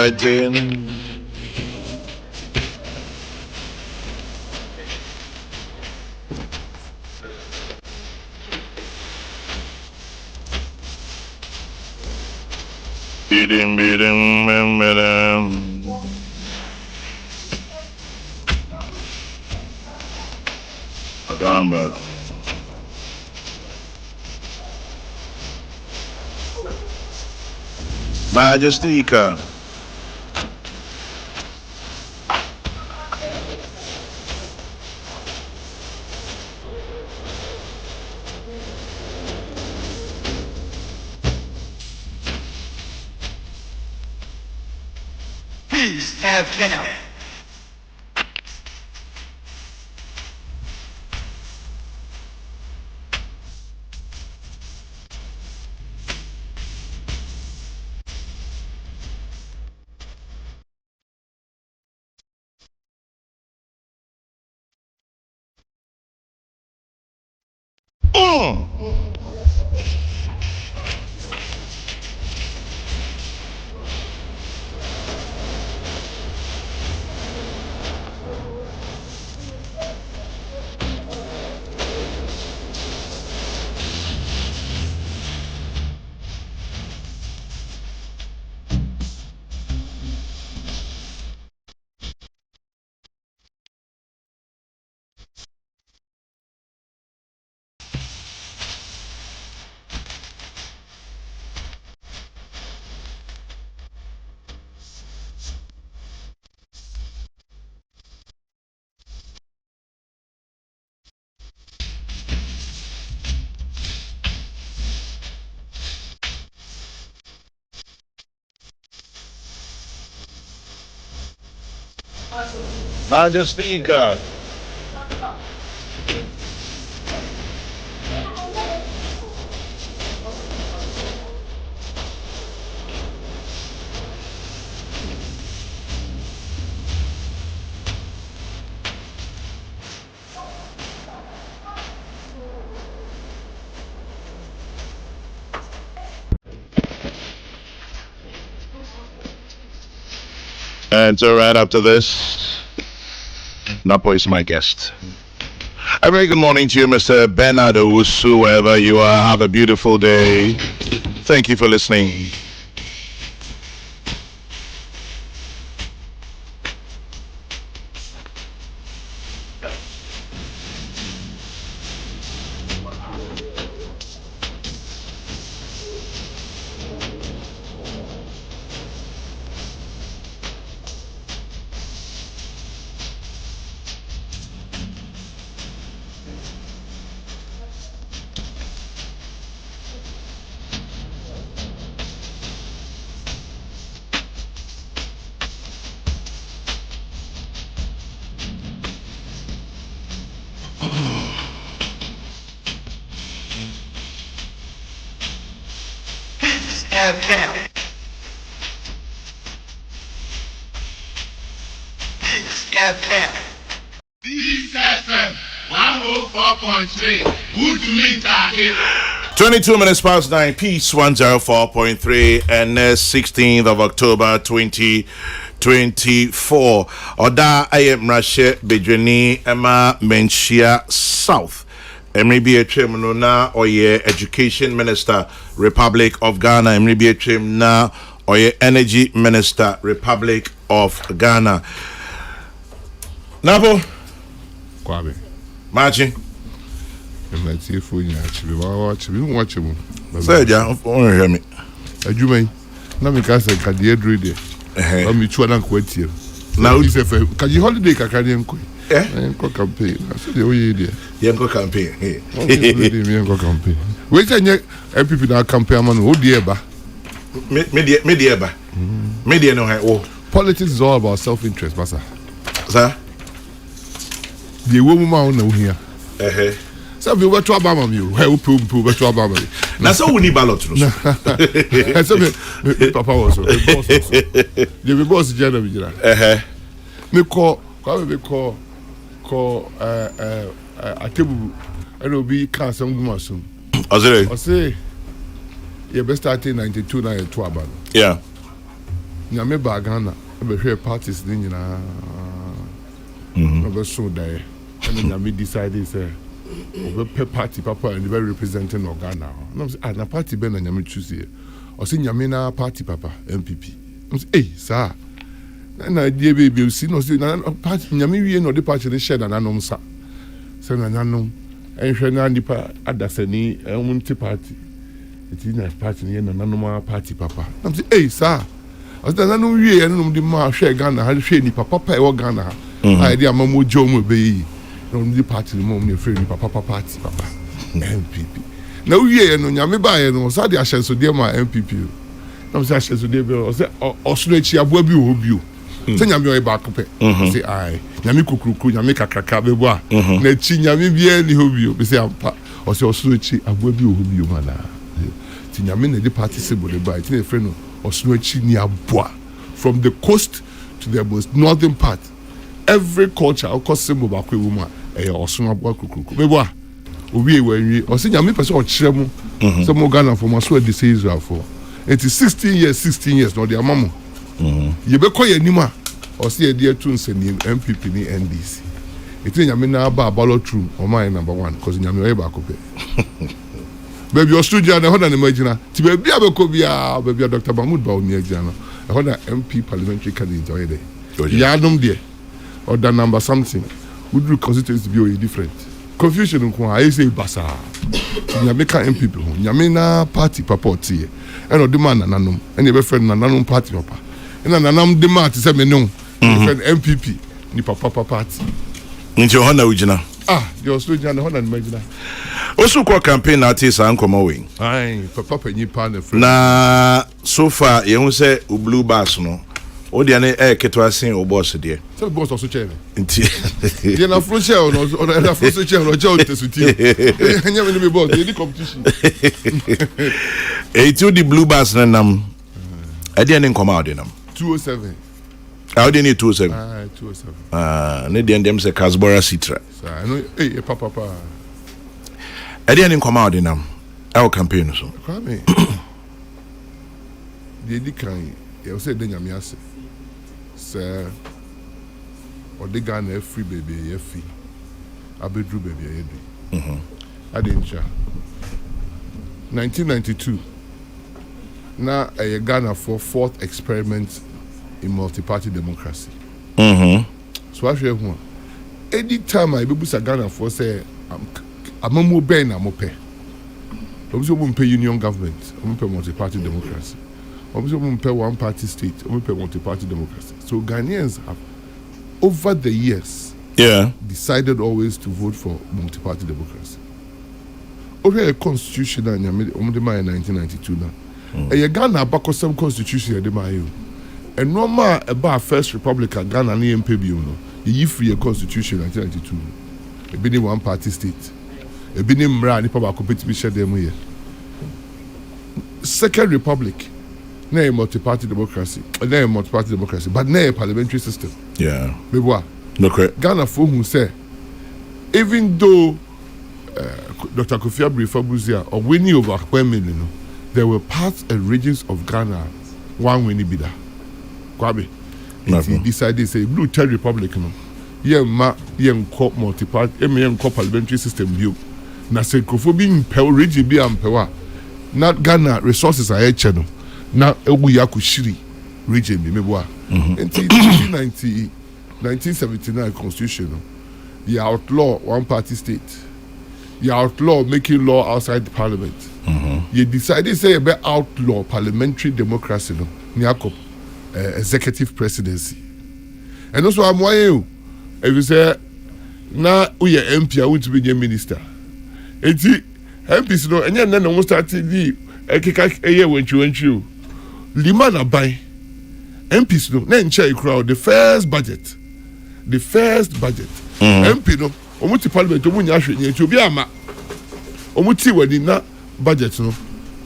Martin. Beating. Adamba. Majestica. Please have dinner. Majestica. And so right after this, Napo is my guest. A very good morning to you, Mr. Bernardo, whoever you are. Have a beautiful day. Thank you for listening. Please have dinner. Please have dinner. This FM 104.3. Good to meet you. 22 minutes past 9, Peace 104.3, and 16th of October 2024. Oda Ayem Rashe Bejweni Emma Menchia South. Maybe a trim na or ye Education Minister, Republic of Ghana. Maybe a trim na or ye Energy Minister, Republic of Ghana. Nabo Kwabe. Marching. My phone actually watch him. Say, yeah, hear me. Adwuma na me ka say ka dey adru dey. Ba me chua na kwati. Now you say ka you holiday ka ka dey nko. Nko campaign. I say dey oye dey. Yenko campaign. Me nko campaign. We say nye MPP na campaign man o dey eba. Media no oh. Politics is all about self-interest, basa. Sir? The woman na uhia. So we were to Obama you. Help to Obama. Na so we need ballot. So me papa was so. The boss general vigila. Me call Atebu and obi can some gumasum. Ozere. I say you best start in 92 na to Obama. Yeah. nyame ba Ghana be hwe parties ni nyina no be so there and nyame decided say we pe party papa and be representing Ghana no say na party be na nyame choose here o say nyame na party papa MPP no say sir na die be si no say na party nyame wie no the party ni share na nanom sa say na nanom enhwe na nipa adasani enwunti party it is na party ni na nanom party papa no say sir o say na nanom wie no di ma hwe Ghana ha hwe ni papa e wo Ghana ha I dey amamu jomo be yi no the party no mo free ni papa party papa MPP na wie no nyame ba ye no so dey ahyenso dey ma MPP no say ahyenso dey be o say osuro echi aboa bi o bi o say nyame o ba kope say ai nyame kukuruku nyame kakraka be bo a na echi nyame bia ni ho bi o be say ampa o say osuro echi aboa bi o bi o mana ti nyame na the party symbol dey ba ti na free no osuro echi ni aboa from the coast to the most northern part every culture of symbol ba kwa woman osuro aboa kukuruku be bo a owie wanwie o say nyame pese o kire mu say mo Ghana for maso de say Israel for it is 16 years no the amamo ye be koye nima o say e dey tun se ni MPP ni NDC it nyame na ba ballot room o man number 1 cause nyame o ba ko pe baby o studio na hoda na imagine ti baby abeko bia baby Dr. Mahmoud ba o ni agina no hoda MP parliamentary candidate o ye dey ya dum there or the number something would do constituency be different confusion nko I say basa nyame ka MPP ho nyame na party papa tie e no de man nanom e ne be friend nanom party papa e na nanam de ma te se me no friend MPP ni papa party nti ho na ugina the Australian ho na imagine osu ko campaign na ate sa nkoma we ai papa panyi pa na friend na so far ye hu se o blue bars no o de ne keto asen o boss de so boss also chair nti ye na fro chair no na fro chair no chair tesuti anya me boss the competition to the blue bars na nam e de ne nkoma o de nam 207 how do you need 207 207 ne de ndem se Casbora Citra no papa e de ne nkoma o de nam our campaign so kwame the kan you say de nyame ase say o de Ghana free baby ye free abedru baby ye do adincha 1992 na a Ghana for fourth experiment in multi-party democracy so I share one any time I be Ghana for say amamu ben na mo pe obviously we pay union government we pay multi-party democracy obviously we pay one party state we pay multi-party democracy so Ghanaians have over the years decided always to vote for multi-party democracy over a constitution in 1992 now a Ghana back some constitution at the and normal about first republic Ghana ni MPB no you free a constitution in 1992 e be one party state e be mra ni pa competitive share them here second republic na a multi-party democracy but na a parliamentary system bebo no correct Ghana for who say even though Dr. Kofi Abri-Fabuzia or winning over Kwemini no there were parts and regions of Ghana one winning bidder Kwabe he decided say blue third republic no multi-party parliamentary system view na say Kofi bi mpel region bi ampewa not Ghana resources are channel na ewu yakushiri region bi meboa until 1979 constitution you outlaw one party state you outlaw making law outside the parliament you decided say about outlaw parliamentary democracy no niako executive presidency and also I'm why you if you say na we MP I want to be a minister enti MPs no enya na no start the ekeka eye wentwu lima na ban MPs no na nche crowd the first budget MP no omuti parliament omunya hwenye enti obi ama omuti wani na budget no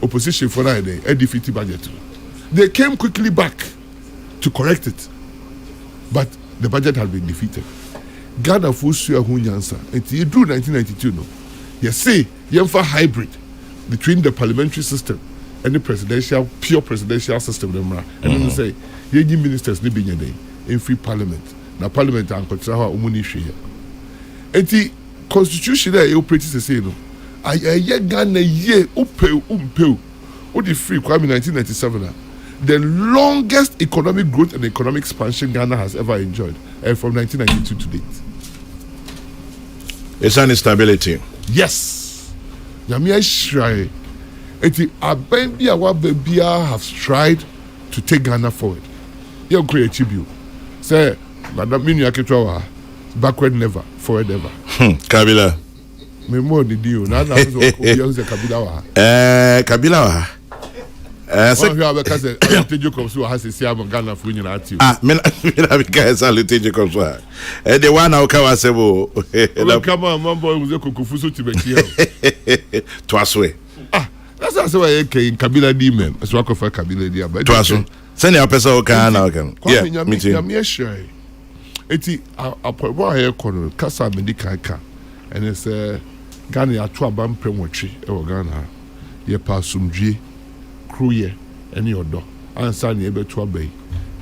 opposition for that day defeat budget they came quickly back to correct it but the budget had been defeated Ghana for sure hunyansa enti drew 1992 no you see yemfa hybrid between the parliamentary system any pure presidential system them and then say ye ministers ni binya dey in free parliament na parliament an control how omuni hwe enti constitution there you practice say no aye Ghana ye umpeu o the free kwame 1997 the longest economic growth and economic expansion Ghana has ever enjoyed from 1992 to date. It's an instability. Yes. Nyame ashrai. Eti abendi awa bebia have tried to take Ghana forward. You create tribute. Say, Madam Minu Akitwa, backward never, forward ever. Kabila. Me more the deal. Na so Kabila wa. Kabila wa. So you have because Alute comes to has a Ghana for you at you. Me because Alute comes to. The one now come say bo. Come on, my boy was a kukufuso to be here. Twaswe. That's why I came Kabila D men. As work for Kabila D. But Twaswe. Send your person okay now can. Yeah, me too. Me sure. Eti apobo here kono kasa medical ka. And it's Ghana ya to abam premotri e wo Ghana. Ye pasumdwie kruye any odo ansa na ebe to abai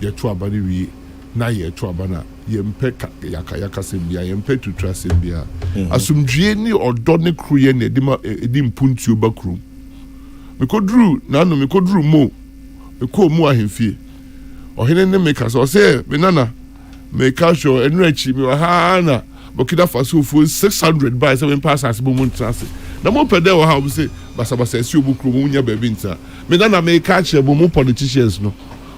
ye to abani wi na ye to abana ye mpe yaka sembia ye mpe tutra sembia asumdwie ni odo ne kruye na edi mpunti oba kru me kodru na no me kodru mo me ko mu ahemfie ohene ne make so say me nana me ka show enu achi me ha na bokida faso fo 600 by 7 passes bo mun trase na mo pede wo ha wo say basa esi obukru mu nya ba bi nta me na me ka che bo mu politicians no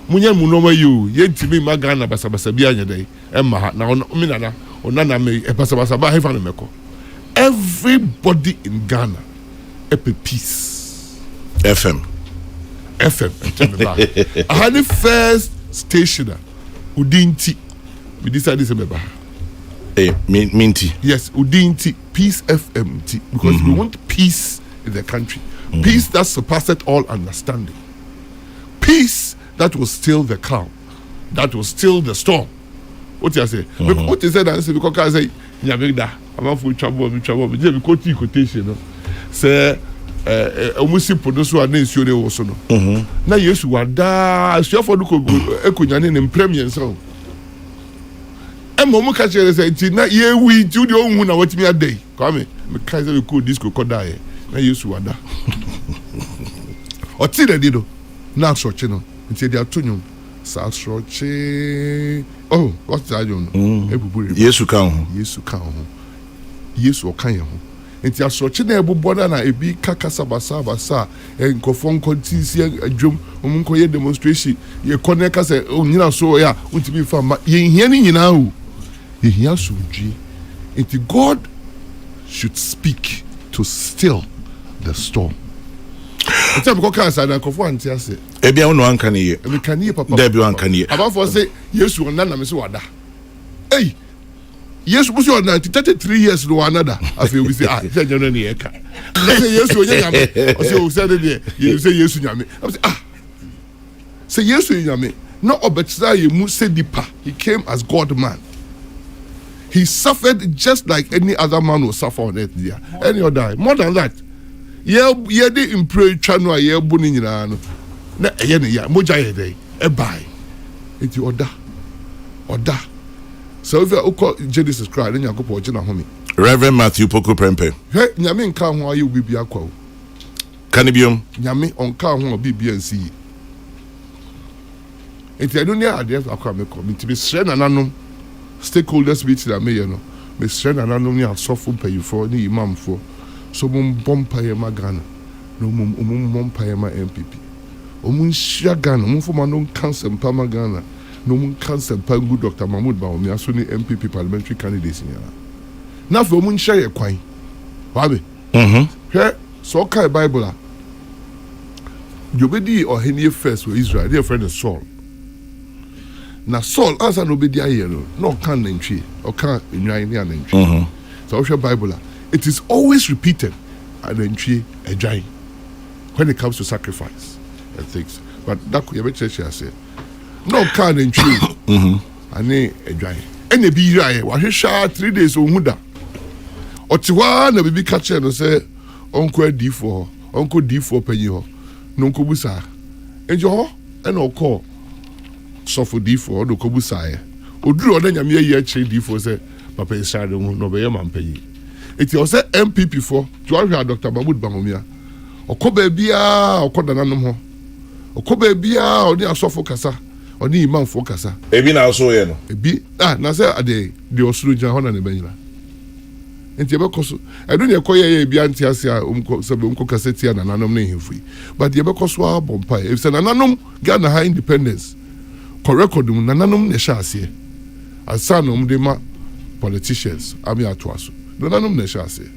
munya mu no ma you ye ntimi magana basa bi anya dai emma ha na me nana onana me basa ba hefa no meko everybody in Ghana epe peace FM I had the first station udinti we decided to be Minty. Yes, Udinti, Peace FMT, because we want peace in the country. Peace that surpasseth all understanding. Peace that will still the calm, that will still the storm. What you say? What you said, I say, because I say, Nyamegda, I'm out for trouble, we just quotation. Say, almost simple, those who are named Sure also. Now, yes, you are da, so for the Ekuyan in premier so. Momo catch say na ye we to the own na what me a day come me kaiser we cool disco koda e na yesu wada o ti de dido na soche no nti dia tonyo sa soche oh what's that you know ebubure yesu kan ho yesu okan ye ho nti asoche na ebubo na ebi kakasa basa nkofo nkonti si adwom omunko ye demonstration ye koneka say onyina so ya untimi fa ye hia ni nyina o he has to God should speak to still the storm. It's a because I don't want to say. Ebia no anka ne ye. We can hear papa. Debi anka ne ye. About for say yes we na me so wada. Hey. Yes we so na 33 years no another. After we say say no ne eka. Say yes we nyame. O say o say dey. You say yes nyame. I say say yes nyame. No obetsa ye mu say deeper. He came as God man. He suffered just like any other man will suffer on earth there. Any other. More than that. Ye de impre channel ye buni nyina no. Na ye ne ya moja ye dey. E bai. Enti oda. So if you call Genesis cry, then you go for Jina Homi. Reverend Matthew Opoku Prempeh. Hey, nyame nka ho aye obi bia kwa. Kanibium. Nyame onka ho obi bia nsi. Enti adu ne ade akwa me ko. Enti be sre nananom. Stakeholders meeting that me no me send ananom ni asofo payifo ni imam fo so mum bompa ye magana no mum bompa ye ma MPP omun hia Ghana mum fo ma no cancer pa magana no mum cancer pa good Dr. Mahmoud Ba omi aso ni MPP parliamentary candidates ni na fo omun hia ye kwan wa be hwe so kai Bible a Jobedi ohenie first with Israel their friend Saul. Na Saul answer no be dia here no can nantwie or can nwan ni anantwie so our Bible it is always repeated anantwie adwan when it comes to sacrifice and things but that you better say no can nantwie ani adwan ene bi yira wa hwehwa 3 days ohuda otiwa na bibi catch no say onko D4 panyi ho no kobusa enjo and o call suffer D4 no kobusa oduru oda nyame ye akire D4 say papa isade no be yam ampayi eti o say MPP for to ahwe Dr. Mahmoud Bawumia okoba bia okoda nanom ho okoba bia oni asofo kasa oni imam fo kasa ebi na so ye no ebi na say ade de osuru gina ho na ne banyira enti ebe koso edu ne koye bia anti ase a sebe kasa tia na nanom ne hifui but ebe koso a bompa if say na nanom Ghana high independence ko record mu na nanom ne sha ase asanom de ma politicians ami atoaso na nanom ne sha ase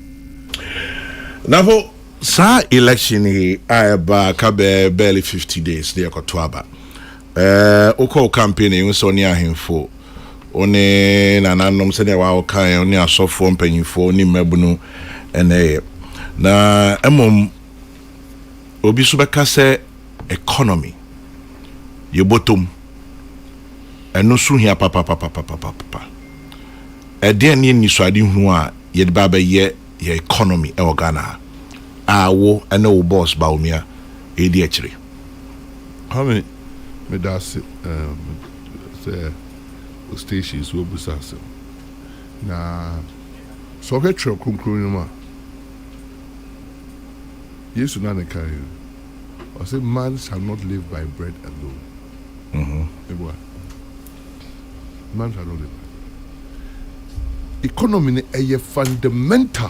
navo sa election hi aba ka be barely 50 days dey ko to aba oko campaign yin so ni ahemfo one nananom se ne wa kan oni asofo mpanyimfo oni mabunu ene na emom obi so beka se economy ye bottom eno so hia papa ede ne ni so ade hu a ye de ba ye economy e Ghana awo ene wo boss Bawumia e di akire how many me das say stations will be sasa na so get true conclusion ma yesu na carry I say man shall not live by bread alone man shall not live economy is a fundamental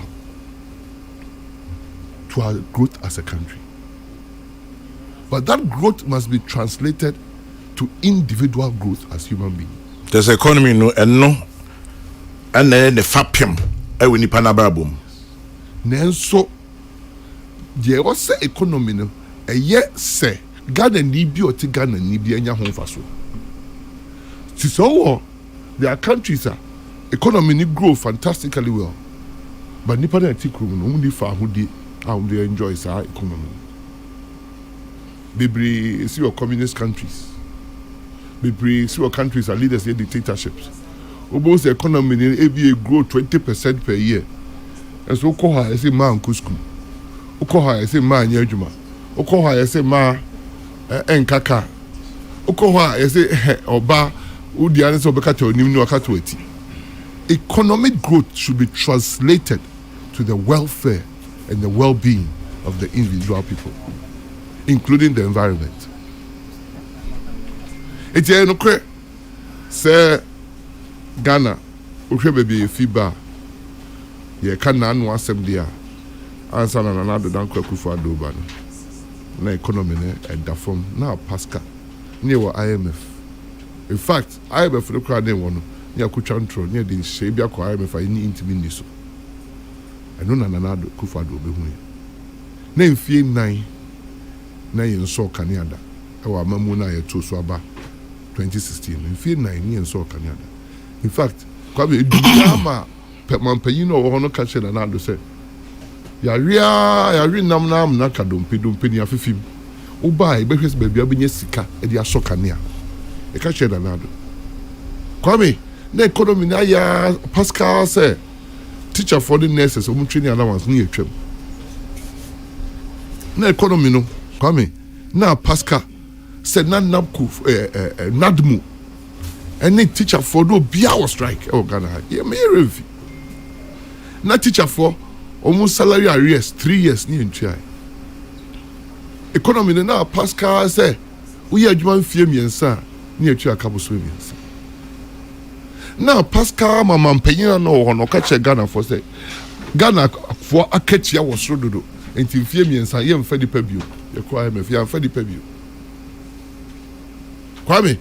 to our growth as a country, but that growth must be translated to individual growth as human beings. There's economy no and then the fapim we nipa na brabom nenso the was economy no say Ghana ni bi oti Ghana ni bi anya ho faso so there are countries economy ni grow fantastically well, but nipa na tikru no undi fa hudi how they enjoy sa economy. Bebre see your communist countries, bebre see your countries are leaders in dictatorships. Almost the economy in ABA grow 20% per year, and so koha I say man kusku, koha I say man nyejuma, koha I say ma enkaka, koha I say oba udi ane so beka to nimnu akato eti. Economic growth should be translated to the welfare and the well-being of the individual people, including the environment. It's a no cre say Ghana, okay baby FIBA, ye can na no asem dia. Answer na na do dan kwaku for adoba no. Na economy ne and da form na Pascal near IMF. In fact, IMF no crowd dem wono. Near Kuchantro, near the Shabia Choir, if I need to be so. I know Nanado Kufado Behuya. Name Fee 9 in saw Canada. Our Mamuna to Swaba 2016. In Fee 9 in saw Canada. In fact, Kwabi Dama Petman Payino or Hono Catcher and Nado said, Yaria Nam Nakadum Pidum Penny of him. Ubai, Beckers baby, Abinesika, and the Asokania. A catcher and Nado. Kwame. The economy na ya Pascal say teacher for the nurses training allowance ni etwem na economy no kwame na Pascal say na napku nadmu any teacher for do bia was strike Ghana ye me revi na teacher for almost salary arrears 3 years ni entry economy na Pascal say we adwuma mfie miensa ni etwa akaboso miensa. Now Pascal mama mpanyina no ho no ka che Ghana for say Ghana for akatia was rododo enti fie miensa ye mfa dipa bio ye kwa MF ye mfa dipa bio Kwame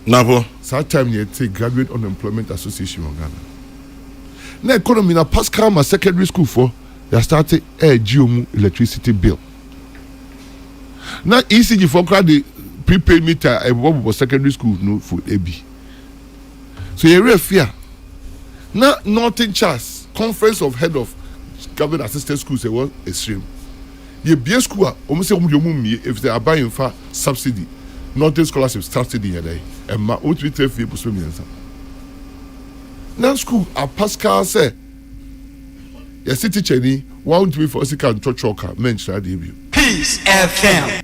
navo that time you take graduate unemployment association of Ghana na economy na Pascal ma secondary school for they started geomu electricity bill na ECG for the prepaid meter e secondary school no for AB. So you fear. Now Northern Charles Conference of Head of Government Assistant Schools say was extreme. The BS school almost say if they are buying for subsidy, Northern scholarship subsidy here and my own to tell people swimming answer. Now school a Pascal say your city teacher ni want to be for sick and church worker mention that debut. Peace FM.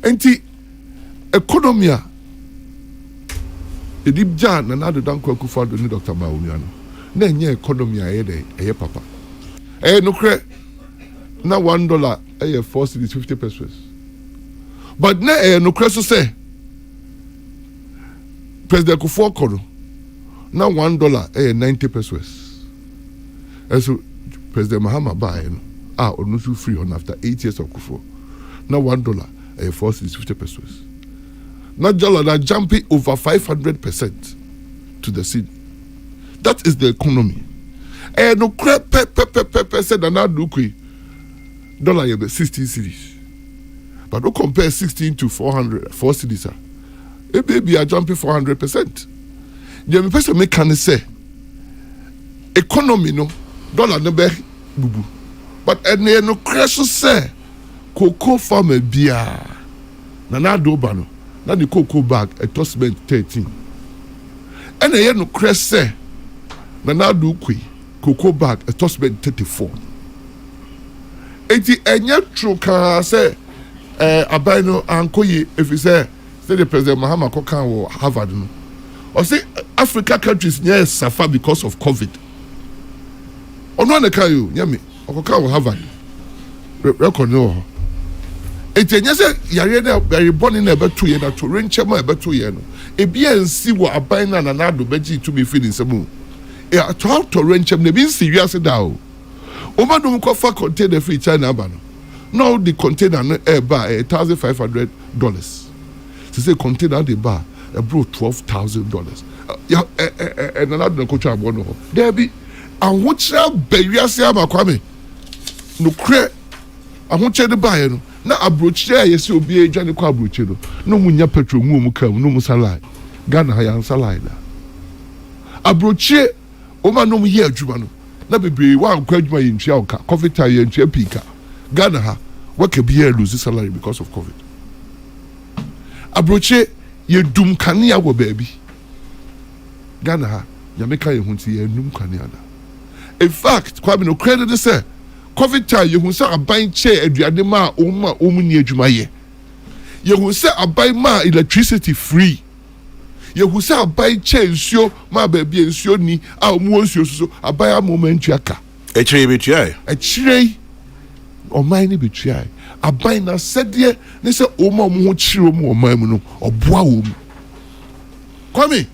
enti economy a edip jan na nado danko akufado ni Dr. Bawumia no na enye economy a eye papa no kre na $1 eye 4 cedis 50 pesos but na no kre so say President Kufuor kono na $1 eye 90 pesos so President Mahama buy no onu so free on after 8 years of Kufuor na $1 eye 4 cedis 50 pesos. Not dollar jumping over 500% to the city. That is the economy. And no crap said another dollar you 16 cities. But don't compare 16 to 400 4 cities. A baby are jumping 400%. The person make can say economy no dollar never bubu. But no crash say cocoa farmer bia na do bano. Na the cocoa bag a tossment 13. And a no crest say na do cocoa bag a tossment 34. Eti enya true can say abino ankoye if you say the President Mahama Kokan or Harvard no. Or say Africa countries near suffer because of COVID. Or no na kayo nyame Kokan or Harvard. Record no. Etenya se yare na very born na beto ye na to renche ma beto ye no e bia nsi wo aban na nanado beji to be feeling semu e to renche na bi nsi wiase da o ma dum ko fa container free China ba no no the container no e ba $1,500 to say container the bar e bro $12,000 ya nanado na ko twa abo no there be ahochira ba wiase amakwame no kre ahochira de ba ye no na abrochire a yesi obi edwane kwa abrochire no munya petrol mu mu kam no mu salai Ghana ha yan salai da abrochire o ma no mu ye adwuma no na bebre wa nkwa adwuma ye ntwa oka covid time ye ntwa pika Ghana ha waka bi ye lose salary because of covid abrochire ye dum kanea wo baabi Ghana ha nyameka ye hunti ye dum kanea da in fact kwa bi no credit say COVID time you say aban che aduade ma omu ni adwuma ye you say aban ma electricity free you say aban che nsuo ma ba bia nsuo ni a omu nsuo so aban amomantu aka echire betua echire o man ni betua aban na sede ne se omu omu ho chire omu o man mu no oboa omu kwame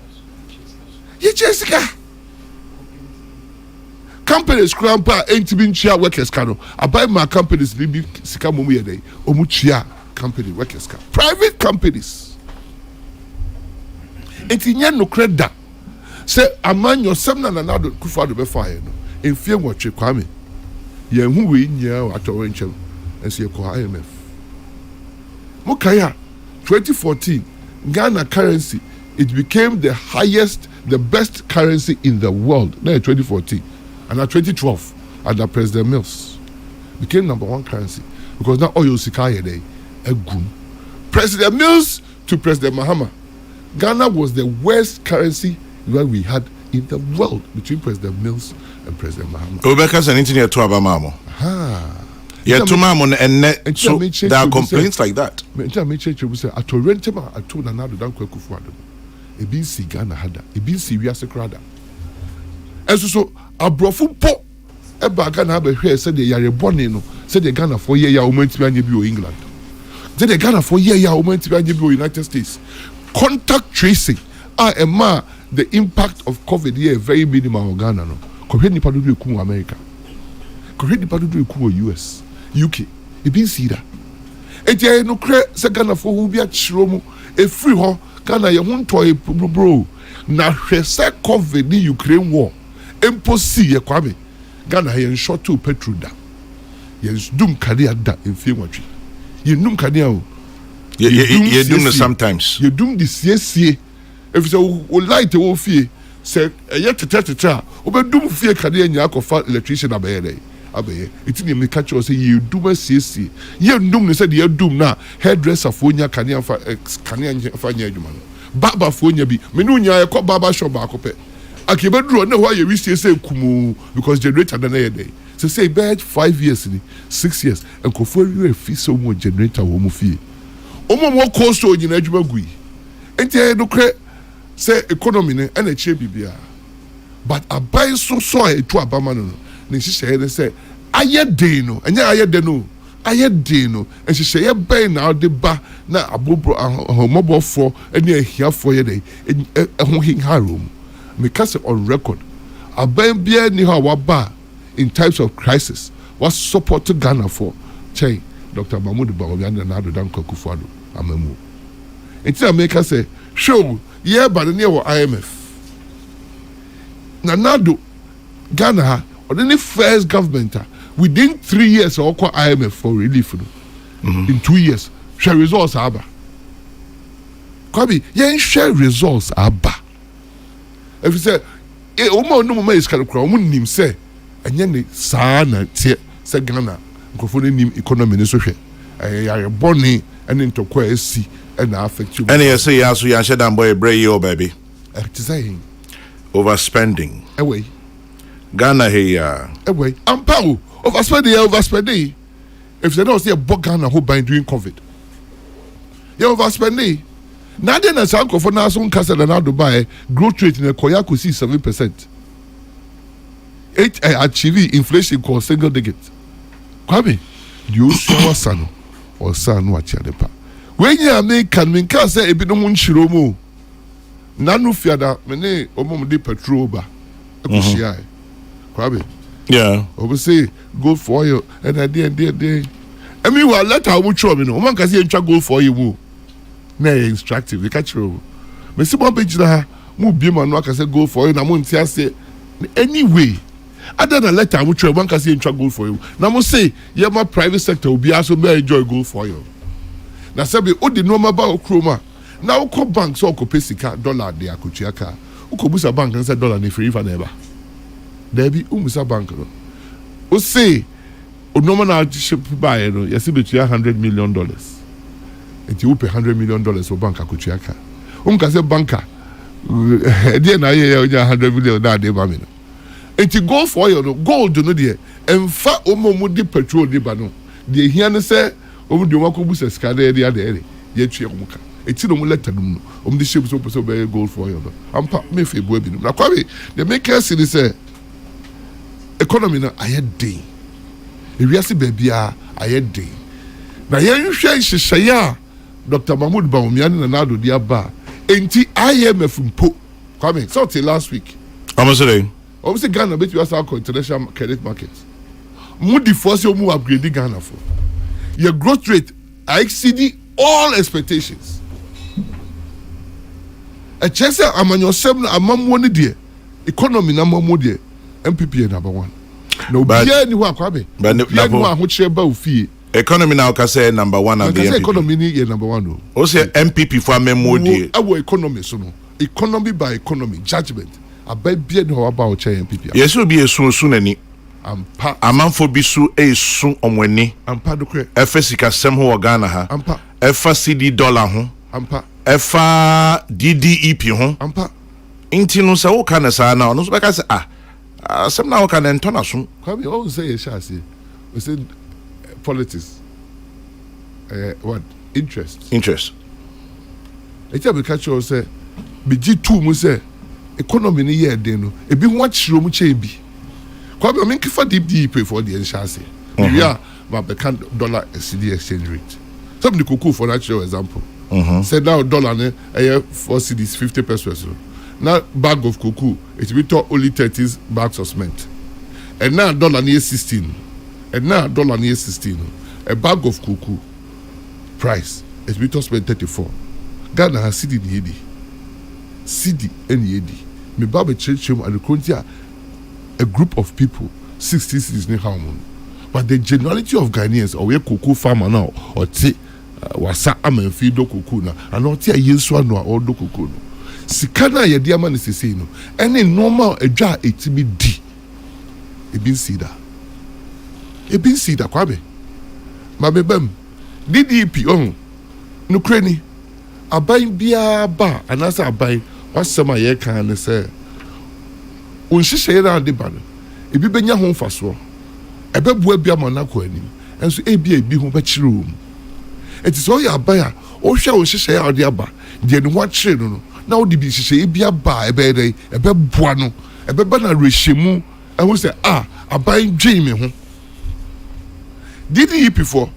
ye Jessica companies grandpa ain't been chia workers cano. I buy my companies libi sika mumu ye day. Omuchia company workers cano. Private companies. Enti nya no credit. Say aman your semna na nado kufado be fire no. In fear what you kwame. Ye hu we nya ato wenchem. Ensi ye ko IMF. Mokaya 2014 Ghana currency it became the highest, the best currency in the world. Now 2014. And at 2012, under President Mills, became #1 currency because now oil sikaye day a goon. President Mills to President Mahama, Ghana was the worst currency that we had in the world between President Mills and President Mahama. Obeka's an engineer to Abamamo. Yeah, to Mamon and so there are complaints like that. I say at Torrentema, I told another Danko Kufuado. A BC Ghana had a BC Riasakrada. And so abrofo po e ba Ghana have hwe said the yare born no said the Ghana for year ya o mantimi anye bi o England said the Ghana for year ya o mantimi anye bi o United States contact tracing ma the impact of COVID here very minimal in Ghana no ko hwe nipa do eku America ko hwe nipa do eku US UK e bi see that e no kre se Ghana for hu bi a chiro mu e free ho Ghana ye hu ntoy bro na hwe se COVID ni Ukraine war impossible ye kwame Ghana ye short to petrol da ye dum kania da enfie nwatwe ye dum kania o ye dum sometimes ye dum the sie if so o light wo fie se ye tete o be dum fie kania nya akofa electrician abeye it ni me catch say ye dum sie ye dum ne say ye dum na hairdresser fo nya kania fa nya adwuma no baba fo nya bi me no nya ye ko baba shop akope akibedro na why we say kumu because generator na day so say bed 5 years 6 years and ko for you fi so mo generator wo mu fie Omo cost to nyina adwuma gui. Enti no kre say economy ne na che bibia. But abai so e to abama no. Ne hihye ne say aye dey no. Enya aye dey no. Aye dey no. En hihye ben na de ba na abobro homobofo ene ahiafo ye dey. Ho hin harum. Because on record abai bia ni ha waba in times of crisis was support to Ghana for Che Dr. Mahmoud Bawumia na do dan Kwakufuado amamu. Enti America say show yeah but near IMF. Nanado Ghana or the first government within 3 years or IMF for relief in 2 years share results aba. Kwabi yen share results aba. If you say e o ma no mo is kra o mo nim say enye ne saa na tie say Ghana nkofo ne nim economy ne so hwe ya boni ene ntokwa esi na affect you. And you say ya so ya shedan boy bray yo baby. It is saying Overspending. Away. Ghana here. Away. Ampa overspending. If they don't say a book Ghana who by doing COVID. You overspending. Now then as uncle for now some castle and Dubai growth rate in the Koya could see 7%. Achieve inflation called single digit. Kwame, you show son or son what you pa. When you make can say a bit of munchiromo. Nanu fiada mene omom de petrol ba akushia Kwabe yeah say gold for you and I did I mean well let how much me no man can say entra gold for you na instructive we catch you me see one page na mu bi man no can say gold for you na mo ntia say anyway other than let how much man can say entra gold for you na mo say yeah my private sector will be also may enjoy gold for you na say be o di normal ba okroma. Now, uko bank so uko pay sika dollar de akuchiaka. Uko busa bank and say dollar ni free for never. Debi umusa bank no. O say o normal na ship buy no. You see between $100 million. And you pay $100 million for bank akuchiaka. Can say banker. Dey na ye $100 million na dey ba me no. And you go for your gold no dey. Emfa omo di petrol dey ba no. Dey here no say omo di wako busa sika dey dey. Ye tue omuka. It's no letter no. The ships so be gold for you. I'm me fe bo bi no. Na kwabe the make us see say economy na aye dey. E wiase ba bia aye dey. Na yen hwe hyehyeye Dr. Mahmoud Bawumia na nado dia ba. Enti IMF mpo. Kwame so till last week. Almost today. Obviously Ghana bet you our international credit market. Mu di force you mu upgrade Ghana for. Your growth rate exceed all expectations. A chance amanyo sem na amamwo ne de economy na amamwo de MPP number 1. No bia ni ho akwabe. But no ho che ba ofie. Economy now can say number 1 and the MPP. Economy ni number 1 no. O say MPP for amamwo de. Our economy so no. Economy by economy judgment. Abai bia ni ho aba o che MPP. Yes will be a soon nani. Ampa amanfo bi so esun omwani. Ampa do kre. Efa sika sem ho Ghana ha. Ampa. Efa CD dollar ho. Ampa. Efa DDEP ho. Ampa. Inti no sa wo kana sa na no so be ka say asem na wo kana ntona so. Kwabi always say shasi. We say politics. What? Interest. It's a catch you say bigi two mu say economy ni ye dey no. Ebi ho chiro mu che bi. Kwabi I mean kifa DDEP for the shasi. We are but the dollar CD exchange rate. Some the cocoa for natural example. Say now dollar ne 4 cedis 50 pesos. Now bag of cocoa it will talk only 30 bags of cement. And now dollar near 16. A bag of cocoa price it will talk spend 34. Ghana has cedi ni edi. Cedi any edi. Me babe church and the country a group of people 60 cedis ni how. But the generality of Ghanaians or we cocoa farmer now or tea wasa amanfi do kuku na ana oti ayesu anu a odo kuku no sika na ye dia ma ne sesei no ene normal adwa etimi di ebi sida kwabe ma bebam DDP on no kreni aban bia ba anasa aban wasema ye kan ne se unhihye na de ba no ebi benya ho mfaso ebebua bia ma na ko anim enso ebi ho ba kire o. It is all your buyer o hwe o hyehyɛ ya ode aba de ne watche no na o de bi hyehyɛ bi aba ebe dey ebe boa no ebe ba na rehyimu ehun say aban dwen me ho DDEP for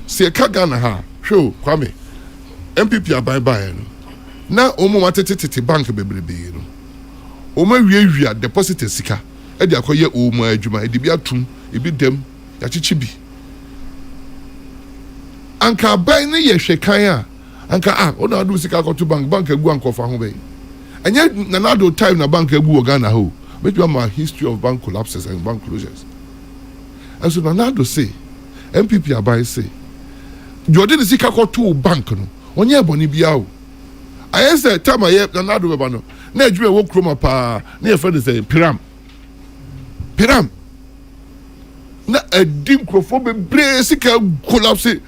say ka Ghana ha hwe kwame MPP aban ba no na omo watetete bank bebrebe no omo wiawia deposit sika e de akoye omo adwuma e de bi atum e bi dem ya chichi bi anka ban ne ye hwekan anka ona adu sika akoto bank agu ankofa ho be enye na do time na bank agu Ghana ho make you my history of bank collapses and bank closures and so na do say MPP abai say jodi the sika akoto bank no onye eboni bia o I say time aye na do beba no na adwuma wo kroma pa na ye friend say piram na edi nkrofo bebre sika collapse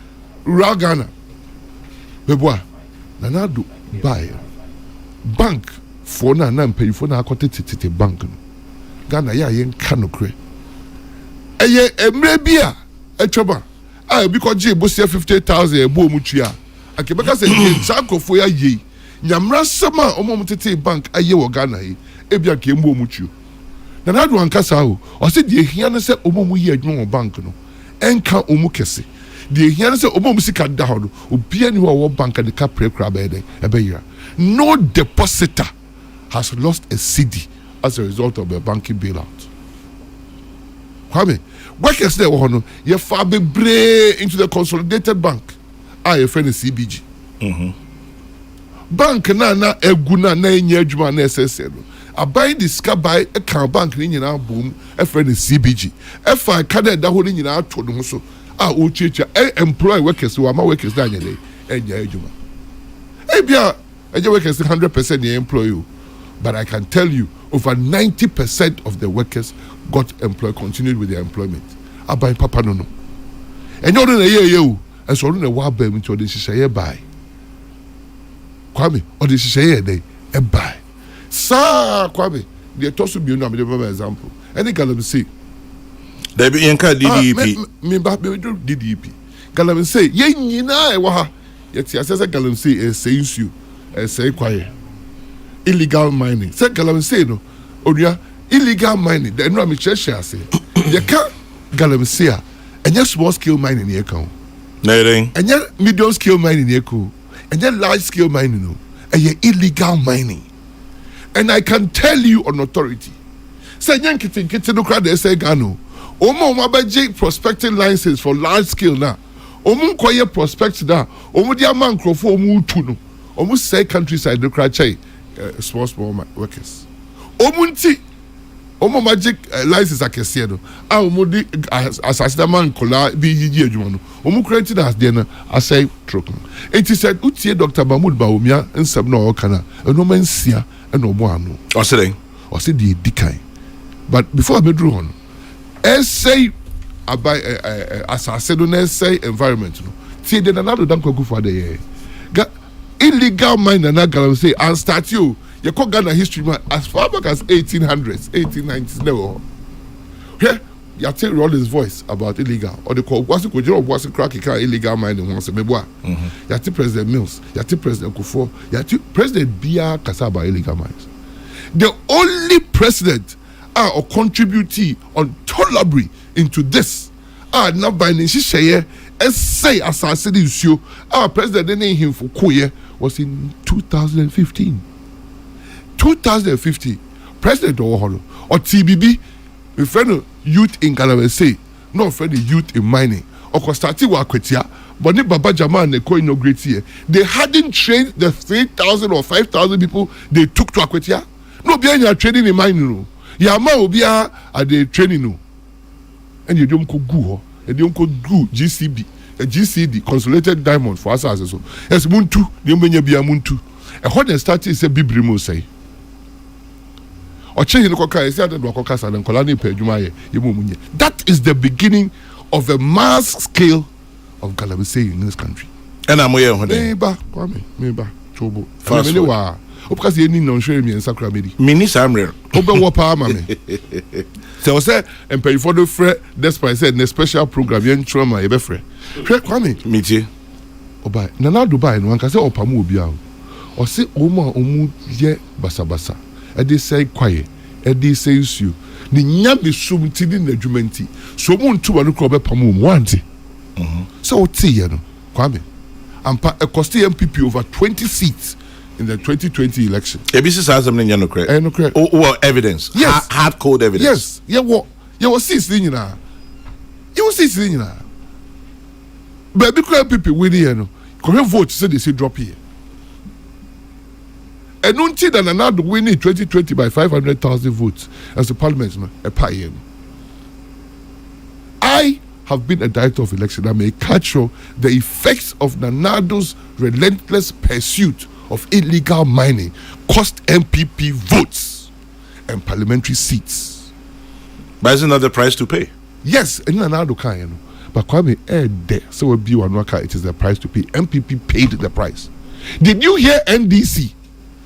Ghana beboa na do buy bank for na mpayifo na akote tete bank no Ghana ya yen kanokre eye emre bia etwoba bi ko je bo 50,000 e bo mu tua akebeka se sankofo ya ye nyamra sama omom tete bank aye wo Ghana yi ebia ke mbo mu tuo na do ankasa o se de ehia no se omom yi adwuma wo bank no enka omu kese de ehia no se omom sika da ho no obia ni wo bank de ka prekra be dey ebe yira no depositor has lost a cedi as a result of the banking bailout. Kwame, workers there were you far bebre into the consolidated bank. I friend CBG. Bank na eguna na enye adwuma na SSL. I buy the sky buy account bank ni nyina boom e friend CBG. E fa kada da ho ni nyina ato no so. Ochicha employ workers who are my workers da nyele enye adwuma. Bia enye workers 100% the employee. But I can tell you, over 90% of the workers got employed, continued with their employment. I buy papa no. And you're in a year, and so on a while, baby, to the Shisha buy. Kwame, or the Shisha day, a buy. Sa Kwame, the toss will be another example. Any Galam say, there be Yanka DDEP. Me back, me do DDEP. Galam say, ye na waha. Yet, as I Galam say, saying you, say quiet. Illegal mining. Say Galam say no. Oria illegal mining. The enro me share say. You can't Galam say and just small scale mining here come. Nothing. And yet medium scale mining here cool. And yet large scale mining no. And yet illegal mining. And I can tell you on authority. Say yankiti no crowd they say Gano. Omo mabaje prospecting license for large scale now. Omo koye prospect now. Omo dia man crofo omo tuno. Omo say countryside no crowd chai. Small workers. Omunti omo magic license akese no omo di asasida man kola bi yiji adwuma no omo created as there na asai truck it said utie Dr. Mahmoud Bawumia nsem na okana eno mansia eno mo ano o se di dikai but before I bedru hon essay about asase no essay environment no tie de na do dan kwagu for the illegal mine na Galam say and start you call Ghana history man as far back as 1800s 1890s never here you take Rollins voice about illegal or the call was it crack illegal mining once meboa you take President Mills you take President Kufuor you take President Biya Kasaba illegal mines the only president or contributee on tolerably into this not by Nishisheye essay assassin issue our president name him for Koye was in 2015 President Oholo or TBB we friend youth in Galamese no friend youth in mining or Kostati Wakwetia but Baba Jama ne ko inaugurate here they hadn't trained the 3,000 or 5,000 people they took to Akwetia no be any training in mining no yama obia are they training no and you don't go go and you don't go do GCB a GCD consolidated diamond for us as so as muntu the menya bia muntu a hot and start is a bibrimo say or change the coca is that and colony per jumaye munye that is the beginning of a mass scale of Galamese in this country and I'm here meba kwame meba chobo family wa because you need no share me and sacra medi mini samre obe wo pa mame so say and pay for the free despite said the special program yen trauma e be free kwame metie Oba Nana Dubai no anka say opamu obi a o se omo omu ye basabasa e dey say kwaye e dey say nsuo ni nya be sum ti ni nadwumanti so mu ntu wanu ko be pamu mu anti so o ti ye no kwame ampa e cost MPP over 20 seats in the 2020 election. ABC says something you know correct. No correct. Or evidence. Yes. Hard code evidence. Yes. Yeah, what seats in na. You seats in na. But because people winning here no. Correct vote say they say drop here. And until that another winning 2020 by 500,000 votes as the parliament no a pie. I have been a director of election. I may capture the effects of Nanado's relentless pursuit of illegal mining cost MPP votes and parliamentary seats. But isn't that the price to pay? Yes, and Nanado can, you know. But Kwame, there, so will be it is the price to pay. MPP paid the price. Did you hear NDC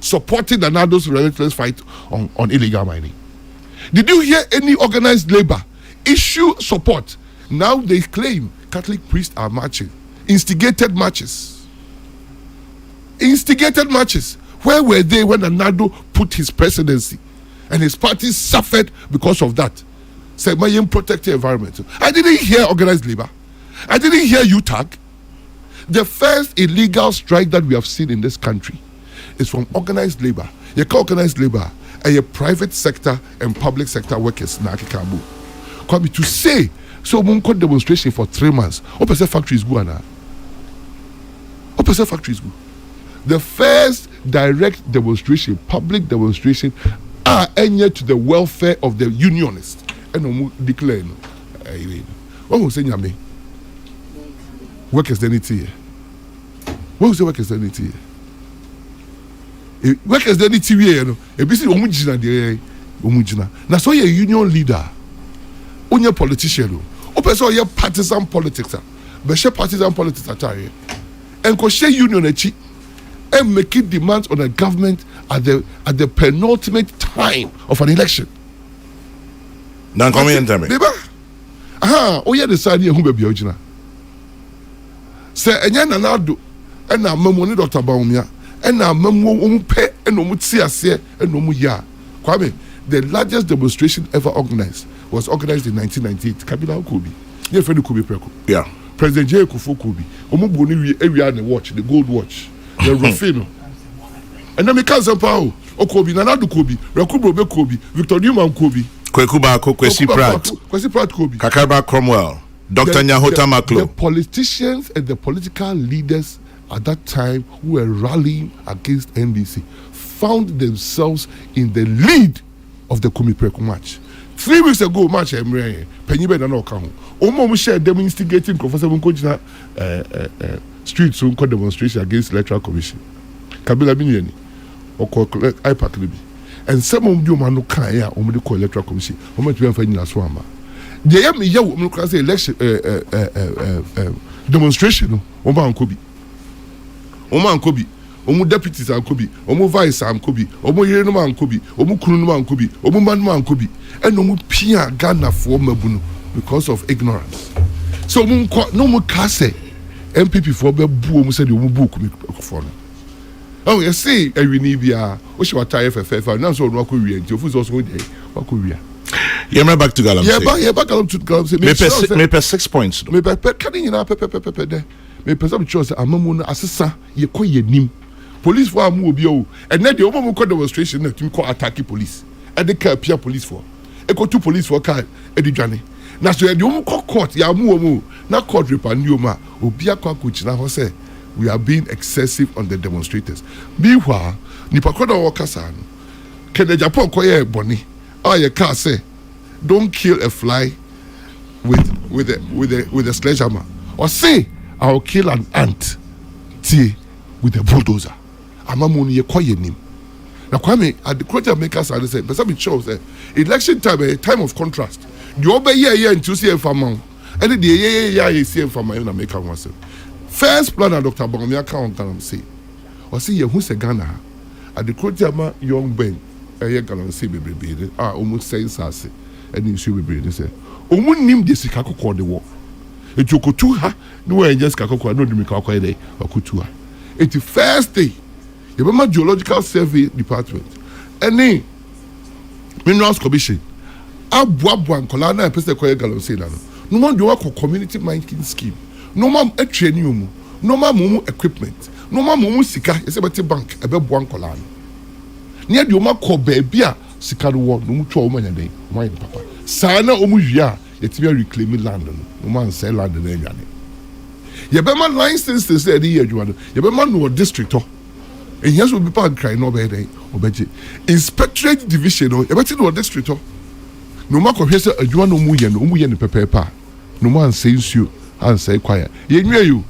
supporting Nanado's relentless fight on illegal mining? Did you hear any organized labor issue support? Now they claim Catholic priests are marching. Instigated marches. Where were they when Nanado put his presidency and his party suffered because of that? Say, my protect the environment. I didn't hear organized labor. I didn't hear UTAG. The first illegal strike that we have seen in this country is from organized labor. You call organized labor and your private sector and public sector workers. Come to say, so we could demonstration for 3 months. Open factories go now. Open factories go. The first direct demonstration, public demonstration, are aimed to the welfare of the unionists. And we declare, what was saying, me? Workers, they need to hear. What was the workers, they need to hear? Workers, they need to hear, you know. A busy Omujina. Now, so you're a union leader, on your politician, open so your partisan politics, but share partisan politics at all. And co share union and making demands on the government at the penultimate time of an election. Now come in tell me. Yeah, decide who be original. Say enya Nanado and na mamoni Dr. Baumia and na mamu pe and no mutsi ase and no mu ya. Kwame, the largest demonstration ever organized was organized in 1998. Kabila Kobi. You friend Kobi Preko. Yeah. President J. Kufuor Kobi. Omu boni area the watch, the gold watch, the Rufino. And then me cousin Pao, Okobi, Nanado Kobi, Rakubro Be Kobi, Victor Newman Kobi. Kwesi Pratt Kobi. Kakarba Cromwell. Dr. Nyahota Maklo. The politicians and the political leaders at that time who were rallying against NDC found themselves in the lead of the Kumi Preko match. 3 weeks ago, match Emre Penyibe na no kan. Omo share them instigating Professor Munkojina street so demonstration against electoral commission. Kabila Binyeni oko IPAC libi. And some of you man no kan ya omo de electoral commission. Omo twa fa nyina so ama. The yam ya omo kan say election demonstration omo ankobi. Omo deputies ankobi, omo vice ankobi, omo yere no ankobi, omo kunu no ankobi, omo man no ankobi. And omo pia Ghana for mabuno because of ignorance. So omo no mo ka say MPP for be bu omo say the omo book me for no. Oh, you see, every bia o she wata FFF now so no akọwie nti ofu so so dey akọwie. Yeah, back to Galamsey. Yeah, back to Galamsey. Me per 6 points. Me per kan nyina pe there. Me per some choice amamu no asesa ye kọ ye nim. Police for amu obi o. And then the omo ko demonstration na team ko attack police. And the car appear police for. E ko two police for car e di dwane. Na so the omo ko court ya amu omo. Na court repandu oma. Obi akwa ko china ho say we are being excessive on the demonstrators. Meanwhile, nipa ko da wo kasa no. Kede Japan ko ye boni. Your car say don't kill a fly with a sledgehammer. Or say I'll kill an ant with a bulldozer. Amamuni ye kwa nim. Now Kwame at the Croatia makers are said, but some shows election time a time of contrast. The over year and Tuesday farmer. And the year see farmer in America was first plan of Dr. Bongomia count and say. Or see who's a Ghana at the Croatia young Ben. Galamsey bebrebe almost saying sase and you should be say omu nim de sika kokọ de wo It you could ha no way just kakoko no dimi kakoko dey okutu ha. It first day. You remember geological survey department. Any minerals commission. Abuabuan kola na pese koye galon say that. No man do work community mining scheme. No man e training mu. No man mumu equipment. No man mumu sika. Ese beti bank ebe buan kola. Near the Oma ko baby a sika do no mu twa oma nyade. Oma papa. Sana omu wia yetibia reclaim land no. No man sell land na nyane. Ye be man license to say the year adwuma no. Ye be man no district ho. And yes will be part cry no be dey obeje. Inspectorate division no. Ye be no district ho. No man ko hwese adwuma no mu ye no pepepa. No man say nsuo an say kwaya. Ye nwie you.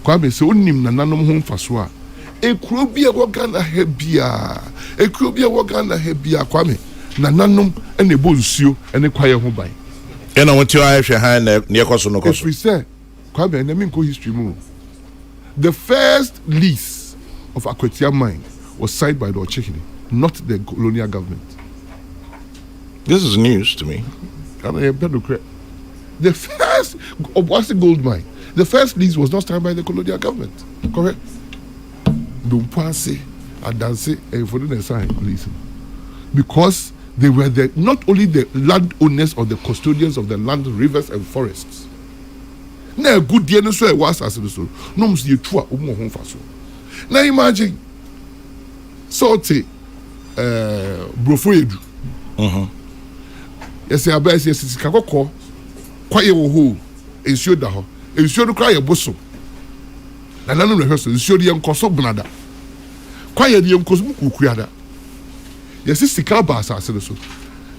Kwa be se onim nananom ho mfaso a. Ekuro bia wo Ghana ha bia. Ekuro bia wo Ghana ha bia kwa me. Nananom ene bo nsuo ene kwaya ho ban. E na wonti wa hwe han na yekoso no koso. If we say kwa be na minko history mu. The first lease of Akwatia mine was signed by the Ochekini, not the colonial government. This is news to me. The first Obuasi gold mine, the first lease was not signed by the colonial government. Correct? Dumpasi, Adansi, and for the sign lease. Because they were not only the landowners or the custodians of the land, rivers, and forests. Na good dear no so it was as so. No must you twa umo home faso. Now imagine salty brofoedu. Yes, I bet yes, kakoko kwaye wo ho ensuo da ho. Ensuo no kwaye boso. Na nanu rehearse ensuo de enkoso bunada. Kwaye de enkoso kukuada. Yes, sika ba asase so.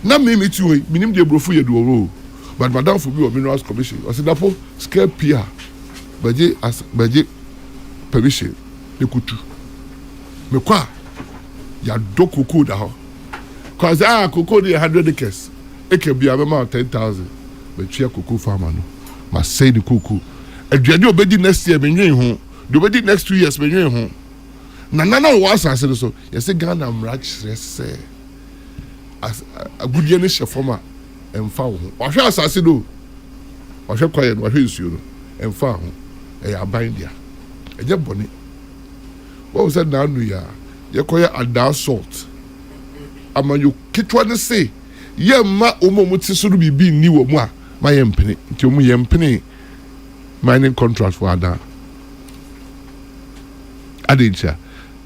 Na me metu we minim de brofoedu wo. But madam for me or minerals commission. I said dapo scale PR. Baje permission. The kutu. Me kwa ya do koko da ho. Cause koko dey 100 acres. It can be about 10,000. But chia koko farmer no. Must say the koko. Aduane obedi next year menwen ho. The obedi next 2 years menwen ho. Na nana was asase so. You say Ghana mrach say as a good year chef farmer emfa ho. Ohwe asase do. Ohwe kwaye no ohwe nsuo no. Emfa ho. E aban dia. Eje bone. What was that now ya? You call it a salt. Ama you kitwa ne say, ye ma omo muti so bi bi ni wo mu a ma ye mpene. Nti omo ye mpene mining contract for ada. Adincha.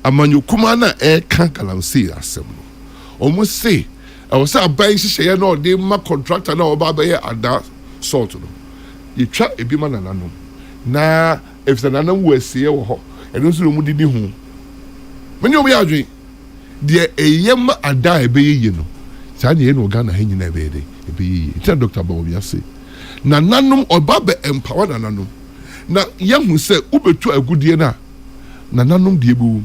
Ama you kuma na e kan galamsey asem no. Omo say, I was say aban hihye no de ma contractor na oba ba ye ada salt no. Ye twa ebi ma nananom. Na if the nanam we see wo ho. And also no mudi ni hu. Many obi adwen de eyem ada ebeye no. Sa na ye no Ghana ha nyina ebeye de ebeye. It's Dr. Bawobia say. Na nanom oba be empower na nanom. Na ye hu say ubetu agudie na nanom de ebu.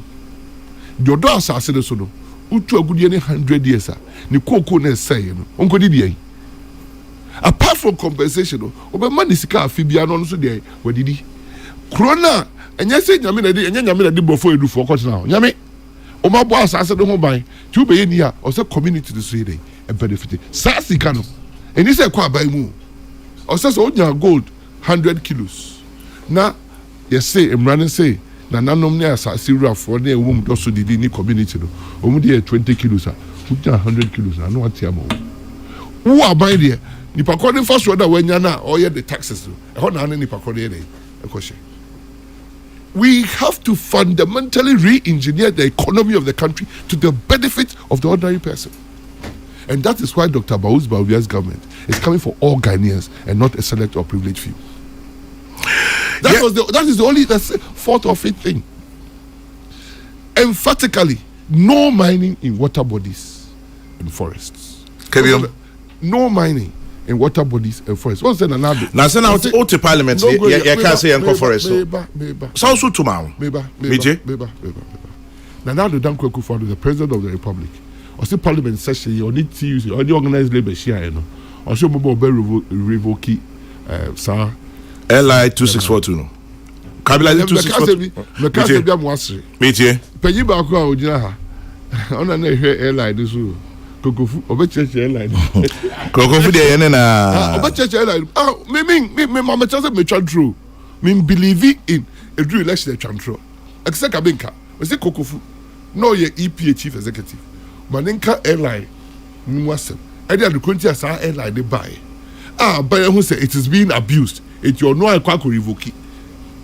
De odo asase de so no. Utu agudie ne 100 years a. Ni koko na say no. Onkodi de apart from compensation no. Obe man sika afibia no so de wadidi. Corona enya se nyame na de enya nyame na de bofo edu for court now nyame o ma bo asase de ho ban ti o be ye ni a o se community de so dey e benefit sasi ka no eni se kwa ban mu o se so nya gold 100 kilos na ye say emrane say na nanom ne asase rua for na ewum do so didi ni community no o mu de 20 kilos a o nya 100 kilos na no atia mo wo aban de nipa ko de fa so da wanya na o ye the taxes no e ho na na nipa ko de dey e ko she. We have to fundamentally re-engineer the economy of the country to the benefit of the ordinary person. And that is why Dr. Bawubia's government is coming for all Ghanaians and not a select or privileged few. That is the only fourth or fifth thing. Emphatically, no mining in water bodies and forests. No mining in water bodies and forests. What's that another? Now, send out to Parliament. You can't say uncle forest. Sounds so to man. Now the Dan Kweku Fado, the President of the Republic, or see Parliament session, you need to use or the organized labor share, you know, or show mobile revoke, sir. LI 2642. No. Kabila 2642. The Casa Biam was. Meet ye. Penny Bakwa, Ujina. On a LI this. Kokofu, Obechurch airline. Kokofu de yene na. Obechurch airline. Me mama chance me chantro. Me believe in a true election chantro. Except Kabinka. We say Kokofu. No ye EPA chief executive. Maninka airline. Mwasem. Edi adukonti asa airline they buy. Buy who say it is being abused. It your no akwa ko revoke.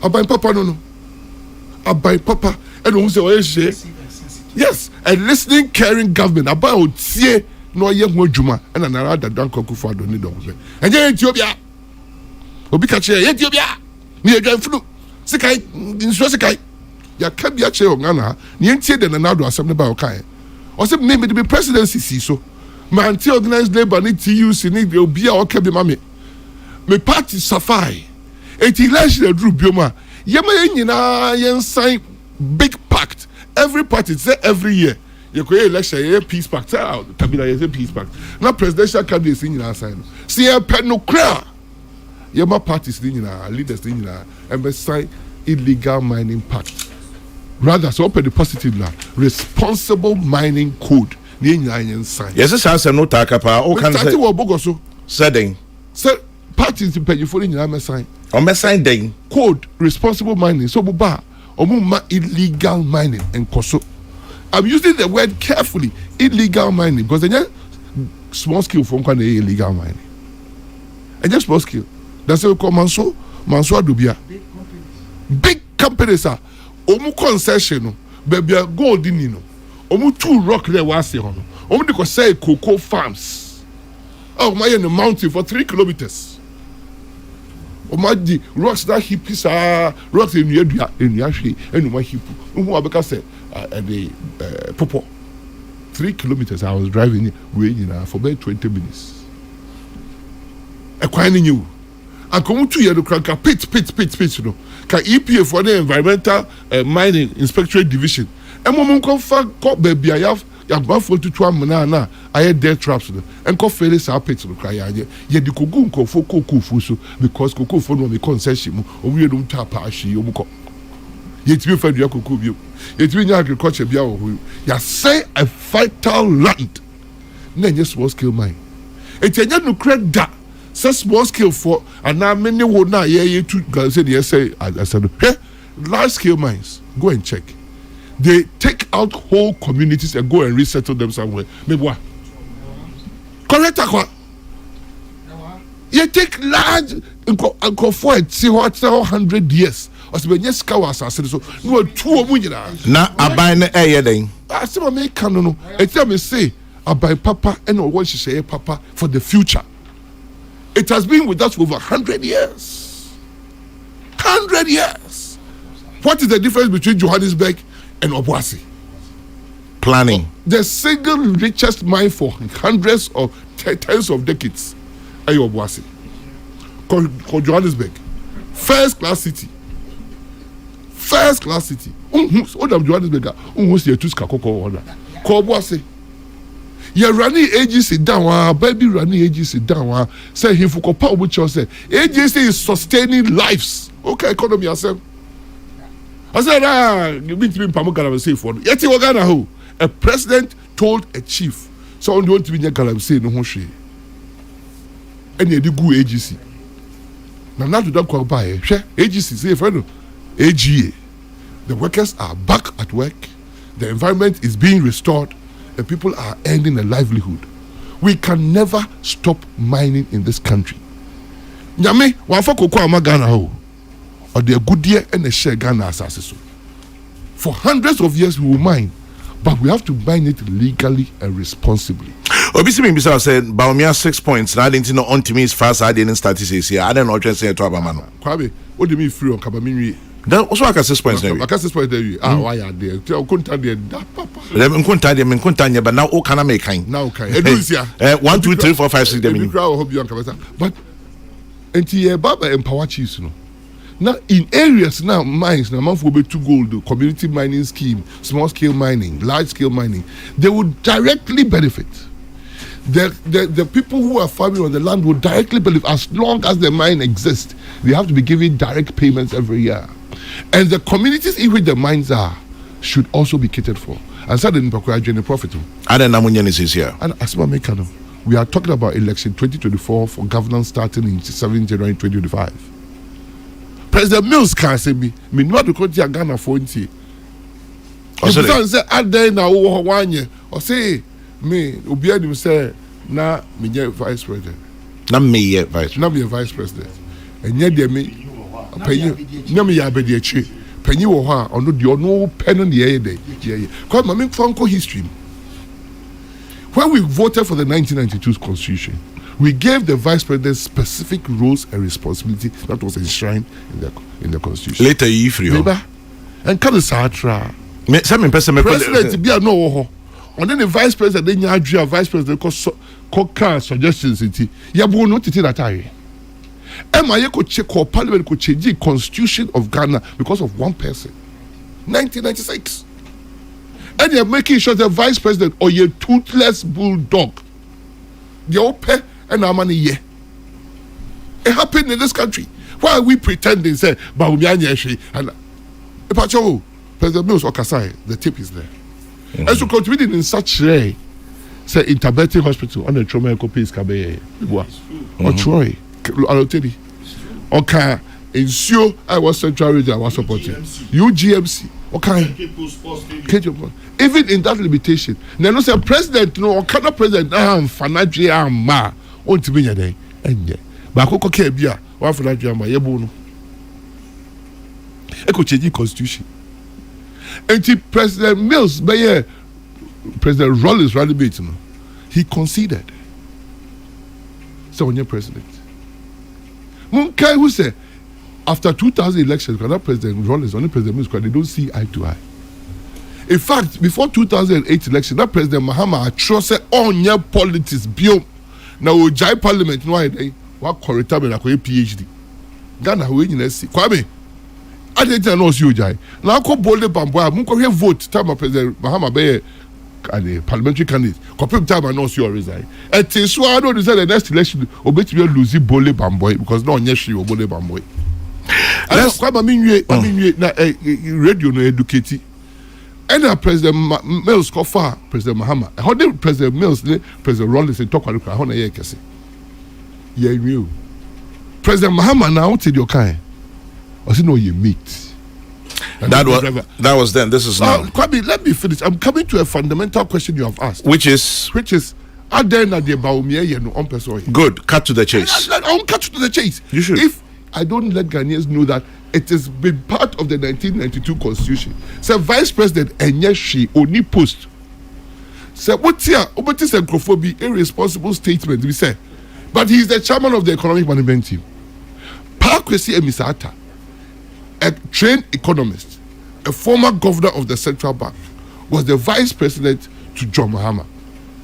Abai papa no. Abai papa. And who say we say yes, a listening, caring government about tie no ye ho adwuma and another dan Kokofu adoni don se. Enye Ethiopia. Obi ka che Ethiopia. Me adwan funu. Sekai, inso sekai. Ya ka bia che ongana. Ne entie de na do asem ne ba o kai. O se me be presidency si so. My anti-organized labor need TUC need the obi a o ka bi ma me. Me party safai. Eti election drew bioma. Yema nyina yen sign big pact. Every party say every year you create election, you peace pact. Kabila you peace pact. Now presidential candidates in your sign. See a penocra. Yema parties in your leaders in your and sign illegal mining pact. Rather, so open the positive now. Responsible mining code. Sign. Yes, it's answer no takapa. O can say Bogoso. Setting. Say parties in pay for in your sign. On sign day. Code responsible mining. So buba. Illegal mining and koso. I'm using the word carefully. Illegal mining because then small scale from kind of illegal mining. And just small scale. That's what we call Manso Adubia. Big companies are omu concession, baby gold in you. Omu 2 rock there was here. Omu de say cocoa farms. Oh my in the mountain for 3 kilometers. Omadi rocks that hippies are rocks in Yashi and my hip. Abeka said the popo 3 kilometers. I was driving for about 20 minutes. Acquiring you. I come to you to crack a pit, you know. Can EPA for the Environmental Mining Inspectorate Division. And woman come for baby, I have gone for 2 manana. I had death traps and call Felix our pits to cry. Yet the Kogun for Kokufu because Kokufu no be concession or we don't tap ashi yomuko. Yet we find Yakubu. Yet we agriculture biao. Ya say a vital land. Then just small scale mine. It's a no credit that says small scale for and now many would not hear to guys say yes say I said hey large scale mines. Go and check. They take out whole communities and go and resettle them somewhere. Maybe what? Correct, aqua. You take large and go for it. See what 100 years. As when yes, cows are so no 2 million. Now I buy the air then. I see my make no. It's tell me say I buy papa and what she say papa for the future. It has been with us for over 100 years. 100 years. What is the difference between Johannesburg and Obuasi? Planning. The single richest mine for hundreds of tens of decades. Ayo Obuasi. Called Johannesburg. First class city. What am Johannesburg? Who's the two skakoko order? Called Obuasi. You're running agency down, baby running agency down. Say him for power which you say. Agency is sustaining lives. Okay, economy yourself. I said, you mean to be Pamukara say for yet you Ghana who a president told a chief, so on don't be near Galamsey no she. And you do good agency. Now not to don't by agency, say friend AGA. The workers are back at work, the environment is being restored, and people are earning a livelihood. We can never stop mining in this country. Nyame, wafo koko ama Ghana ho. Or the good year and the share Ghana assassin. For hundreds of years we will mine, but we have to mine it legally and responsibly. Obviously, Mr. said, Baumia 6 points. I didn't know on to me as fast as I didn't start to say here. I don't know what you're saying to Abamano. Kwabe, what do you mean free on Kabamini? Then also I can 6 points there. I can 6 points there. Why are there? I couldn't tell you that, Papa. Them couldn't tell you, but now all can I make kind? Now, okay. 1, 2, 3, 4, 5, 6, 7. But until Baba empower chiefs, you know. Now, in areas now, mines, now, for to gold, community mining scheme, small scale mining, large scale mining, they would directly benefit. The people who are farming on the land will directly benefit as long as the mine exists. They have to be given direct payments every year. And the communities in which the mines are should also be catered for. and said in Pokra profit. I don't know when is here. And as my mekano, we are talking about election 2024 for governance starting in 7 January 2025. President Mills can say me not to come to Ghana for it. Or say I day now one year or say me Obianim say na me vice president. Not me vice. Not be a vice president. And yet they me pay you. No me ya be the chi. Penny wo ha ono de no pen on the air day. Because my Franco history. When we voted for the 1992 constitution, we gave the vice president specific roles and responsibility that was enshrined in the constitution. Later you free. And can satra. Some president be no. And then the vice president then you vice president cause suggestions it. Ya bo no titi that I. Emma could check or parliament could change the constitution of Ghana because of one person. 1996. And you're making sure the vice president or your toothless bulldog. The open and our money here. It happened in this country. Why are we pretending say Baumianyashi and Pacho President Mills or Kasai, the tip is there. And so contributing in such way, say in Tabeti Hospital on the trauma copies Kabe or Troy. Aloteri. Okay. Ensure I was Central Region I was supporting. UGMC. Okay. Even in that limitation. Now no say president no or kind of president fanagia ma on to be there. Enye. Ba ko ke bia wa fanagia ma yebo no. E ko change constitution. And President Mills by President Rollins rally bit no. He conceded. So when you're president. Munkai who said after 2000 elections, President Rollins, only President Mills, they don't see eye to eye. In fact, before 2008 election, that President Mahama trusted on your politics. Bio now Ojai Parliament, no idea what correct me like a PhD. Ghana who in SC. Kwame, I didn't know you Ojai. Now I call Bolde Bamboa. Munko here vote time President Mahama be a parliamentary candidate. Compare time I know you resign. And so I don't decide the next election. Obey to lose Bolde Bamboy because no one yes you Bolde Bamboy. That's quite I mean radio no educate. And President Mills call far President Mahama. How did President Mills President Rollins and talk about how na ye kese. Yeah, you. President Mahama now to your kind. I say no you meet. That was then. This is now. Kwame, let me finish. I'm coming to a fundamental question you have asked. Which is are there na the Baumia no on person? Good. Cut to the chase. I'll cut to the chase. You should. If I don't let Ghanaians know that it has been part of the 1992 constitution. So Vice President Enyeshi Oni post. So what's here? What is a irresponsible statement? We say, but he is the chairman of the economic management team. Pakwesi Emisata, a trained economist, a former governor of the central bank, was the vice president to John Mahama.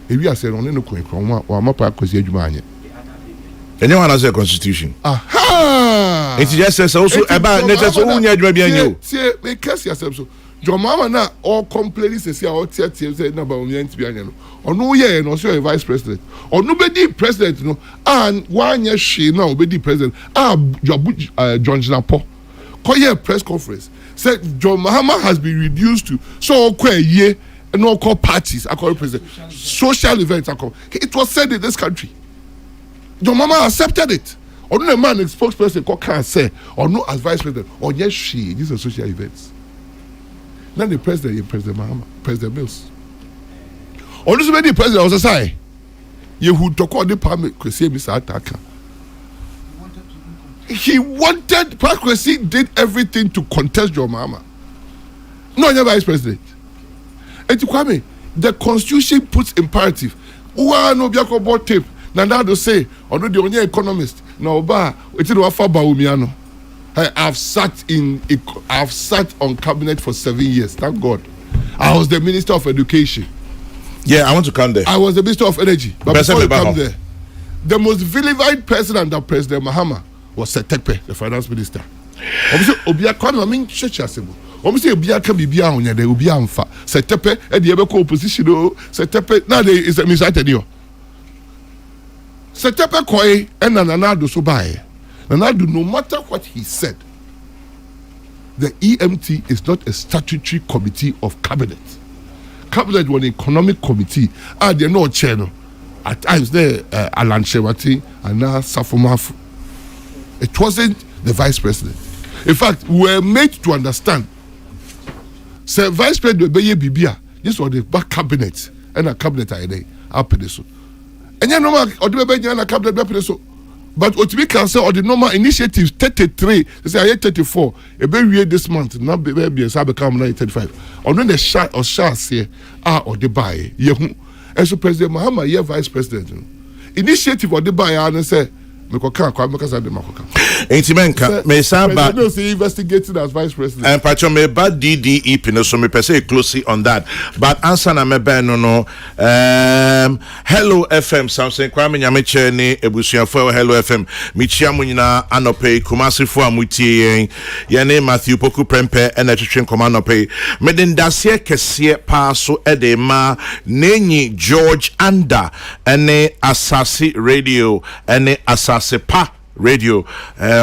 If you are saying only no coin from one Pakwesi Ejumanye. Anyone has a constitution. Aha! It just says also about let's only admit see, make case yourself so. John Mahama na all complaints say all say na ba omian ti bianya no. Ono ye no so vice president. Ono be di president no and one year she na obedi president. John Jinapo. Call here press conference. Said John Mahama has been reduced to so ye and all call parties I call president. Social events it was said in this country. John Mahama accepted it. Or no man, a spokesperson can say, or no as vice president, or yes, these are social events. Then the president, President Mahama, President Mills. Or this many president also say, you who talk on the permit, Kwesi Mr. Ataka. He wanted, Kwesi did everything to contest John Mahama. No, you're vice president. And to Kwame, the constitution puts imperative. Uwa no biako board tape. Now to say, although the only economist, now it's I've sat on cabinet for 7 years. Thank God. I was the Minister of Education. Yeah, I want to come there. I was the Minister of Energy. But before you come there, the most vilified person under President Mahama was Setepe, the Finance Minister. Obia kwame I mean church assemble. Obviously Obia can be bia onya de Obia amfa. Setepe e de ebe ko opposition o. Setepe na dey is a misate dio. Setepe koi and Nanado so by. Nanado, no matter what he said, the EMT is not a statutory committee of cabinet. cabinet was the economic committee. They're not channel. At times, there Alan Shewati and now Safomafu. It wasn't the vice president. In fact, we were made to understand. So, vice president Beye Bibia, this was the back cabinet, and a cabinet I day. I'll pay this. And you know, or the Bebe and a cabinet so. But what we can say, or the normal initiatives 33, they say I 34, a very this month, not baby as I become 35. Or when the shot or shall say, or the buy, and so President Muhammad, yeah, vice president. Initiative or the buy, and say, Intimenka, me saba. Investigated as vice president. And Pacho me bad DDE pino so me pese closely on that. But answer na me ben no. Hello FM something kwame nyameche ni ebusuafo Hello FM. Michia mu nyina anope Kumasi fo amutie ye Matthew Opoku Prempeh and atwetwe nkoma anope. Medindase kese pa so edema nenyi George Anda ene Asasi Radio ene Asasepa radio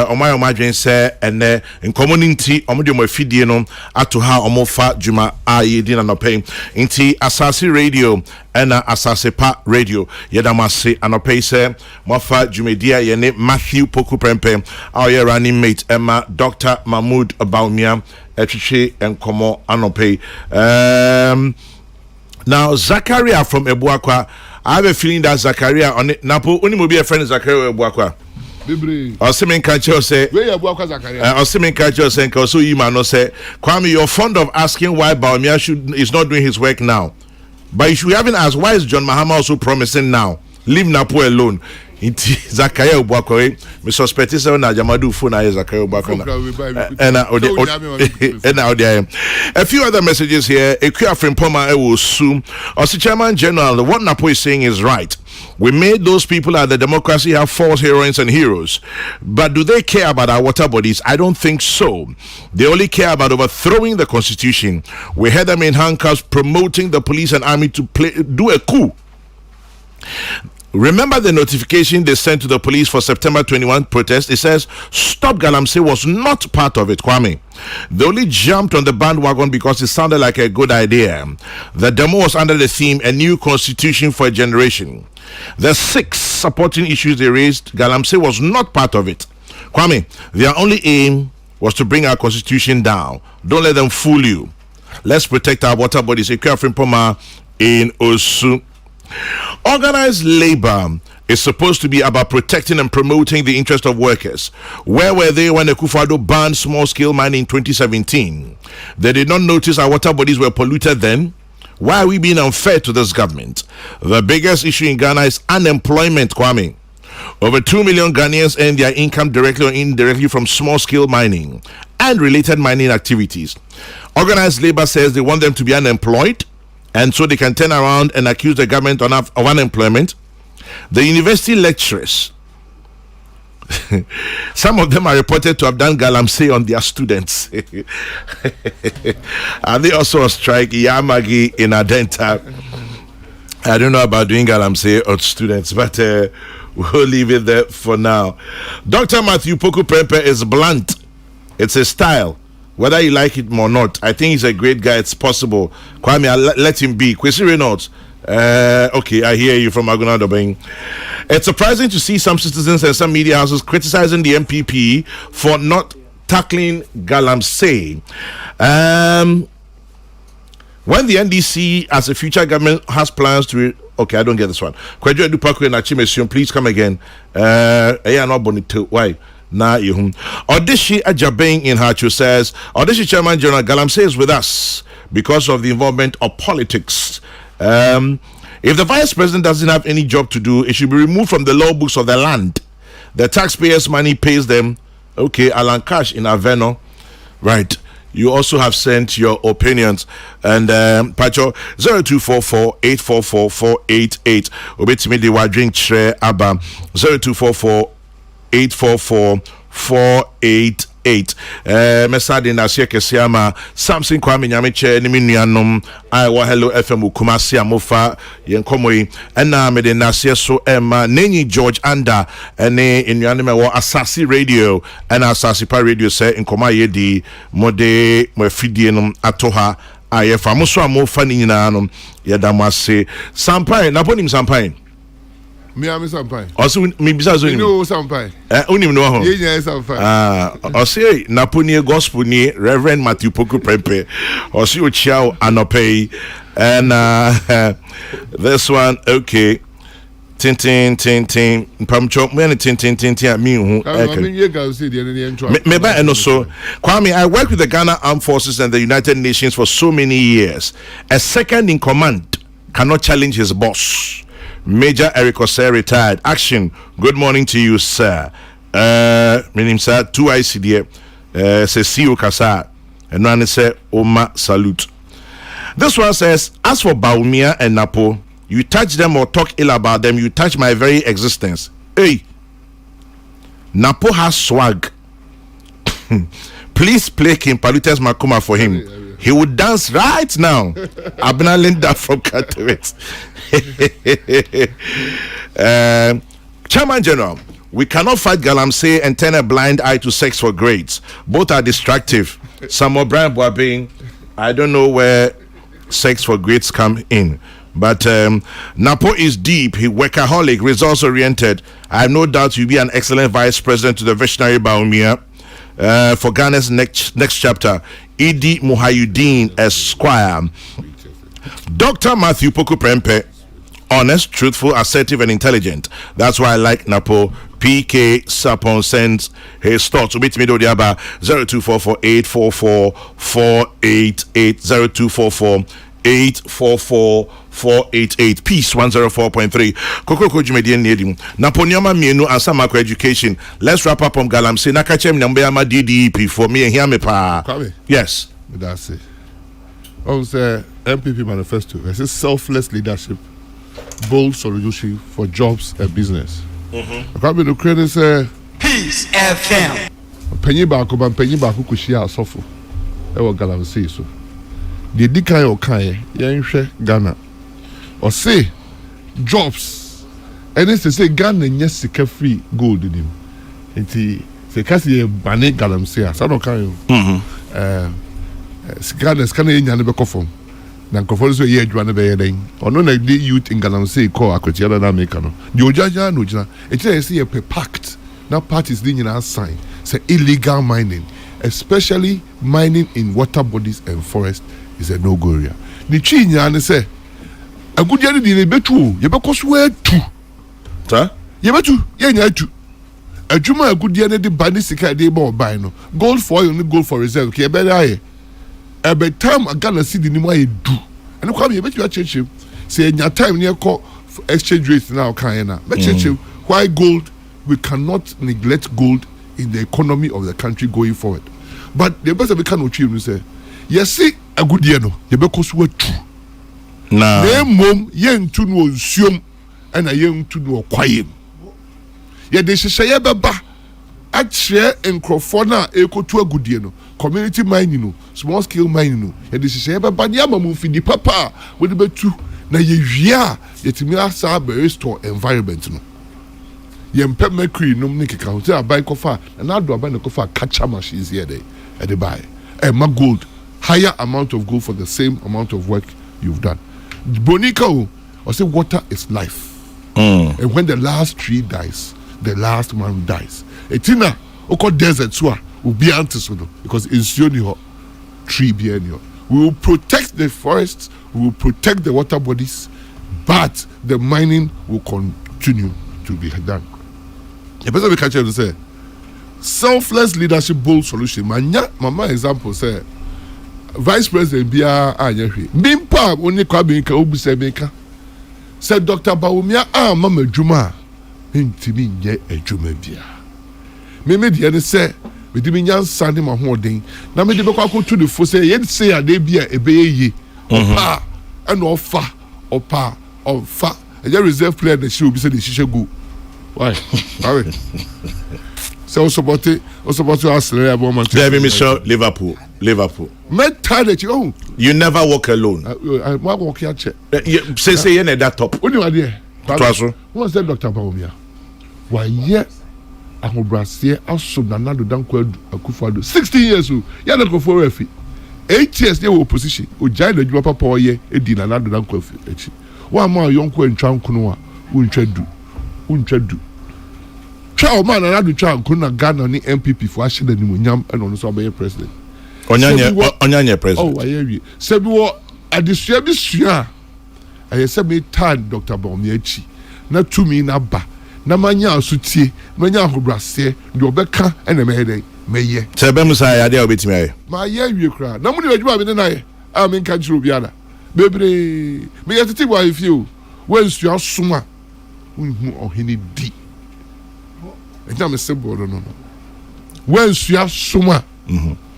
omadwen say ene community omode mo afidie no ato ha omofa djuma ayedi na no pay nti Asasi radio ena Asasepa radio yedamase anope say mofa djumedia ye ne Matthew Opoku Prempeh our running mate Emma Dr. Mahmoud Baumia etwetwe enkomo anope now Zakaria from Ebuakwa. I have a feeling that Zakaria on it. Napo only will be a friend of Zakaria Ebuakwa. Or Simen Kacho say, where you Ebuakwa Zakaria? Or Simen Kacho say, so you man no say, Kwame, you're fond of asking why Baumia is not doing his work now. But you should haven't asked why is John Mahama also promising now? Leave Napo alone. Zakaria Ebuakwa, me suspect is na Jamadu phone na Zakaria Ebuakwa. And a few other messages here. Ekuya from Poma will soon. As the Chairman General, what Napo is saying is right. We made those people at the democracy have false heroines and heroes. But do they care about our water bodies? I don't think so. They only care about overthrowing the constitution. We had them in handcuffs promoting the police and army to do a coup. Remember the notification they sent to the police for September 21 protest? It says, Stop Galamsey was not part of it, Kwame. They only jumped on the bandwagon because it sounded like a good idea. The demo was under the theme, A New Constitution for a Generation. The 6 supporting issues they raised, Galamsey was not part of it. Kwame, their only aim was to bring our constitution down. Don't let them fool you. Let's protect our water bodies. Poma in Osu. Organized labor is supposed to be about protecting and promoting the interest of workers. Where were they when the Akufo-Addo banned small-scale mining in 2017? They did not notice our water bodies were polluted then. Why are we being unfair to this government? The biggest issue in Ghana is unemployment, Kwame. Over 2 million Ghanaians earn their income directly or indirectly from small-scale mining and related mining activities. Organized labor says they want them to be unemployed, and so they can turn around and accuse the government of unemployment. The university lecturers, some of them are reported to have done galamsey on their students. Are they also on strike? Yamagi in Adenta. I don't know about doing galamsey on students, but we'll leave it there for now. Dr. Matthew Opoku Prempeh is blunt. It's a style. Whether you like it or not, I think he's a great guy. It's possible. Kwame, let him be. Kwesi Reynolds. Okay, I hear you from Aguna Dobeng. It's surprising to see some citizens and some media houses criticizing the MPP for not tackling galamsey. When the NDC, as a future government, has plans to... Okay, I don't get this one. Kwejo Edupakwe na Chimesion, please come again. Why? Na Yehum. Odishi Ajabeng in Hachu says, Odishi Chairman General Galamsey is with us because of the involvement of politics. If the vice president doesn't have any job to do, it should be removed from the law books of the land. The taxpayers' money pays them. Okay, Alan Cash in Aveno. Right. You also have sent your opinions. And Pacho 0244-844-488. Obetimidi wa drink tre aba 0244-844-488. Mesade na sieke siama Samson Kwame Nyameche ni minuanom Aiwa Hello FM Kumasi amofa yenkomoi ena mede na so Emma nenyi George Anda ene inuaneme wo Asasi Radio ena Asasi Pa Radio se nkoma yedi mode mo fidie nom atoha Aye famo so amo fa ni nyina no ye da mo ase sampai na ponim sampai me am sampai also me bisa so ni no sampai unim no ho ye nya sampai say na poni gospel ni Reverend Matthew Opoku Prempeh also o chiao anope and this one okay tin pamcho me tin me hu me ba eno so Kwame, I worked with the Ghana Armed Forces and the United Nations for so many years. A second in command cannot challenge his boss. Major Eric Osei retired. Action. Good morning to you, sir. My name sir 2 ICD says CEO Kasa and one say Oma salute. This one says, as for Baumia and Napo, you touch them or talk ill about them, you touch my very existence. Hey, Napo has swag. Please play King Palute's Makuma for him. He would dance right now. Abna Linda from Katowice. Chairman General, we cannot fight Galamsey and turn a blind eye to sex for grades. Both are destructive. Samuel Brian Boabing, I don't know where sex for grades come in. But Napo is deep, he workaholic, results oriented. I have no doubt you'll be an excellent vice president to the visionary Baumia. For Ghana's next chapter, Idi Muhayuddin Esquire. Dr. Matthew Opoku Prempeh, honest, truthful, assertive, and intelligent. That's why I like Napo. PK Sapon sends his thoughts. Meet me do the other 0244-844-488 0244-844-488 Peace 104.3 Kokoko Jumedian Nedim Naponiama Mienu and Samako Education. Let's wrap up on Galamsey. Nakachem Nambeama DDP for me and hear me pa. Yes. That's it. Also, MPP manifesto. It's a selfless leadership, bold solution for jobs and business. Kwame no credit say Peace FM. Penny baako kushia asofo. E wo Galamsey so. The dikai okai yenhwe Ghana. Or say jobs. And it's to say Ghana nyɛ sika free gold nim. Enti se kasi ye bane Galamsey asa no kan yo. Sika nya ne bɛkɔ fam. Na nkɔfo so ye adwa ne bɛyɛ den. Ɔno na the youth in Galamsey call akotia na America no. The ojaja no gina. Eti say ye pact. Na parties din nyina sign. Say illegal mining, especially mining in water bodies and forests, is a no-go area. Ni chi nya say a good year di betu ye bɛkɔ so atu. Sir? Ye betu ye nya atu. Adwuma a good year de bani sika de ba oban no. Gold for oil, gold for reserve. Ke be aye. Every time a Ghana see the name I do. And come here, bet you change him. Say in your time near call exchange rates now can na. Bet you why gold? We cannot neglect gold in the economy of the country going forward. But the best we can achieve say, yes, see a good year no. You be cause true. Nah. The mom yen to no assume and a young to no quiet. Yeah, they should say baba. At share and crofona equal to a good year no. Community mining no, small scale mining no. And this is baba nyama mufi di papa with the two. Na ye via yetimi asa restore environment no. Ye mpe mercury no mni keka hotel buy kofa and na do buy no kofa catcher machines here there at the buy. Ma gold, higher amount of gold for the same amount of work you've done. Bonica or say water is life. And when the last tree dies, the last man dies. Etina oko desert so will be antisono because it's only hot tree be any. We will protect the forests, we will protect the water bodies, but the mining will continue to be done. The person we catch up to say selfless leadership bold solution. Mama example say Vice President Bia Anyahwe. Mimpa only Kwame Nka obuse Beka. Said Dr. Baumia mama Juma. Ntimi nye adwuma bia. Me de ne say me de nyansa ne mahoden. Na me de bekwa to the fo say ye say ade bia ebeye opa and ofa a reserve player that she will be said she go. Why? Sorry. So support us Liverpool. You never walk alone. I walk here check. Say you need that top. Only idea. What's that Dr. Baumia? Why yeah. Ahobrasie aso nanado danko akufado 16 years o ya na kofo refi 8 years they were opposition. O jai the juma papa oye edi na nado na nkwafi echi. Wa ma yonko entwa nkono a untwa du. Twa o ma na nado twa nkono na Ghana ni MPP fo ahye da nimu nyam e no no so be president. Onyanye president. Oh, ayewi. Se bi wo adesua bi sua. Aye se me tan Dr. Bawumia echi. Na tumi na ba. Na manya asutie, manya ahobrase, de obeka ene mehede. Meye. Se be musa ya de obetimi aye. Ma ye wie kra. Na mu ni adwuma bi ne na ye. A me nka jiro biara. Bebre. Me yetiti wa ifio. Wen sua soma. Unhu ohini di. Eja me se bodo no. Wen sua soma.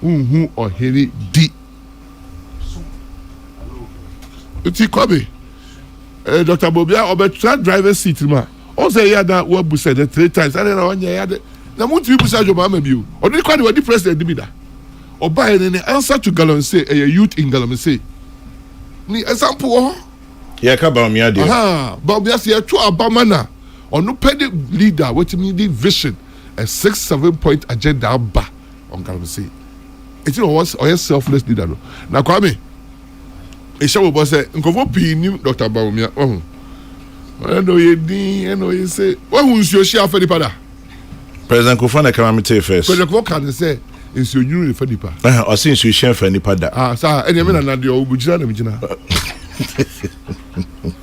Unhu ohini di. Iti kwabe. Dr. Bobia obetra driver seat ma. O say ya da wo bu said 3 times. I don't know ya de. Na muntu bi busa joba ma biu. O de kwa de president bi da. Oba ene ne answer to Galamsey a youth in Galamsey. Ni example ho. Ya ka Bawumia de. Bawumia say to abamana. Onu pede leader wetimi the vision a 6-7 point agenda ba on Galamsey. It was a selfless leader no. Na Kwame Esha wo say nkofo pi ni Dr. Bawumia eno ye din eno ye say wa hu nsuo hia afani pada President Kofa na calamity first. President Kofa can say nsuo nyuru fa nipa O say nsuo hia afani pada sa ene me na de o bujira na mjina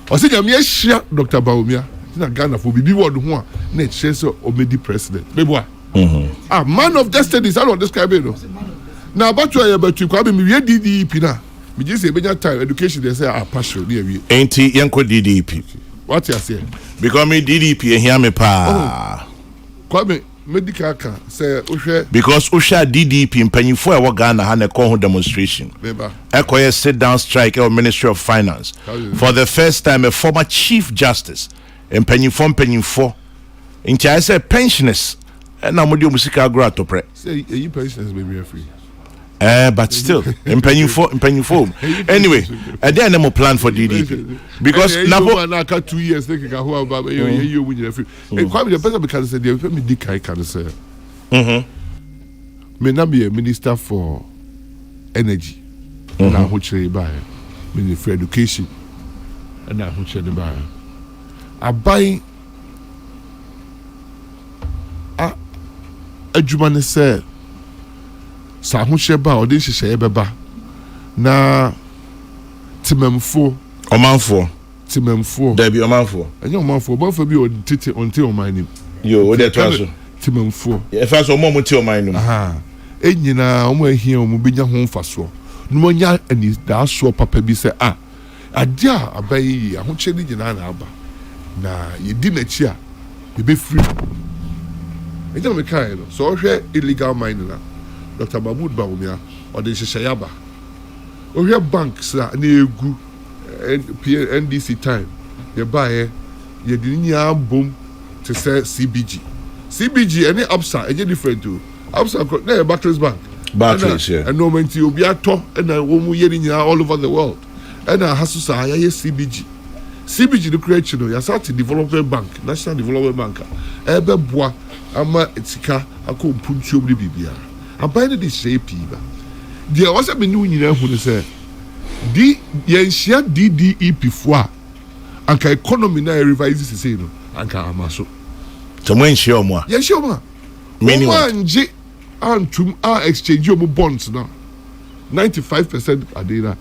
o say nyame hia Dr. Bawumia na Ghana for bibi word ho a na che say o medi president beboa man of destiny is how to describe it no na about ya batu kwa be me wie DDP na me just say benya time education they say partial dey wie enti yenko DDP what you say because me DDP here me pa kwa me medical can say ohwe because ohwa DDP mpanyifo e wo Ghana ha na call ho demonstration ekoye sit down strike at Ministry of Finance for the first time a former chief justice mpanyifo nti I say pensioners na mo de musika agro atopre say you pensioners be free but still mpanyifo anyway then no plan for DDP because na 2 years they can how about you win free quite the person because say they me dikai can say me na be a minister for energy na ho chere ba minister for education na ho chere ba abai adwuma ne say sa ho sheba o de hyehyɛ beba na timamfo da bi omanfo enye omanfo omanfo bi o tete onte omanim yo o de traso timamfo e fa so mo te omanim enyina o mo ahia o mo benya ho mfaso no mo nya ani da so papa bi se ade a abai ahokyɛ ni nyina na aba na yedi na chi a e be free enye me kai no so hwɛ illegal mining na Dr. Mahmoud Bawumia or the Shayaba. We have banks na egu NDC time. You buy you didn't boom to say CBG any upside any different too. Upside na Barclays Bank. Barclays yeah. And no man to be a top and woman yelling all over the world. And I has to say CBG. CBG the creation you start development bank, National Development Bank. Ebe boa ama etika akọ punchu obri bibia. Abide this shape ba. There was a menu nyina hu ne say di yenhia DDEP fo a anka economy na revise say no anka amaso. So when share omo a. Yenhia omo. Many anje antum exchange omo bonds now. 95% adena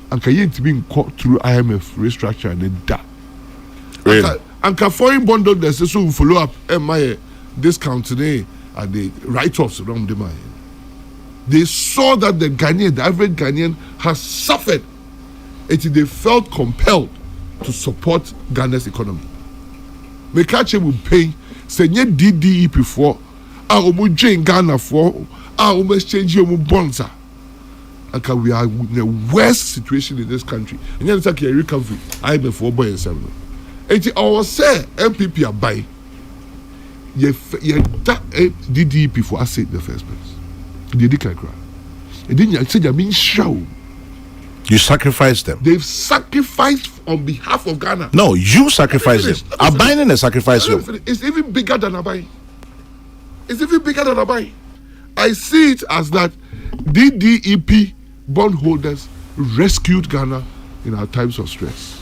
anka yentimi nko through IMF restructure and da. Really? Anka foreign bondholders so follow up my discount today and the write-offs around the money. They saw that the average Ghanaian has suffered. They felt compelled to support Ghana's economy. Mekache will pay, say, DDEP for, we join Ghana for, we exchange bonds. And we are in the worst situation in this country. And then it's like a recovery. I'm a 4 boy and 7. And I say, MPP are buying. That DDEP for us in the first place. You sacrificed them. They've sacrificed on behalf of Ghana. No, you sacrificed them. Abayin and sacrifice you. It's even bigger than Abayin. I see it as that DDEP bondholders rescued Ghana in our times of stress.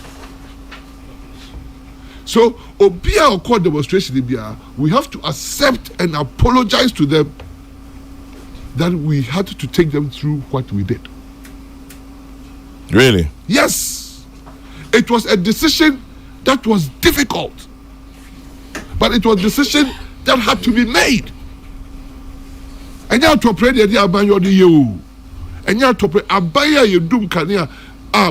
So, Obia or court demonstration, we have to accept and apologize to them that we had to take them through what we did. Really? Yes. It was a decision that was difficult, but it was a decision that had to be made. And you have to pray the idea of you. And you have to pray abaya you doom kania.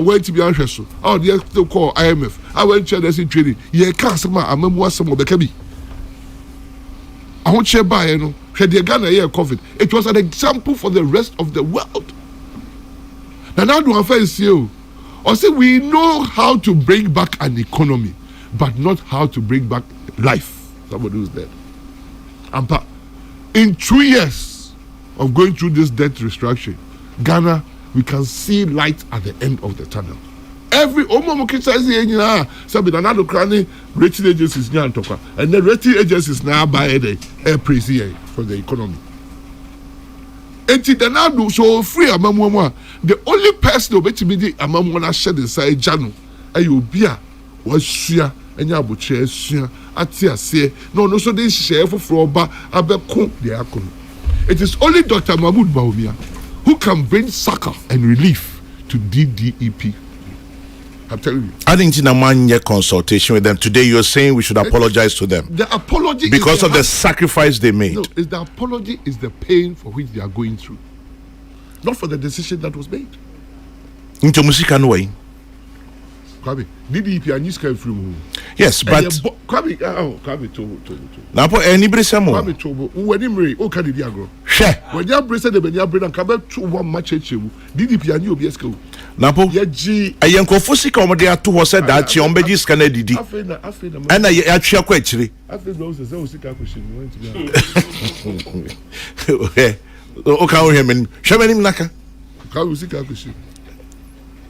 Went to be anxious. Oh, they still call IMF. I went to the training. Yeah, can't some. I'm more some of the cabby. I won't share by you know. Had the Ghana year COVID. It was an example for the rest of the world. Now do I face you? Or say we know how to bring back an economy, but not how to bring back life. Somebody who's dead. And in 2 years of going through this debt restructuring, Ghana, we can see light at the end of the tunnel. Every rating agencies and the rating agencies now buy the air praise for the economy. So free the only person who be the amamwana shed inside Janu, Ayubia was share and Yabuche share Atia say no so this share for Froba Abeko the Akon. It is only Dr. Mahmoud Baumia who can bring succor and relief to DDEP. I'm telling you. I didn't in a 1 year consultation with them. Today you're saying we should apologize to them. The apology because of the sacrifice they made. No, is the apology is the pain for which they are going through. Not for the decision that was made. Into Musika no way. Kwabi, DDEP and you came from. Yes, but Kwabi, Kwabi to. Now for anybody some more. Kwabi to when him o can agro. When you brace the when you bring and come to one match DDP and you be school. Now for ayenko fosika omde ato ho said that your ombeji scanner didi. And I atwa kwa chiri. After those say o sika question want to be. O ka o hemen. Hwemenim naka. Ka o sika question.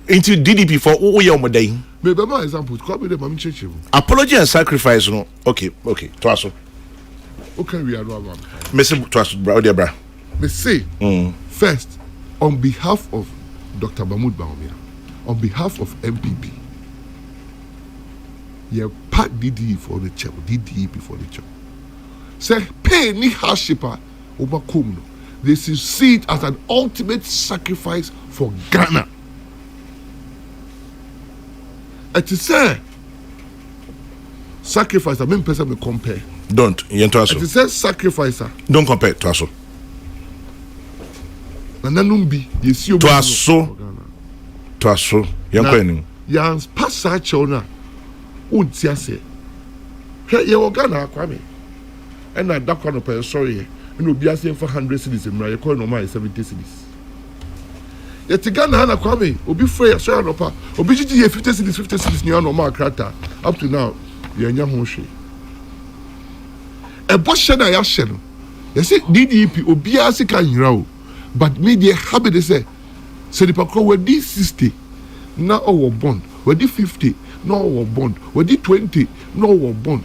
Into DDP for who you omde. Maybe my example, Kwabi the mami church. Apology and sacrifice no. Okay. Twaso. Okay, we are no. Messi Twaso bra dear bra. Me say first on behalf of Dr. Mahmoud Baumia, on behalf of MPP, you pat DDE for the check, DDEP for the check. Say pay ni hardship over Kumno. They see it as an ultimate sacrifice for Ghana. It is a sacrifice. I mean, person may compare. Don't. It is a sacrifice. Don't compare to us. Nanumbi, you see, to us, young queen. Yans pass such honor. Untia say, hey, you are Ghana, Kwame. And I duck on a pair, sorry, and will be asking for 100 cities in my coin, no my 70 cities. Yet Ghana, Hana Kwame, will be free, sorry, no pa, or be 50 cities near no more crata. Up to now, you're young Hoshi. A boss shed I ask you. You see, DDP, or be as a can but media habit is say the pakro were di 60 now our bond were di 50 no our bond were di 20 no our bond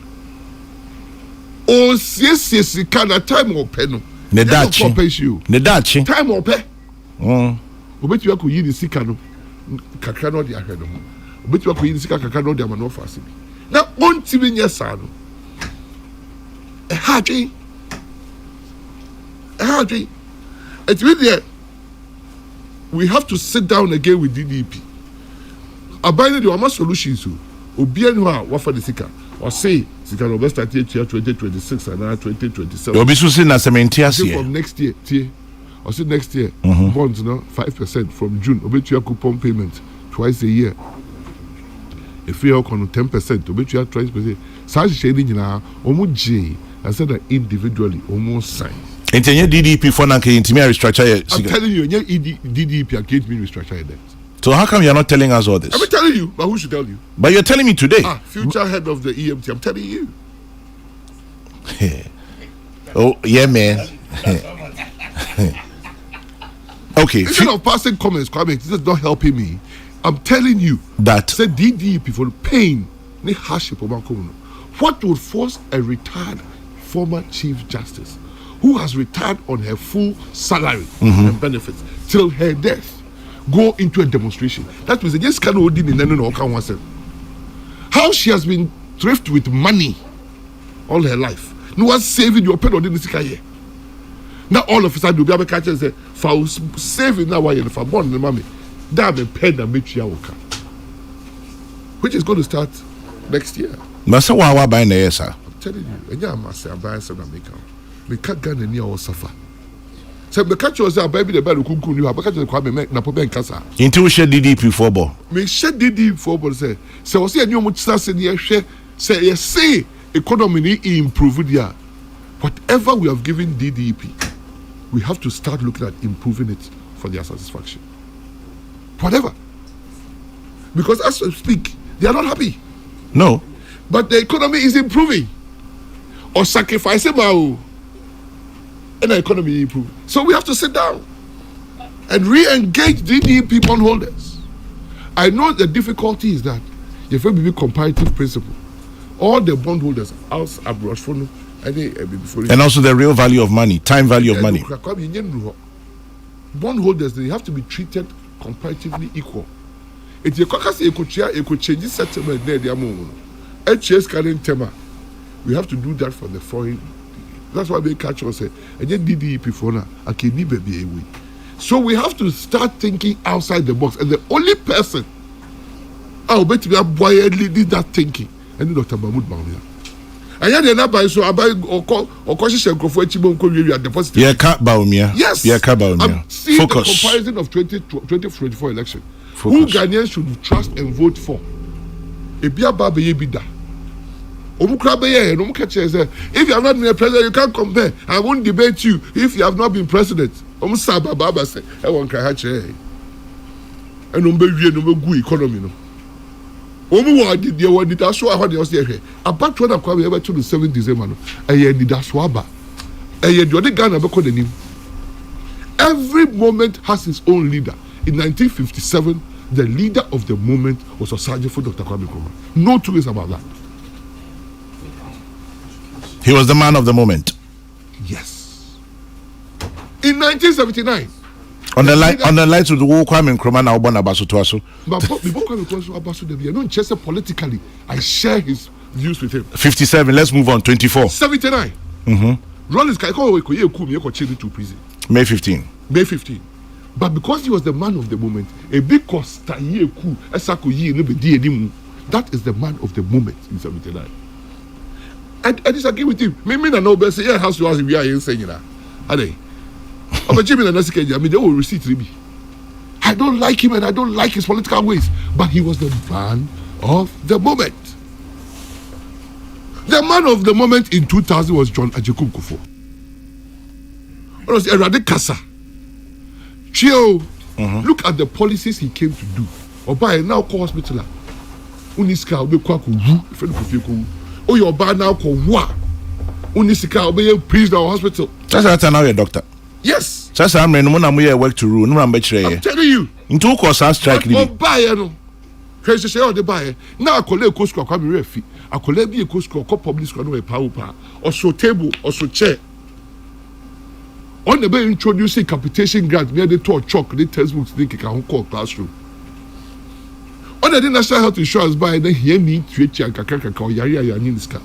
oh yes kind of time or pen ne dachi time or pen obet you could yi sika no kakra no de ahwe no obet you could yi sika kakra no de ama no fast na ontimi nya sa no e hadwe it's really we have to sit down again with DDP. Abide the Oma solutions. Obian what for the sika or say sika no best start year 2026 and 2027. Obisu say na sementias from next year or say next year bonds 5% from June obetua coupon payment twice a year. If you are on 10% obetua twice per year. Such shading nyina omo J and said that individually almost sign. Intenye DDP for na intimi restructure. I'm telling you, DDP can't be restructure that. So how come you're not telling us all this? I'm telling you, but who should tell you? But you're telling me today. Future head of the EMT, I'm telling you. Oh yeah, man. Okay. Instead of passing comments, this is not helping me. I'm telling you that say DDP for pain, ni hardship. What would force a retired former Chief Justice who has retired on her full salary and benefits till her death go into a demonstration. That means just can hold in the how she has been thrifted with money all her life. No one saving your pen on this year. Now all of a sudden you'll be catch and say, for saving now why for born the mommy. That a pen and make you which is going to start next year. Masa wa buy na yes, sir. I'm telling you, and yeah, must buy some America. We can't get any or suffer. So the catch was a baby the bell could you have a catch the crab make na pobe kasa. Into we share DDP for ball. Me share DDP for ball say. So we see a new much start say share say economy improve there. Whatever we have given DDP, we have to start looking at improving it for their satisfaction. Whatever. Because as we speak, they are not happy. No. But the economy is improving. Or sacrificing and the economy improve. So we have to sit down and re-engage DDP bondholders. I know the difficulty is that you have a comparative principle. All the bondholders out abroad for and also the real value of money, time value of money. Bondholders, they have to be treated comparatively equal. If you could change this settlement there, HS current tema. We have to do that for the foreign. That's why we catch us say, and then DDP for now, I can be away. So we have to start thinking outside the box. And the only person I'll bet you did that thinking, and Dr. Mahmoud Bawumia. And yet, they're buy so I buy or cautious and go for a deposit. Yeah, Kat Bawumia. Yes. Yeah, Kat Bawumia. I'm seeing Focus. the comparison of 2024 election. Focus. Who Ghanaians should trust and vote for? Ebia Babe Yebida. If you have not been a president, you can't compare. I won't debate you if you have not been president. Baba say, I want to hatch and economy. That's why I was here. About when I come here to the 7th December, I did that swaba. Every moment has its own leader. In 1957, the leader of the moment was Osagyefo for Dr. Kwame Nkrumah. No two ways about that. He was the man of the moment. Yes. In 1979. On the lights with the Kwame Nkrumah now born Abasu Tuasu. But before Kwame Nkrumah Abasu Debi, I don't just say politically. I share his views with him. 57. Let's move on. 24. 79. Rollins Kaiko to prison. May 15. May 15. But because he was the man of the moment, a big cost that is the man of the moment in 79. I disagree with him. Maybe I know best say, yeah, house to house, we are saying that. Are they? But Jimmy and Nasika, I mean, they will receive me. I don't like him and I don't like his political ways. But he was the man of the moment. The man of the moment in 2000 was John Ajekum Kufuor. It was Erade Kasa. Chio, look at the policies he came to do. Oba now call hospital. Uniska obe kwaku wu, ifenu kufieku. Oh, your bar now called Wa Unisika obey priest or hospital. That's now you're a doctor. Yes. That's how many work to rule. I'm telling you. Into course, I strike. Buy no. Crazy say all the buy. Now I collect cost school, come refi. I collect be a cost school, public school, no power, or so table, or so chair. On the way introducing capitation grant, me the tour chalk, the textbooks, they can call classroom. On the national health insurance by then hear me treat and kakaka or yari yaniska.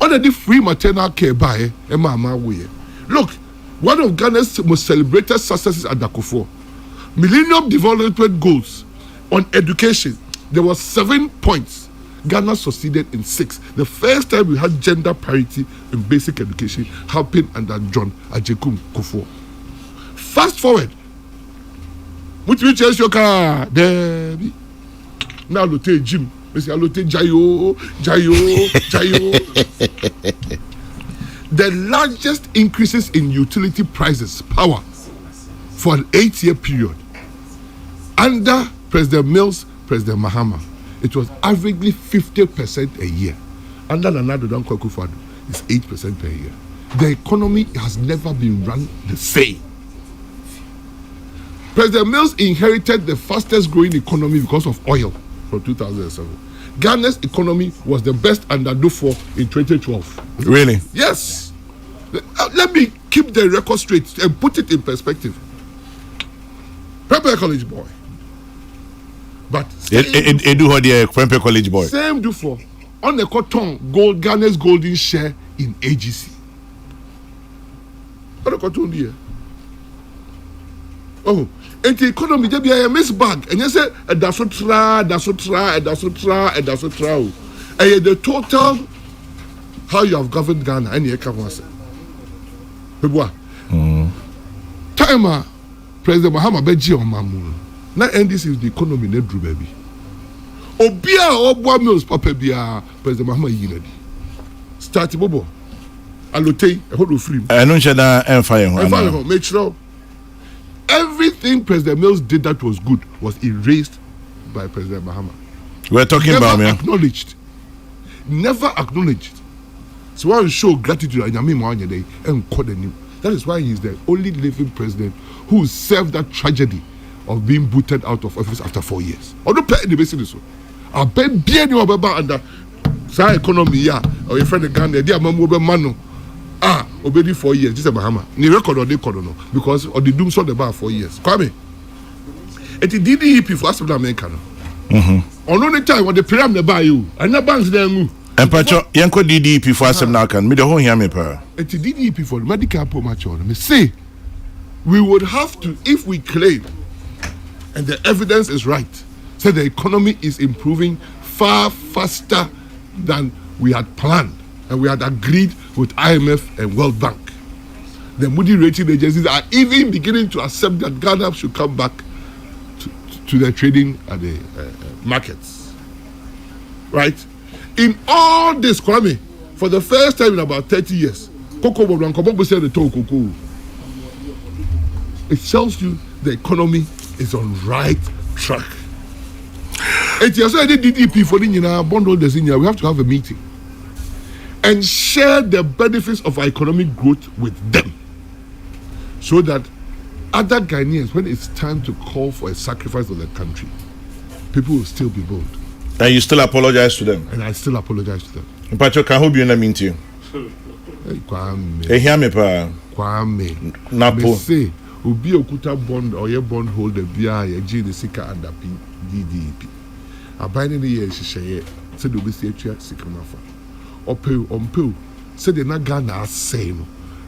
On the free maternal care by mama way. Look, one of Ghana's most celebrated successes at Dakufo. Millennium Development Goals on education. There were 7 points. Ghana succeeded in 6. The first time we had gender parity in basic education happened under John Ajekum Kufuor. Fast forward. Which is your car? Debbie. Now lote Jim, Mr. Lote Jayo. The largest increases in utility prices, power, for an 8-year period. Under President Mills, President Mahama, it was averagely 50% a year. Under Nana Addo Dankwa Akufo-Addo, it's 8% per year. The economy has never been run the same. President Mills inherited the fastest growing economy because of oil. From 2007, Ghana's economy was the best under Dufo in 2012. Really? Yes. Let me keep the record straight and put it in perspective. Prempeh College boy. But Edu Hodie Prempeh College boy. Same do for on the cotton gold Ghana's golden share in AGC. On the cotton here. Oh, and the economy there be a miss bag, and you say that's so tra. And the total how you have governed Ghana and you can say. People, time President Mahama Beji on Mamu. Now, and this is the economy, ne drew baby. Obia Obwa Mills Papa Bia, President Mahama Yinedi. Start Bobo. Allote, a whole free. I don't share that and fire. Make sure everything President Mills did that was good was erased by President Mahama. We're talking Never about me. Acknowledged. Never acknowledged. So I will show gratitude and call the new. That is why he is the only living president who served that tragedy of being booted out of office after 4 years. Or the pay the basis. I bet bien you about under sa economy ya or your friend the Ghana dia mamu mano. Obedi 4 years. This is Bahama. Ni record or they no because or the doom saw the bar 4 years. Kwame. It is DDEP for us America. On only time when the pyramid the buy you and the banks there move. And Pacho, Yanko DDP for us now can me the whole hear me per. It's DDP for medical promotion. Me say we would have to, if we claim, and the evidence is right, say the economy is improving far faster than we had planned and we had agreed with IMF and World Bank. The Moody rating agencies are even beginning to accept that Ghana should come back to the trading at the markets. Right? In all this, Kwame, for the first time in about 30 years, Cocoa said the cocoa. It tells you the economy is on right track. It's also the DDP for the bondholders in here. We have to have a meeting and share the benefits of our economic growth with them, so that other Ghanaians, when it's time to call for a sacrifice of the country, people will still be bold. And you still apologize to them? And I still apologize to them. Pacho, can hope you not mean to you. Kwame. Hear me, pa. Kwame. Napo. Say, Ubi Okuta bond or your bondholder via a G the Sika and the DDP. A binding the year, she say, said the Bissia Sikamafa. Or pay on pill. Said the Nagana same.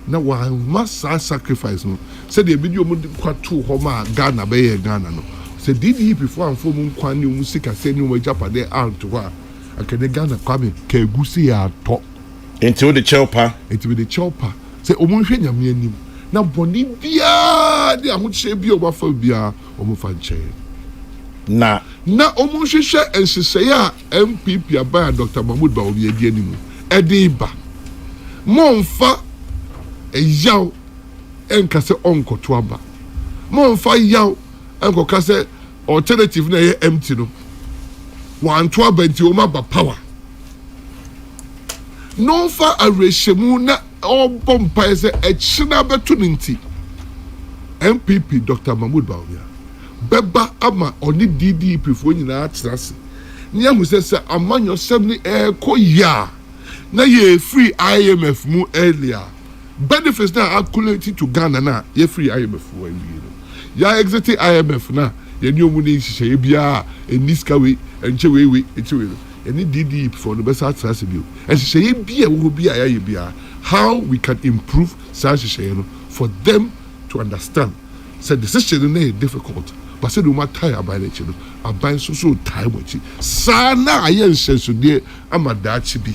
Now, one must sacrifice. No. Said the video quite two Homa Ghana Bay Ghana. No. Said DDP before and for Munkwani Musika sending way Japan there out to her. I can Ghana come Kegusi are top. Into the chopper. Into the chopper. Say, Omunshenya me. Now, Bonibia, the Amuche Bia, Omufanche. Now, Omunshisha and Sisaya, MPP, by Dr. Mahmoud Baobi, Edianimu, Ediba. Monfa, a yaw, and Cassa Onko Twaba. Monfa yaw, Uncle Cassa, alternative na empty no. One twaba into Omaba power. No fa a reshemuna. All bumpers a china betuninti. MPP Dr. Mahmoud Baumia. Beba ama oni DDP for you na atrasi. Nia mu say among your 70 ko ya. Na ye free IMF mu earlier. Benefits na accumulated to Ghana na ye free IMF we ya exit IMF na ye new money hye bia eniska we enche we eche we. Any DDP for the best atrasi bi. And hye bia wo bia ya ye bia. How we can improve Sashishayano for them to understand. So the decision is difficult, but say no matter about it, I buy so time with it. Sana ayen sensu de amadachi bi.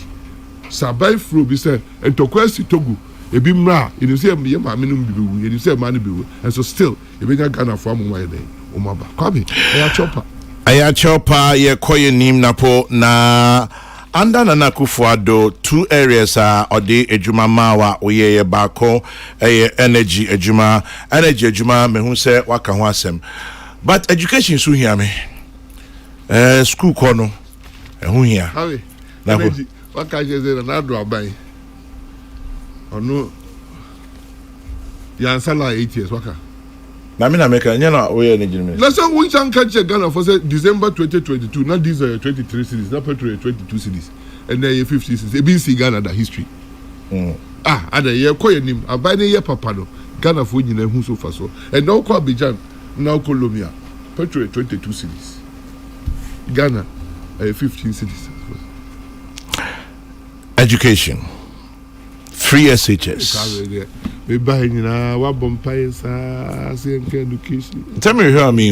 Sabai fro bi say and to kwesi togu e bi mra you say me ma me no bi you say man bi and so still e be Ghana for am why dey o ma ba kwabi aya chopper ye koye nim napo na under Nana Akufo-Addo, 2 areas are ode ejuma mawa oye bako energy ejuma mehu se waka ho asem but education so hear me school kono ehu hia energy waka je na do aban ono ya sala 8 years waka na me na make nya na oye energy me let's say we can catch Ghana for say December 2022 not these are 23 cities not petrol 22 cities and then 50 cities e bin see Ghana that history ada ye koye nim abai ne ye papa no Ghana for nyina hu so fa so and now kwa Abidjan Now Colombia, petrol 22 cities. Ghana, 15 cities. Education. Free SHS. We buy what bumpires education. Tell me how me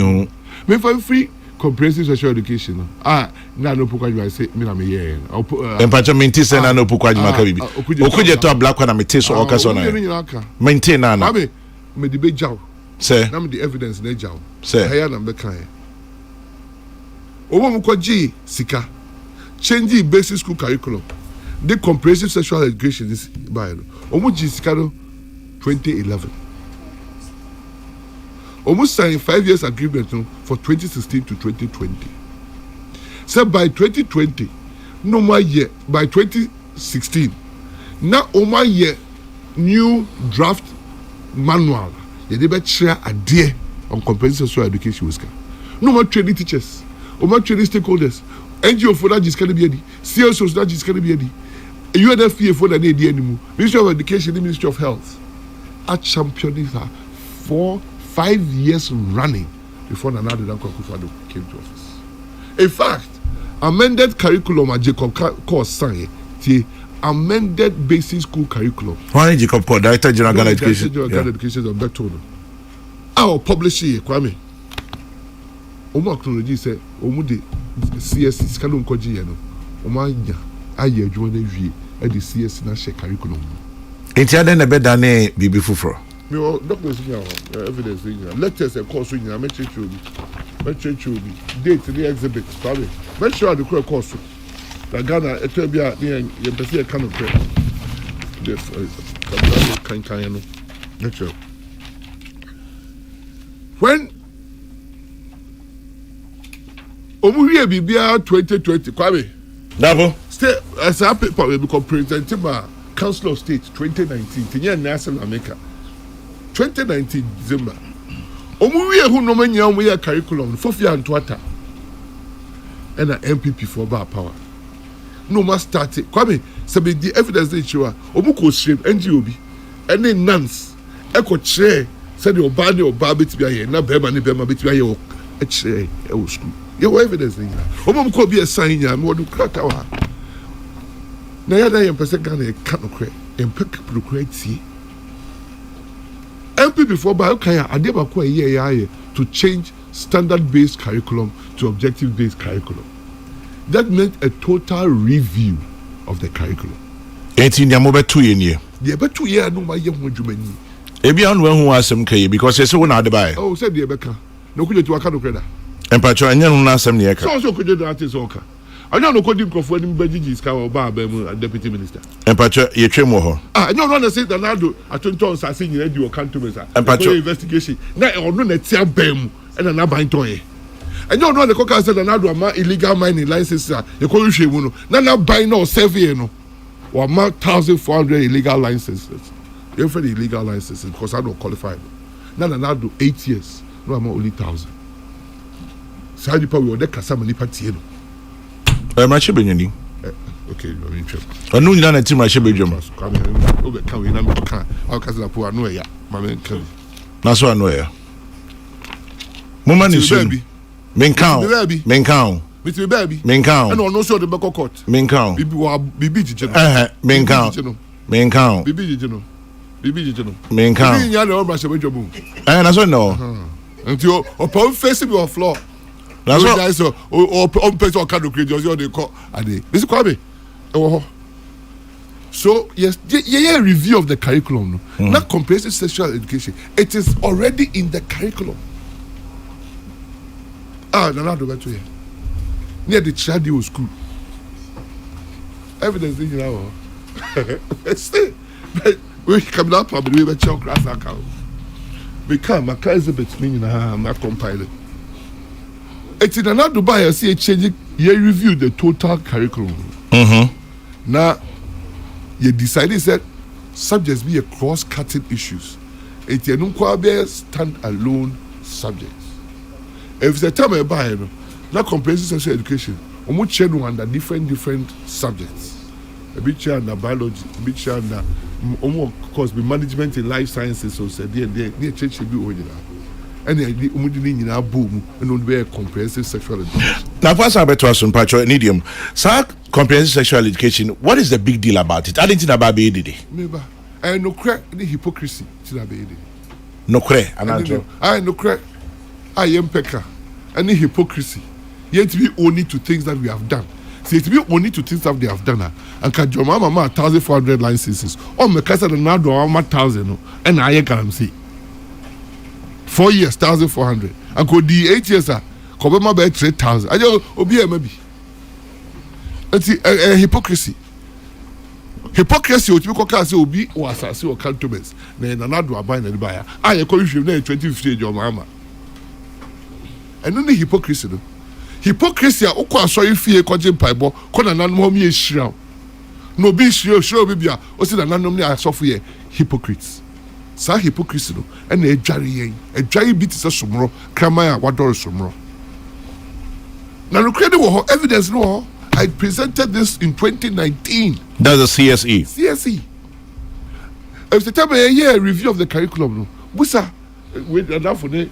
for free comprehensive sexual education. Now no Opoku I say me na me here. Empacho maintain say na no Opoku adwuma ka bibi. Okuje to black one na me so okasa na. Maintain na na. Me the big jaw. Say. Na me the evidence na jaw. Say. Haya na be kan. Owo mu kwaji sika. Change basic school curriculum. The comprehensive sexual education is by Omuji Sikano 2011. Almost signed 5 years agreement for 2016 to 2020. So by 2020, no more year. By 2016, now one year new draft manual. You never share a day on comprehensive sexual education. No more training teachers. No more training stakeholders. NGO for that is going to be CSOs that is going to be UNFPA for that day anymore. Ministry of Education, the Ministry of Health are championing her 5 years running before Nana Akufo-Addo came to office. In fact, amended curriculum at Jacob course sang the amended basic school curriculum. Why Jacob Court, Director General Ghana Education? Ghana Education of Betono. Our publishing Kwame. Omo acknowledge say omo de CSC skalo nkoji ye no. Omo anya aye adwuma na wie e de CSC na share curriculum. Enti aden na be dane bibi fufuro. Me o documents here evidence here. Lectures and course here me check you. Date the exhibit, sorry. Make sure the course. La Ghana etebia ye pese e kan okre. The kan no. Lecture. When Omuwie bibia 2020 Kwame. Dabo. Stay as a paper will become presented by Council of State 2019. Kenya National America. 2019 December. Omuwie hu no manya omuye curriculum for fear and twata. And an MPP for bar power. No more started. Kwame, sabi the evidence they show. Omuko stream NGOB. Any nuns. Eko che said your body or barbit be here. Na bema ni bema bit be here. E che e school. Your evidence there. Omom ko be a sign ya me wodu kraka wa. Na ya da yem pese Ghana e kan okre. Em pek procreate. MP before by okay adeba ko ye to change standard based curriculum to objective based curriculum. That meant a total review of the curriculum. Enti nya mo betu ye nie. The betu ye no ma ye ho adwuma ni. Ebi anu hu asem kai because say wona adeba. Oh, said the beka. No kujo to aka no kreda. Empacho anya no na asem ne ye ka. So kujo do ati so ka. Anya no kodi mkrofo ni mbagigi ska oba aba mu deputy minister. Empacho ye twem ho. Anya no na say Donaldo atonton sase nyina di o kanto sa. Empacho investigation. Na ono na tia bam e na ban ton ye. Anya no na koka say Donaldo ama illegal mining licenses e ko hwe mu no. Na ban na o serve no. Or mark 1,400 illegal licenses. You for the illegal licenses because I don't qualify. Now do 8 years. No, I'm only 1,000. So how do you probably order Kasama Nipatieno? Machibenyani. Okay, no interest. I know you're not a team. Machibejum. Come in, I'm I'll cast the poor no, yeah, my man. That's what I know. Yeah. Moment is baby. Menkau. With your baby. Menkau. I know no sure the back court. Menkau. Bibi General. Menkau. Bibi General. Menkau. You know the brush away your boom. That's what no. Until upon facing your floor. That's what so or on person or kind of create your they call ade. This Kwame. Oh. So yes, yeah, review of the curriculum. No? Not comprehensive sexual education. It is already in the curriculum. No, do better here. Near the Chadio school. Evidence in our we come up and we were choke grass account. We come a Elizabeth meaning not compiling. It's in another Dubai, I see a changing. You review the total curriculum. Now you decided that subjects be a cross-cutting issues. It's a stand-alone subjects. If it's a time I buy not comprehensive sexual education, we share under different subjects. A bit share under biology, a bit share under of course be management in life sciences. So said they change should be original. and the umudini in our boom and would be a comprehensive sexual education. Now, first, I bet to us on Patrick and idiom. So, comprehensive sexual education, what is the big deal about it? I didn't think about it. Maybe. I no crack the hypocrisy. No crack. I no crack. I am Pekka. And the hypocrisy. Yet to be only to things that we have done. See, to be only to things that they have done. And can your mama 1,400 licenses. Or my cousin and now do 1,000. And I can see 4 years, 1,400. And could the 8 years, cover my bed 3,000. I just obey maybe. It's a hypocrisy. Hypocrisy, which we can say, will be or assassin or cantonments. Then another buying and buyer. I call you 2050 your mama. And then the hypocrisy. Hypocrisy, okwa sorry fie kwaje paibo, kona nanom ye shira. No be shira bibia, o si na nanom ni asofo ye hypocrites. Sa hypocrisy no, and edware yen. Edware bi ti se somro, kraman a wador somro. Na no credit wo evidence no. I presented this in 2019. That's a CSE. CSE. If the time a year review of the curriculum no, busa with enough for the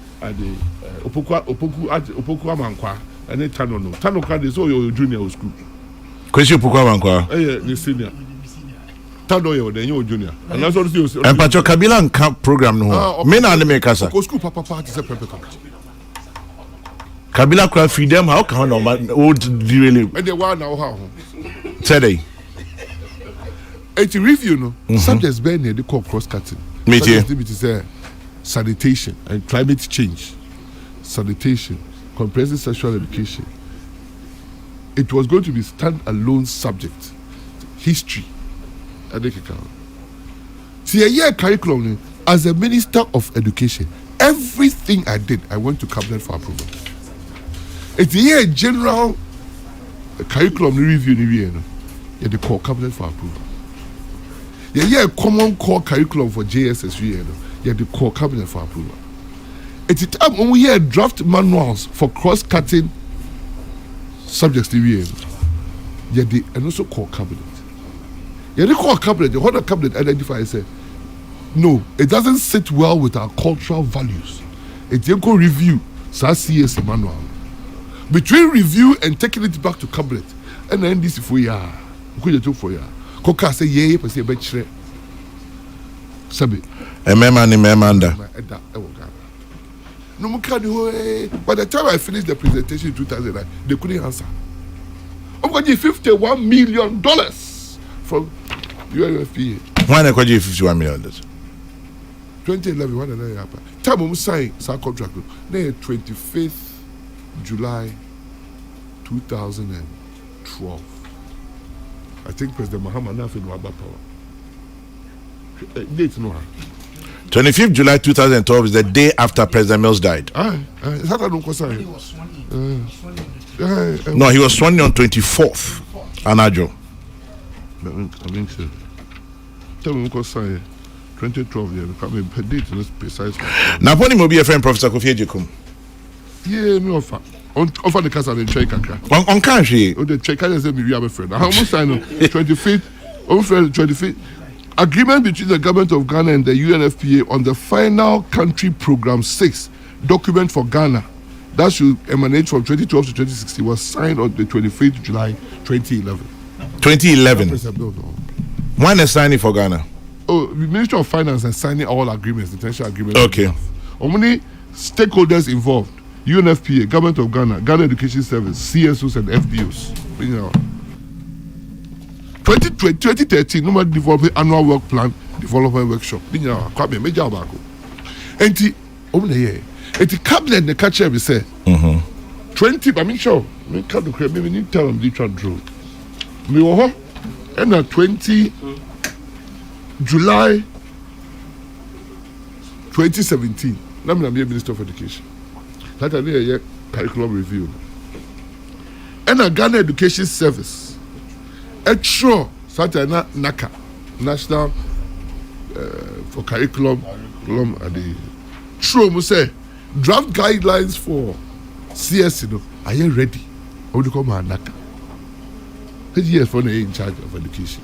Opoku Amankwa. And then Tano card is all your junior school. Question Pukawankwa. The senior. Tano, then your junior. And that's what you say. And Pacho Kabila and camp program no. Men are the makers. School Papa Party is a Prempeh. Kabila can feed them. How can no man old really? And they want now how? Today. It's a review, no. Subjects being near the call cross cutting. Me too. It is sanitation and climate change. Sanitation. Comprehensive sexual education. It was going to be stand-alone subject. History. See, a year curriculum, as a minister of education, everything I did, I went to cabinet for approval. It's a year general curriculum review, you the call cabinet for approval. The year common core curriculum for JSS, you the call cabinet for approval. It's a time when we hear draft manuals for cross-cutting subjects. And also core cabinet. The core cabinet, the whole cabinet identifies no, it doesn't sit well with our cultural values. It's a review, CS manual. Between review and taking it back to cabinet, and then this for ya, Koka say yeah, but say betray. Sabi. Memanda. No, by the time I finished the presentation in 2009, they couldn't answer. I'm going to give $51 million from UNFPA. Why not give $51 million? 2011, what did I happen? Time we signed some contract. 25th July 2012. I think President Muhammad Nafin Wagba Power. Date no. 25th July 2012 is the day after President Mills died. He was sworn in. No, he was sworn in on 24th. Anajo. I mean, sir. Tell me what say 2012. Yeah, because me date is precise. Now, when you be a friend, Professor Kofi Ejekum. Yeah, me offer. Offer the casa and check kakra. On country. The check say me we have a friend. How much sign 25th? On friend 25th. Agreement between the government of Ghana and the UNFPA on the final country program 6 document for Ghana that should emanate from 2012 to 2016 was signed on the 25th of July 2011. 2011. When is signing for Ghana? Oh, the Ministry of Finance is signing all agreements, international agreements. Okay. How many stakeholders involved? UNFPA, Government of Ghana, Ghana Education Service, CSOs and FBOs. 2013, normal development annual work plan development workshop. Quite major about it. And the cabinet the catcher we say 20. I mean sure. Me can't do maybe need tell them the draw. Me wo and 20 July 2017. Let me be Minister of Education. That a year curriculum review. And a Ghana Education Service. Extra Satana NACA National for Curriculum at the true must say draft guidelines for CS are you ready? How do you come on NACA? 8 years for the in charge of education.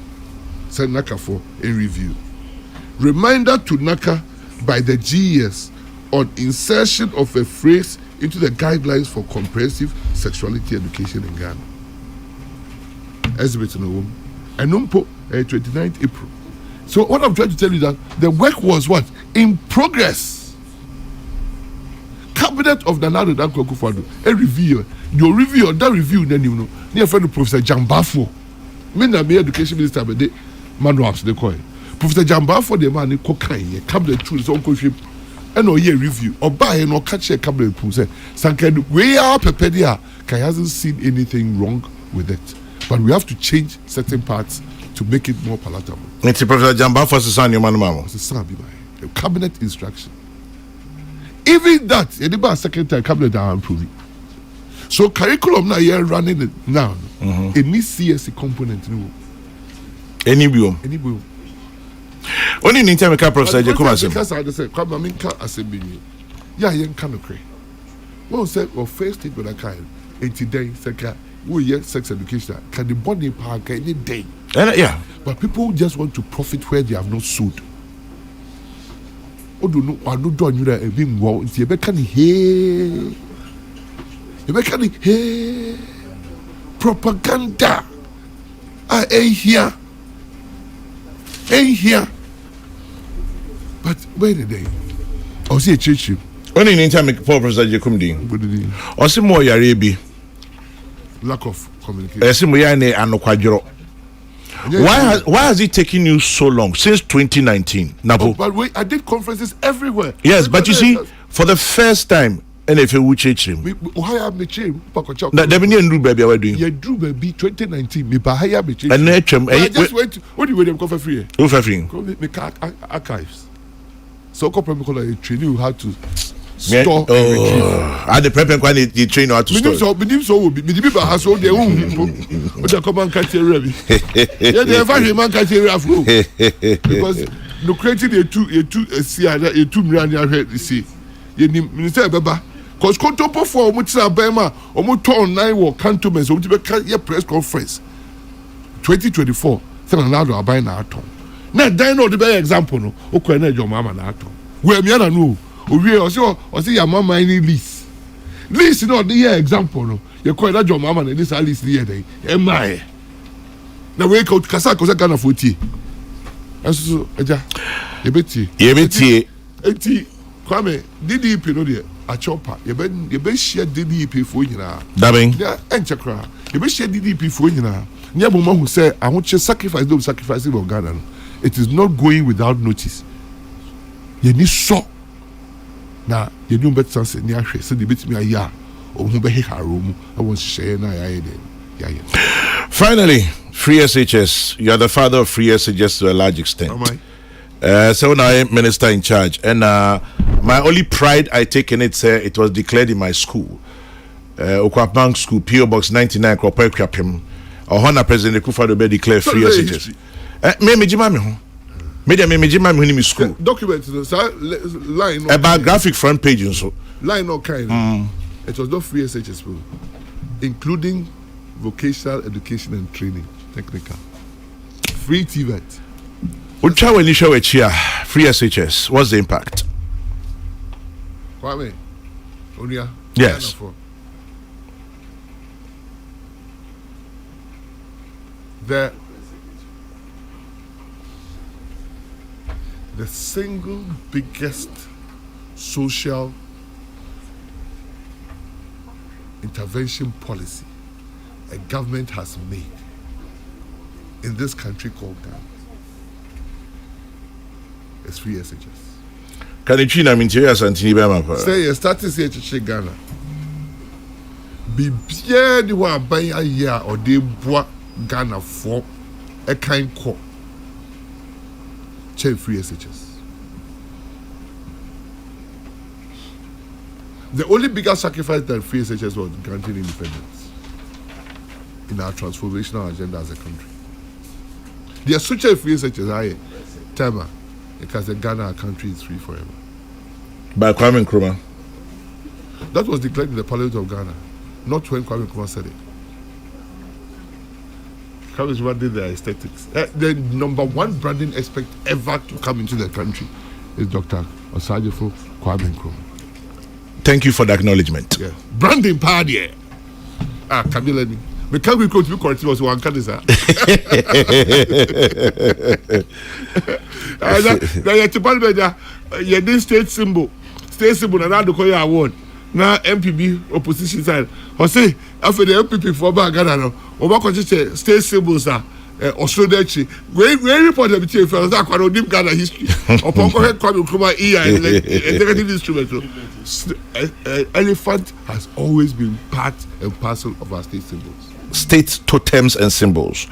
send NACA for a review. Reminder to NACA by the GES on insertion of a phrase into the guidelines for comprehensive sexuality education in Ghana. Exhibit no woman. And 29th April. So what I'm trying to tell you that the work was what? In progress. Cabinet of Nana Danko Akufo-Addo, a review. Your review, that review, then you know, near friend Professor Jambafo. Me na me education minister, but they manuals they call it. Professor Jambafo, the man, cocaine, cabinet tools, uncle ship, and no year review, or buy and or catch a cabinet process. Sankan, we are prepared here. Kai hasn't seen anything wrong with it. But we have to change certain parts to make it more palatable. It's Professor Jambafo for son, your man, mama. It's a son, the cabinet instruction. Even that, the second time cabinet are improving. So curriculum now you're running it now. It needs CSE component. Any biome. Only in time, Professor Jekuma. Because I say, come on, I say, yeah, you can't create. Well, said, well, first thing when I can, 80 days, second, we get sex education. Can the body park any day? Yeah. But people just want to profit where they have not sued. Oh, do no, I don't know that being well. It's a becani hey. You becani hey. Propaganda. I ain't here. Ain't here. But wait a day. I'll see a church. Only in time, Professor Jekumdi. What did he? Or some more Yarabi. Lack of communication. Esimuyane and Okwadjoro. Why has it taken you so long since 2019? Napo? But wait, I did conferences everywhere. Yes, but you see, for the first time, NFA will change him. Why have me change? That the many new baby are doing. You drew baby 2019. Me bahaya me change. And I just went. What do you wait them cover free? Who for free? Me archives. So Opoku Prempeh call a training how to store and retrieve. I the Prempeh when they train how to store. Me so will be. Me the people has all their own people. But they come and catch a rabbit. Yeah, they ever hear man catch a rabbit because no creating a two million you see. You minister baba. Cause contopo for omuti abema omuto online wo cantonments omuti be your press conference 2024 say na do abai na aton na dan no the be example no okwa na ejo mama na aton we me na no owie o say your mama any list no the example no you call that your mama na this list here dey e mai na we ko kasa Ghana for tie aso eja ye betie eti kwame DDP no dey a chopper, you be share DDP for you now. Dabbing. Yeah, and chakra. You be share DDP for you now. Nyabuma who say, I want you sacrifice, don't sacrifice of Ghana. It is not going without notice. You need so. Now, you know better sense near she said the bit me a ya or who be her room. I want to share na ya. Finally, free SHS. You are the father of free SHS to a large extent. Am I? So now I'm minister in charge, and my only pride I take in it, it was declared in my school, Okwapang School, PO Box 99, Kropo Ekwapem. Ohana President Akufo-Addo be declared free SHS. Me school. Document line. About graphic front page and so. Line no kind. It was not free SHS, including vocational education and training, technical, free TVET. Ucha when you show it here, free SHS, what's the impact? Kwame, Onia. Yes. The single biggest social intervention policy a government has made in this country called Ghana is free SHS. Can you change them into your Santini Bama? Say your status here to Ghana. Be bien the one by a year or they bois Ghana for a kind call. Check free SHS. The only bigger sacrifice that free SHS was granting independence in our transformational agenda as a country. The associate free SHS are Tema. Because the Ghana country is free forever. By Kwame Nkrumah. That was declared in the Parliament of Ghana, not when Kwame Nkrumah said it. Kwame Nkrumah did the aesthetics. The number one branding aspect ever to come into the country is Dr. Osajifo Kwame Nkrumah. Thank you for the acknowledgement. Yeah. Branding party. Kabila ni. Me can't be to be correct was one candidacy. Na yet Balbeja ye this state symbol na do koya award na MPB opposition side o say after the MPP for ba Ghana no o ba ko state symbols Osrodechi we report the BT for that kwaro deep Ghana history upon ko Kwame Nkrumah executive instrument. Elephant has always been part and parcel of our state symbols. State totems and symbols.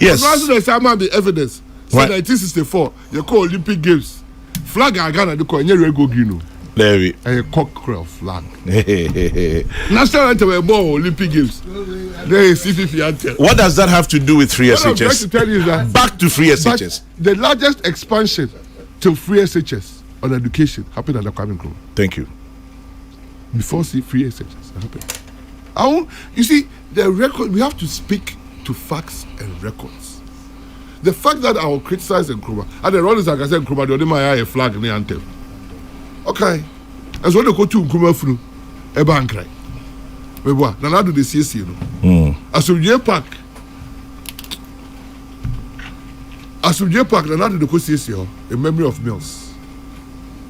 Yes. There's the evidence. So 1964, you call Olympic Games. Flag Ghana, they call Nyerego Gino. There we. A cockerel flag. National anthem about Olympic Games. There is CPP anthem. What does that have to do with free SHS? What I'm trying to tell you is that back to free SHS. The largest expansion to free SHS on education happened under Kwame Nkrumah. Thank you. Before free SHS happened. You see, the record, we have to speak to facts and records. The fact that I will criticize Nkrumah, and the run is like I said, Nkrumah, the only my a flag in the anthem. Okay. As when they go to Nkrumah through a bank, right? But what? Now do the CSC, you know? As of J Park, now do the CSC, in memory of Mills.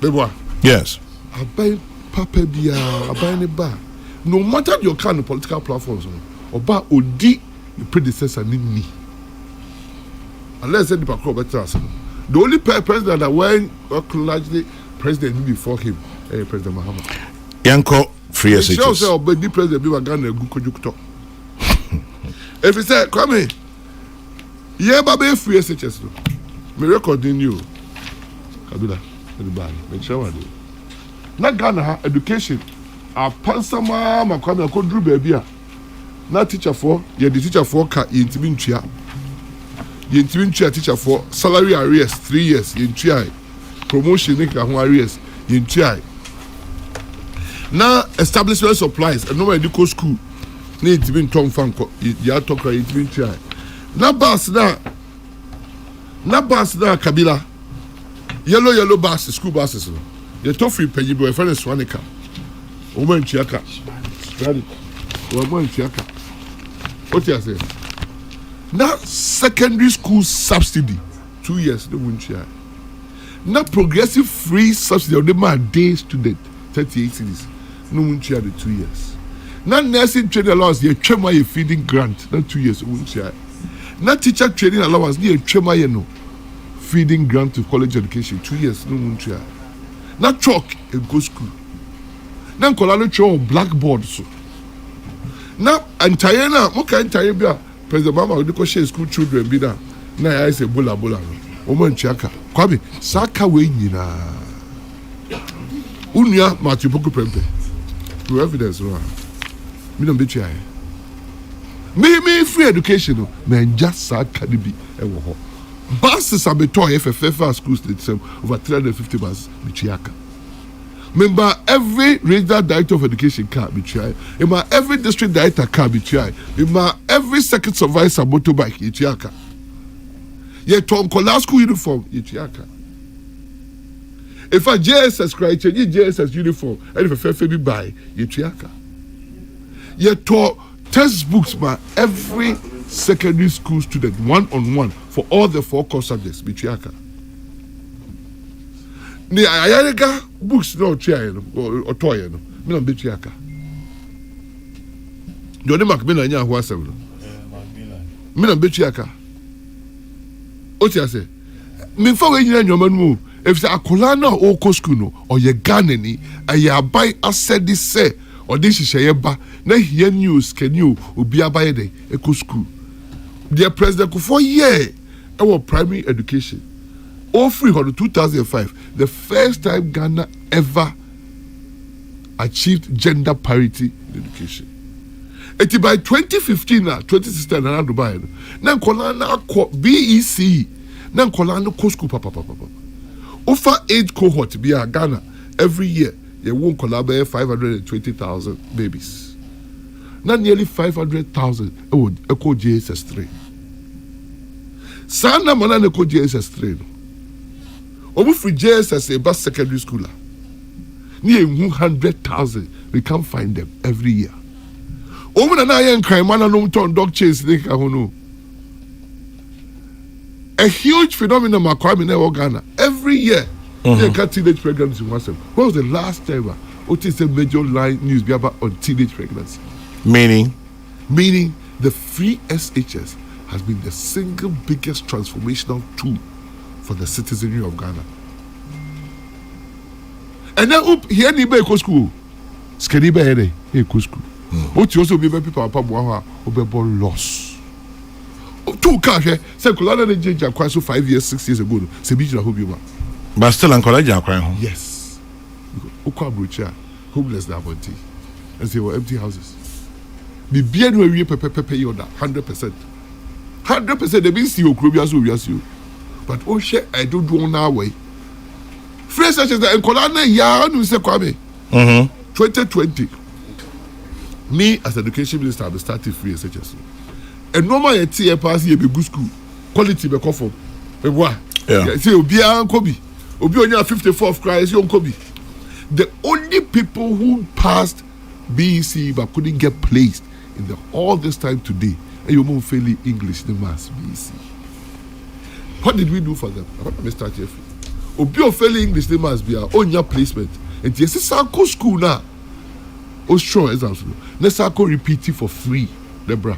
But what? Yes. I buy Papa Bia, I buy any bar. No matter your kind of political platforms, or bar Odi, the predecessor need me. Unless the Pakro better. The only president that went largely president before him, President Mahama. Yanko free SHS. Sure, but the president be Ghana good. If he said, come in, yeah, baby, free SHS. Me recording you, Kabila, make sure I do. Not Ghana education. A pansama makwame akodru baby a na teacher for ye the teacher for ka yentimi ntua teacher for salary arrears 3 years yentua promotion make ho arrears yentua na establishment supplies no medical school na yentimi ntom fanko ya tokra yentimi ntua na bus na Kabila yellow bus school buses no ye to free pay boy friend Swanika Woman Chiaka. Woman Chiaka. What you say? Now secondary school subsidy 2 years no won chia. Now progressive free subsidy on the man day student 38 cities no won chia the 2 years. Now nursing training allowance ye twema ye feeding grant na 2 years won chia. Now teacher training allowance ye twema ye no feeding grant to college education 2 years no won chia. Now chalk and go school. Now Kolano show blackboard so. Now entire na entire bia President Mama we go share school children be that. Now I say bola no. Omo nchiaka. Kwabi saka we nyina. Unia Opoku Prempeh. No evidence no. Me no be chia. Me free education no. Me just saka bi e wo ho. Buses are betoy FFF schools the same over 350 buses be chiaka. Remember, every regional director of education can be tried. Remember, every district director can be tried. Remember, every second supervisor motorbike, Yichiaka. Yet, Tom Kola school uniform, Yichiaka. If a JSS cry, change JSS uniform, and if a fair be buy, Yichiaka. Yet, textbooks, ma every secondary school student, one-on-one, for all the 4 core subjects, Yichiaka. Ni ayarega books no chia no or toy no me no be chiaka Johnny Macmillan nya ho asem no me no be chiaka o tia say me fa we nyina nyoma no mu if say akola na o ko school no o ye Ghana ni aya bai asedi say o de hihye ba na hie news can you obi abaye dey e ko school the president ko for year our primary education all free on 2005, the first time Ghana ever achieved gender parity in education. It by 2015 2016 na Dubai. Na kola na BEC. Na kola no co school papa. Over age cohort be Ghana every year. You won't collaborate 520,000 babies. Na nearly 500,000 echo JSS3. Sana mana ne ko JSS3. Obu free JSS bus secondary schooler. Near 100,000. We can't find them every year. Obu na yen crime man no turn dog chase they can. A huge phenomenon Makwame in Ghana. Every year, they got teenage pregnancy in WhatsApp. When was the last time what is a major line news be about on teenage pregnancy? Meaning the free SHS has been the single biggest transformational tool for the citizenry of Ghana. And then here ni be go school. Skeni be here e go school. What you also be people papa boa ho obebo loss. Two cash say Kolana de Jinja kwaso 5 years 6 years ago se bi jira hobioma. but still encourage akwan ho. Yes. Ukwa brocha homeless na abonti. And say were empty houses. Be bia no awie pepepepe yoda 100%. 100% they be see okrobia so wiase o. But oh share I don't do on our way. Fresh such as the Kolana ya no se kwame. 2020. Me as education minister I started free SHS. And normal yet see a pass here be good school. Quality be conform. Yeah. See Obia Kobe. Obi on your 54th Christ, young Kobe. The only people who passed BEC but couldn't get placed in the all this time today, and you move failing English, the mass BEC. What did we do for them? Let me start here. Obi failing English, the mass be our own your placement. And yes, it's our school now. Oh, sure, exams. Let's go repeat it for free, Debra.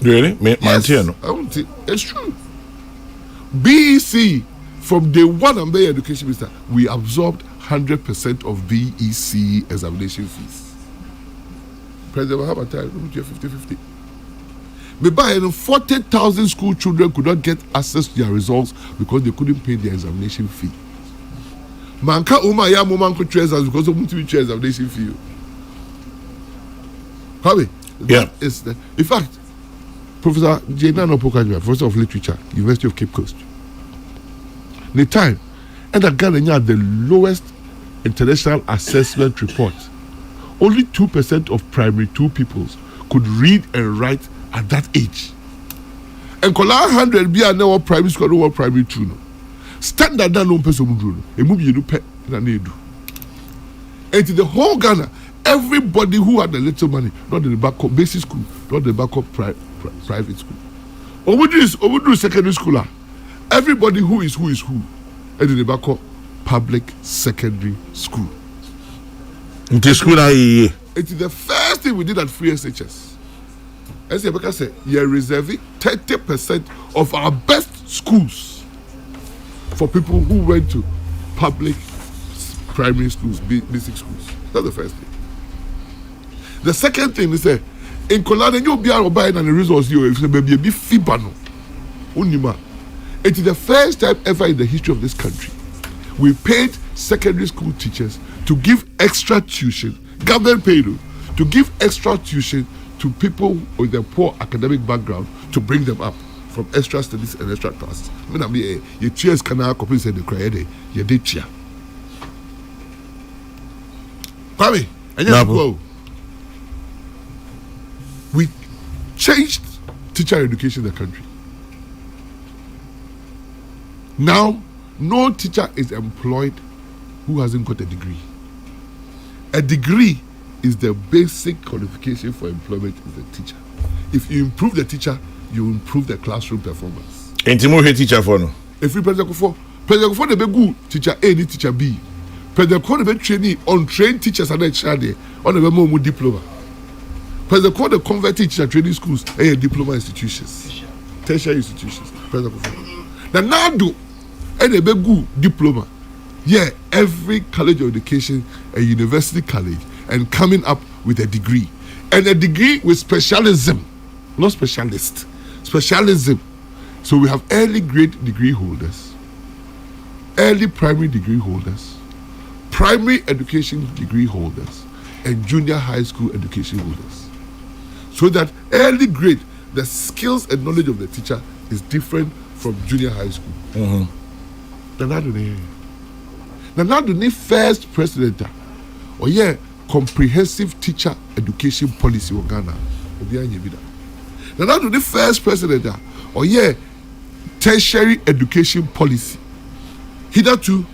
Really? Yes, I won't say it's true. BEC from day one I'm the education minister, we absorbed 100% of BEC examination fees. President Mahama time 50-50. But by 40,000 school children could not get access to their results because they couldn't pay their examination fee. Manka Uma ya Mumanko treasures because of multiple examination fee. How yeah. Is the in fact Professor Jainan Opoku Prempeh, Professor of Literature, University of Cape Coast. The time, and that Ghana had the lowest international assessment report. Only 2% of primary 2 pupils could read and write at that age. And Kola 100 be now primary school, no primary 2. No. Standard that no person would do. A movie you do pet and do. And to the whole Ghana, everybody who had a little money, not in the back of basic school, not the back of private school. Obudu secondary schooler. Everybody who is who, and in the back of public secondary school. Into school, it is the first thing we did at Free SHS. As Rebecca said, you are reserving 30% of our best schools for people who went to public primary schools, basic schools. That's the first thing. The second thing is that in Kolana, you'll be able to buy and the resource you if baby be fibano. Unima. It is the first time ever in the history of this country we paid secondary school teachers to give extra tuition, government paid to give extra tuition to people with a poor academic background to bring them up from extra studies and extra classes. I mean, your teachers cannot compensate the credit. You did cheer. Kwame, and you go. We changed teacher education in the country. Now, no teacher is employed who hasn't got a degree. A degree is the basic qualification for employment as a teacher. If you improve the teacher, you improve the classroom performance. And Timo teacher for no. If you President Kufo the be good teacher A, ni teacher B. President Kufo the be trainee untrained teachers and then on the more diploma. President Kufo the converted teacher training schools and diploma institutions, tertiary institutions. President Kufo. Now do and a good diploma. Yeah, every college of education, a university college, and coming up with a degree. And a degree with specialism, not specialist, specialism. So we have early grade degree holders, early primary degree holders, primary education degree holders, and junior high school education holders. So that early grade, the skills and knowledge of the teacher is different from junior high school. Now do need first president or yeah comprehensive teacher education policy in Ghana. Now do need first president or yeah tertiary education policy. Hitherto,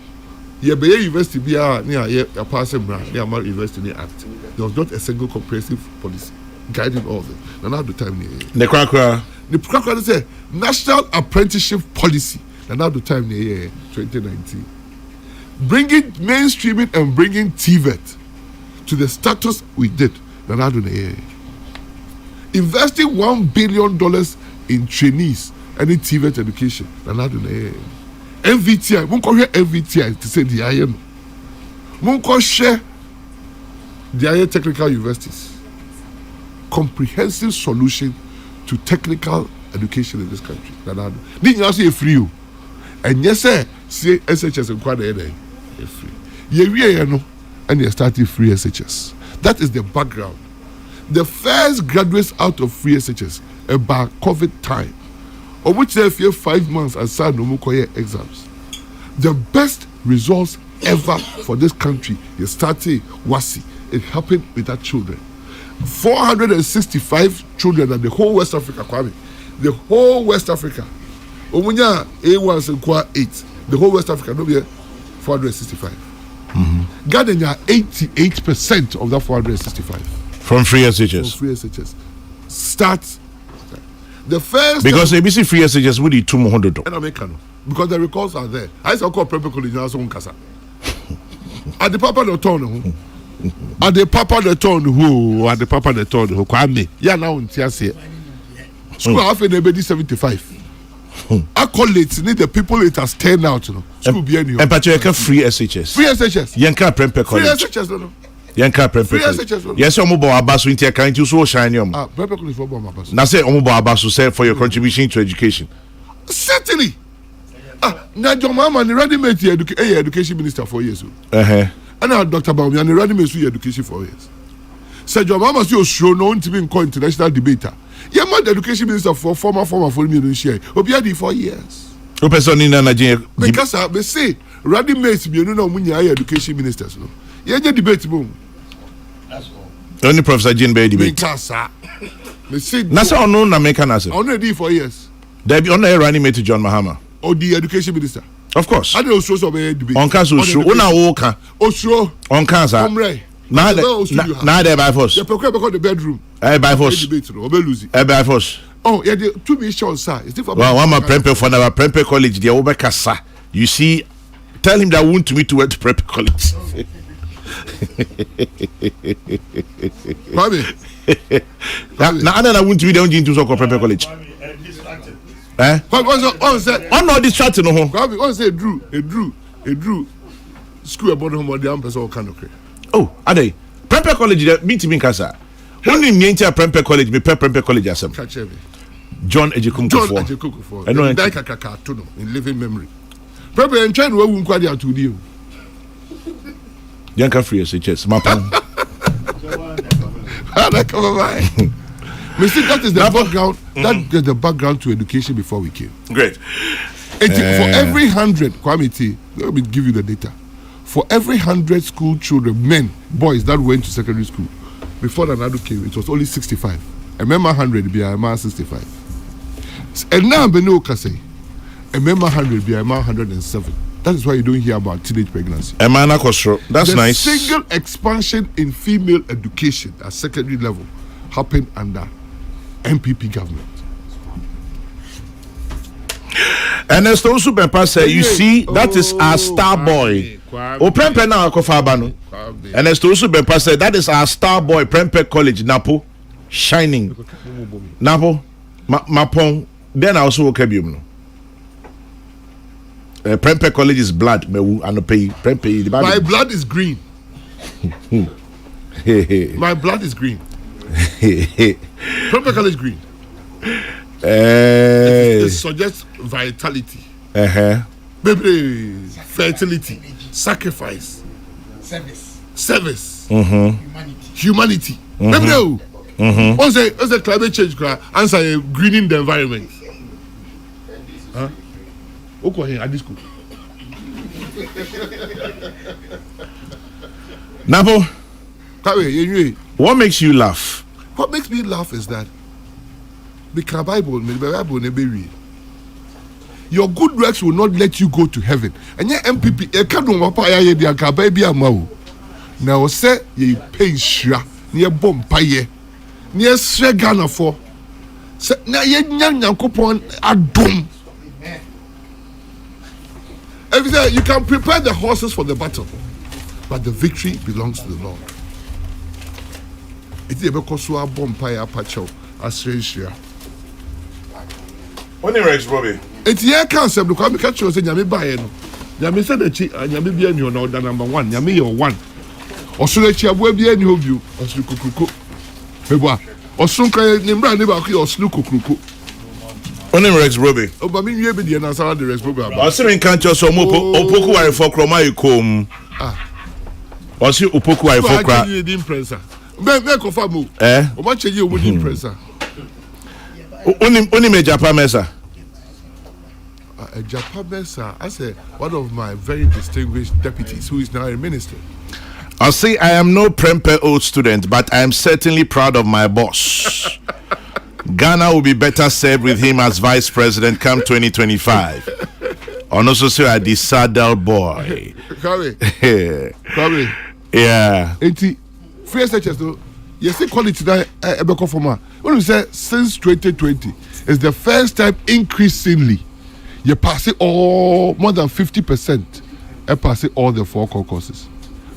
Yebeye University near passing brand, near Mal University Act. There was not a single comprehensive policy guiding all of them. And now the time the cracker. The cracker say National Apprenticeship Policy. And now the time 2019. Bringing mainstreaming and bringing TVET to the status we did. And now the investing $1 billion in trainees and in TVET education. And now the MVTI, Munko hear MVTI to say the IM. Munko share the IM technical universities. Comprehensive solution to technical education in this country. Didn't you say free? And yes, sir, say SHS and quite free. You know, and you started free SHS. That is the background. The first graduates out of free SHS about COVID time, of which they fear 5 months and start no more exams. The best results ever for this country is starting WASI. It happened with our children. 465 children in the whole West Africa, Kwame. The whole West Africa. Omunya A1 and Kwa 8. The whole West Africa, no be 465. Ghana 88% of that 465. From free SHS. From free SHS. Start. The first. Because ABC free SHS would be 200. And American. Because the records are there. I saw call Prempeh College now, so Kasa. At the Papa the Ton. At the Papa the Ton who, at the Papa the Ton who, Kwame. Yeah, now in Tiasia. School half in the 75. Accolades need the people it has turned out, you know. School be any. And Patrick free SHS. Free SHS. Yanka Prempeh College. Free SHS, no. Yanka Prempeh College. Yes, Omubo Abasu in Tiakanti so shine yum. Prempeh College for Abasu. Now say Omubo Abasu say for your contribution to education. Certainly. Now your mama and ready made education minister for years. And now Dr. Baumi and ready made education for years. Said your mama see show known to be in international debater. Yeah, man, the education minister for former for me don't share. Obiadi 4 years. Because I say ready made me no munya education ministers. No. Yeah, debate boom. That's all. Only Professor Jean Bay debate. Me say Nasa unknown American answer. Already 4 years. There be on the running mate to John Mahama. Or the education minister. Of course. I don't show some debate. On caso show. Una woka. Osho. On cancer. Now they by force. The procure because the bedroom. By force. By force. Oh, yeah, the 2 missions, sir. Well, one more Prempeh for our Prempeh College, the Obekasa. You see, tell him that I want me to went to Prempeh College. Now, I want to be the only to talk Prempeh College. Eh? I'm not distracted no more. What say Drew? School about home or the ampers all kind of crazy. Oh, are they? Prempeh College, meet me in Casa. Only me enter Prempeh College, me Prempeh College as John Ejikunkufo. I know in living memory. Prempeh and China will won't quite to you. Yanka free SHS, my pan. That is the background. That is the background to education before we came. Great. For every 100, Kwame, let me give you the data. For every 100 school children, men, boys that went to secondary school, before Nanado came, it was only 65. A member 100 be a man 65. And now Beno Kase, a member 100 be a man 107. That is why you don't hear about teenage pregnancy. A man that's the nice. Single expansion in female education at secondary level happened under MPP government. And as also Prempeh say, you see, that is our star boy. O Prempeh now Akofabano. And as also Prempeh say, that is our star boy, Prempeh College, Napo, shining. Napo, Mapong. Then I also Kebium. Prempeh College is blood. My blood is green. My blood is green. Prempeh College green. It suggests vitality, baby, fertility, sacrifice, service, humanity. Baby, no. What's the climate change? Answer greening the environment. Huh? Okay, at this school. Nabo, what makes you laugh? What makes me laugh is that the Bible never read. your good works will not let you go to heaven. And your MPP, a candle, papa, ya the baby amau. Now, say ye pay shra near Bompaye, near Sregana for. Say, now ye young coupon a doom. Everything you can prepare the horses for the battle, but the victory belongs to the Lord. It's a because we are Bompaye Apacho, Australia. When Rex Bobby. It's here concept because we catch you saying Yami Bayeno. Yami said that Yami Biano now the number one. Yami your one. Or so that you have be any of you or Slukuku. Or some kind of Nimbra never or Slukuku. When Rex Bobby. Oh, but me you be the answer the Rex Bobby. I see in can't just Opoku are for Chroma you come. Or see Opoku are for crack. You didn't press her. Me confirm. Or much you wouldn't press her. Only major Pamesa. A Japamesa, I say one of my very distinguished deputies who is now a minister. I'll say I am no Prempeh old student, but I am certainly proud of my boss. Ghana will be better served with him as vice president come 2025. And also say I the saddle boy. Come. Yeah. 80 free searches though. You see quality that Ebeko Forma. When we say since 2020, it's the first time increasingly you pass it all more than 50%. I pass it all the 4 core courses.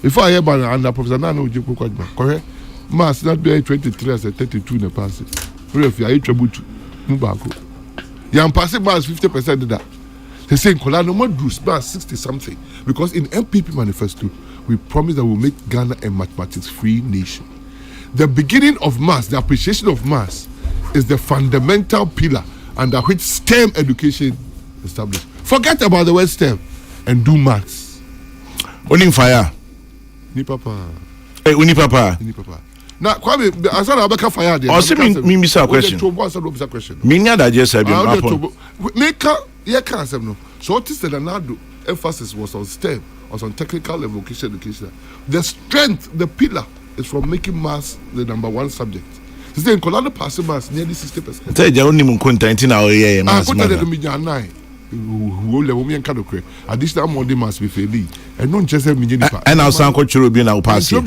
Before I hear under Professor Nano Joko Kwajma, correct? Mass not be 23 as a 32 in the pass it. If you are trouble to move back. You are passing mass 50% of that. They say in Kolano more Bruce mass 60 something. Because in MPP manifesto, we promise that we'll make Ghana a mathematics-free nation. The beginning of maths, the appreciation of maths, is the fundamental pillar under which STEM education is established. Forget about the word STEM and do maths. Oning fire. Ni papa. Hey, uni papa. Ni papa. Now, Kwame, I said I'll make a fire there. Oh, say me miss a question. Me that just said Make a cancer no. So what is the Nado emphasis was on STEM, was on technical and vocational education. The strength, the pillar, is from making maths the number 1 subject. They say in Colorado passing maths nearly 60%. Tell you only mun content in our year maths. Additional money must be fairly. And not just a million. And our son coach will be now passing.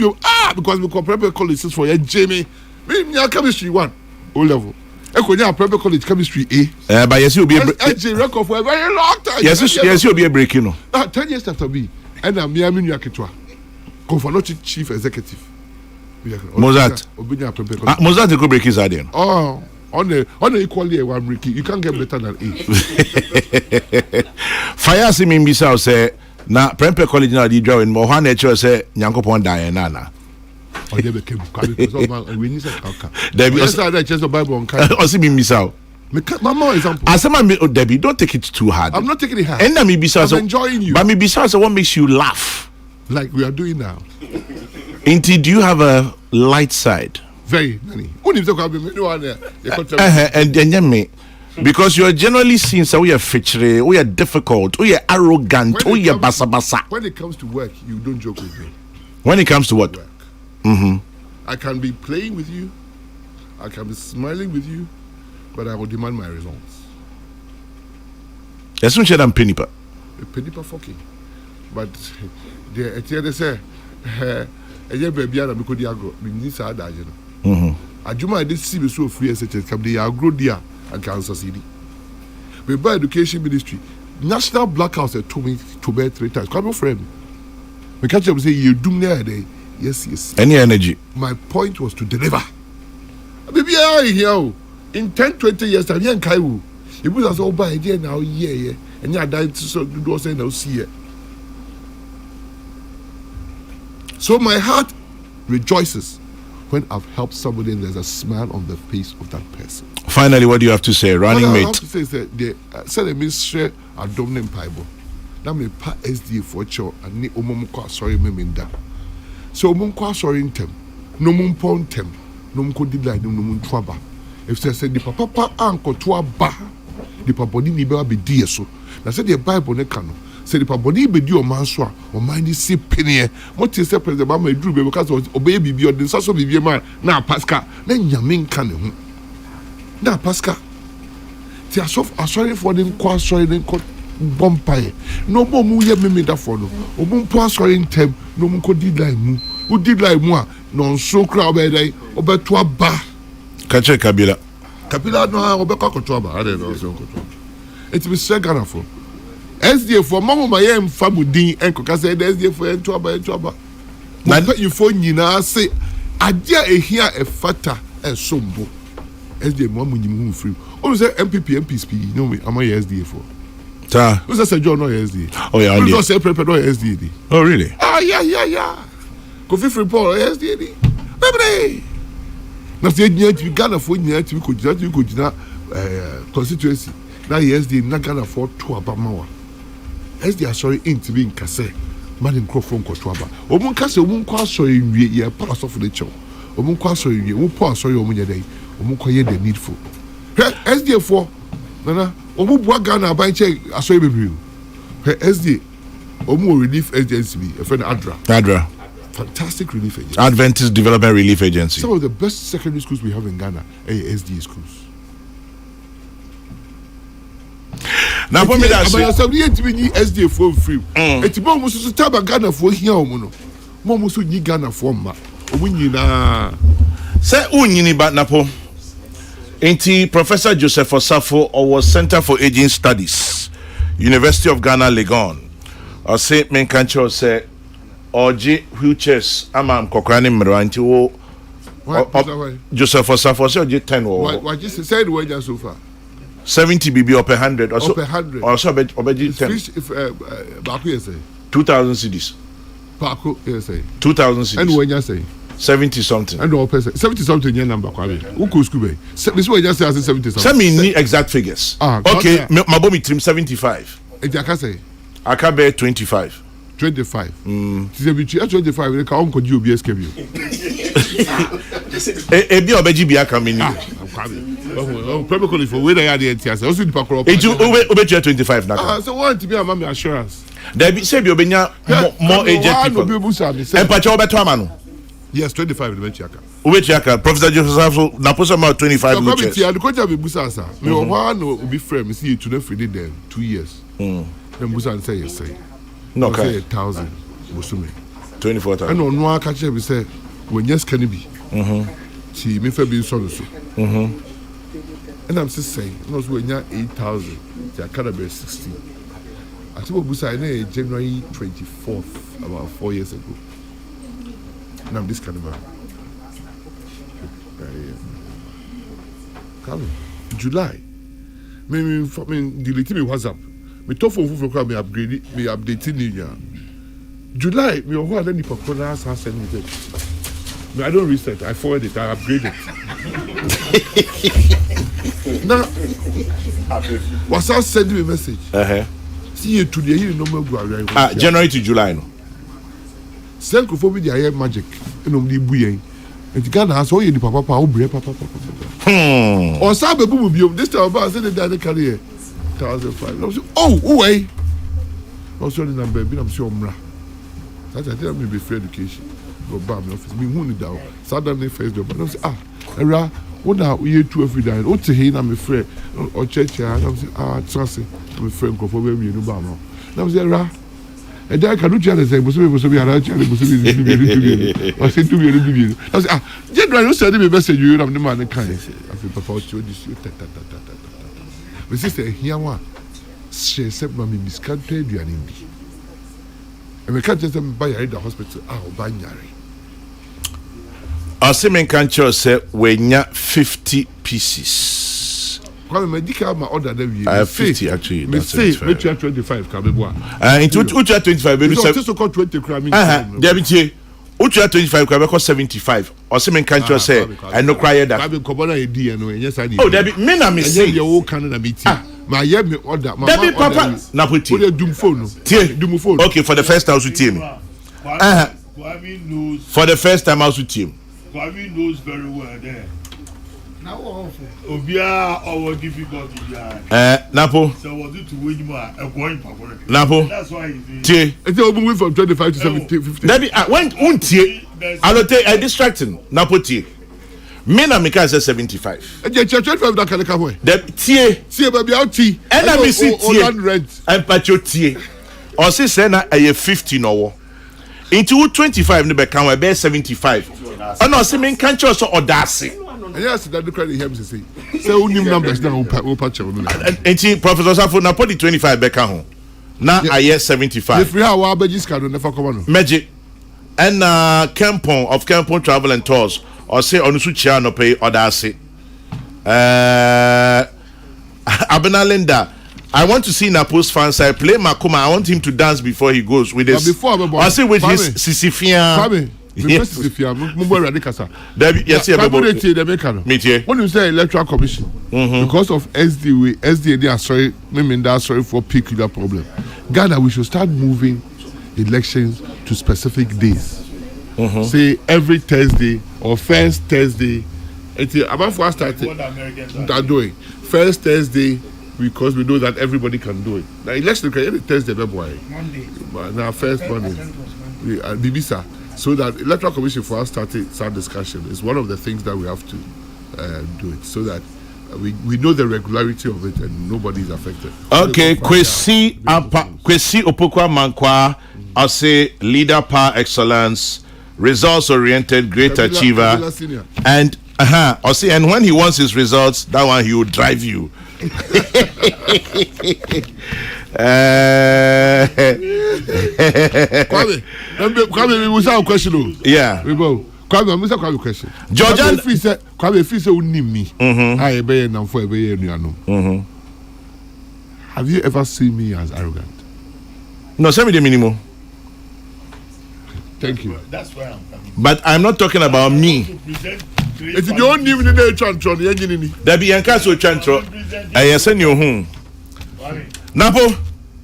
Because we compare colleges for Jamie. Me chemistry 1 O level. I prepare college chemistry A. But yes, you'll be a record for a very long time. Yes, you'll be a break, you know. 10 years after me, and I'm Miami Yakitwa, Confanochi chief executive. Mozart. Mozart could break his idea. Oh, on the equally a 1 Ricky, you can't get better than A. Fire see me Misa say, na Prempeh College now the drawing more one nature say Nyankopon Diana. Or they became because we need a calca. Debbie, I just a Bible on kind. Or see me Misa. Mama example. As Debbie, don't take it too hard. I'm not taking it hard. And me Bisa, I'm enjoying you. But me Bisa, what makes you laugh? Like we are doing now. Indeed, do you have a light side? Very many. And then me. Because you are generally seen so we are fitchery, we are difficult, we are arrogant, we are basa basa. When it comes to work, you don't joke with me. When it comes to what? Work. Mm-hmm. I can be playing with you, I can be smiling with you, but I will demand my results. That's what I'm Penipa. Penipa fucking. But they say, baby, I'm going to go. I do my this civil so free as it can be agro dear and Kansas City. But by education ministry, national blackouts at 2 weeks to bed 3 times. Come on, friend. We catch up and say, you do me a day. Yes. Any energy. My point was to deliver. Baby, I here. In 10, 20 years, I'm young Kaiwu. It was all by idea now, yeah. And I died to do saying, I'll see it. So my heart rejoices when I've helped somebody and there's a smile on the face of that person. Finally, what do you have to say, running mate? What I have to say is that they said they share a dominant Bible. Now me pa SDA for sure and ni omomko sorry me minda. So omomko sorry intem. No mum pontem. No mum di line no mum twaba. If they say the papa anko twaba, the papa ni be di so. Na say the Bible ne kano. Say the papa ni be di o man so a o man ni si penie. Mo ti say president mama edru be because obey bibi o den so bibi man na pascal na nyame nka ne ho. Na pascal Ti asɔre for the nkɔ asɔre ne nkɔ bɔmpae no mo mu ye me da for no o mu mpo asɔre ntem no mu nkɔ di line mu o di line mu a no nso kra obedai obeto aba kache kabila no obekɔ akɔto aba ade no so nkɔto it be Ghana for SDA for mama ma ye mfa mudin enko ka say SDA for ento aba na you for nyina say ade a ehia efata esombo SDA mo amunyim hu free o say MPP no me am SDA for ta who say John no SDA oh yeah who say Prempeh no SDA oh really yeah Kofi Freeport SDA baby na say nyia ti Ghana for nyia ti ko jina constituency na SDA na Ghana for to abamawa SDA sorry into be nkase man microphone ko to aba omun kase omun kwa sorry wie ye pass of the show omun kwa sorry wie wo po sorry omun ye dey omun kwa ye the needful SDA for nana omun bua Ghana ban che asorry bebre SDA omun relief agency be a friend ADRA fantastic relief agency Adventist Development Relief Agency. Some of the best secondary schools we have in Ghana are SDA schools. Now for me that SDA for free. Eti mo musu so taba Ghana for hia omo no. Mo musu nyi Ghana for ma. Omo nyina. Say unyini ba napo. Enti Professor Joseph Osafo or Center for Aging Studies, University of Ghana Legon. Or say men kancho say oji wheelchairs amam kokra ni mro anti wo Joseph Osafo say oji 10 wo. Why just say the way just so far. 70 BB or per 100 or so. Per 100. Or so obeji 10. If Baku you say 2000 cedis. Baku you say 2000 cedis. And when you say 70 something. And all person 70 something your number kwabe. Who could school be? This way just say 70 something. Send me need exact figures. Okay, my bomb trim 75. E jaka say aka be 25. 25. Ti be 25 we ka on ko di obi SKB. E bi obeji bi aka me ni. Oh, probably for where they are the NTS. Also the pakro. E ju obe 25 na. So want to be a mammy assurance. There be say bi obenya more aged people. E pa cha obeto ama no. Yes, 25 the bench. Ubechiaka, Professor Joseph na posa ma 25 which which the coach be busa sa. Me one no be friend me see you to the free them 2 years. Then busa say yes say. No okay. 1,000 busume. 24,000. And no aka che be say when yes can be. Ti me fa be so so. And I'm just saying, no so when 8,000, the can be 16. I think busa na January 24th about 4 years ago. Now this kind of man. Come July. Me delete me WhatsApp. Me talk phone for me upgrade it, me update it. July me who then the popcorn send me that. Me I don't reset. I forward it. I upgrade it. Now, WhatsApp send me a message. See you today. You know me January to July no. Senkophobia dey hear magic. Enom di buyen. Enti Ghana has all you the papa obre papa. O sa be bubu biom this time about say the day carry 1,500. Oh, way. Also the number be am say omra. That I tell me be free education. Go back my office. Me hu ni da. Saturday first job. I say era what na we two every day. O te he na me free o church ya. I say trust me free Senkophobia me no ba no. I say era and I can't tell us, I was General said me message you have the man kind. I feel proposed to this. My sister, here one. She said, Mammy, miscanted you and Indy. And we can't just buy a the hospital. Oh, binary. Our semen can't say when you 50 pieces. Medical my order them. I have 50 actually. Me say, which are 25 kabebwa. Into which are 25 baby. So called 20 crime. There be tie. Which are 25 kabe 75. Or semen can't say I no cry that. Kabe kobona e di no. Yes I Oh, there be me na me say. You all can na meeting. My year me order. There be papa na put tie. What doom phone? Tie. Doom phone. Okay, for the first time you tie me. For the first time I was with him. Kwame knows very well there. Obia our difficulty Napo. So was it to win you going Napo. That's why Tie. It's moving from 25 to 70 50. That be when untie. I don't take a distracting. Napo tie. Me na meka say 75. E je 25 da kan ka ho. The tie baby out tea. And I miss it land rent. And patriotie. Or say na 50 no wo. Into 25 ne be kan we be 75. And no say me kan cho so odase. Yes, that the credit him say. Say unim numbers na o patch no. Enti Professor Safo na put 25 be kan ho. Na aye 75. If we have our badges card never come on. Magic. And Kempon Travel and Tours or say onusu chia no pay odase. Abena Linda, I want to see Napo's fan side play Makuma. I want him to dance before he goes with this. I say with his Sisifia. Yes, when you say electoral commission, because of SDA, they are sorry, they are sorry for peculiar problem. Ghana, we should start moving elections to specific days. Say every Thursday or first Thursday. About for us starting that doing first Thursday because we know that everybody can do it. Now election can every Thursday, February. Monday. Now first Monday. Bibisa. So that electoral commission for us start discussion is one of the things that we have to do it so that we know the regularity of it and nobody is affected. Okay, Kwesi Opoku Mankwa, I say leader par excellence, results oriented, great achiever, and I say, and when he wants his results, that one he will drive you. Kwame, we will have a question. Yeah. We will. Kwame, we have a question. Georgian, Kwame, if you say me, I be now for be no. Have you ever seen me as arrogant? No, send me the minimum. Thank you. That's where I'm coming. But I'm not talking about me. It's the only even the chantron, the engineer. There be Yankaso chantro. I send you home. Napo.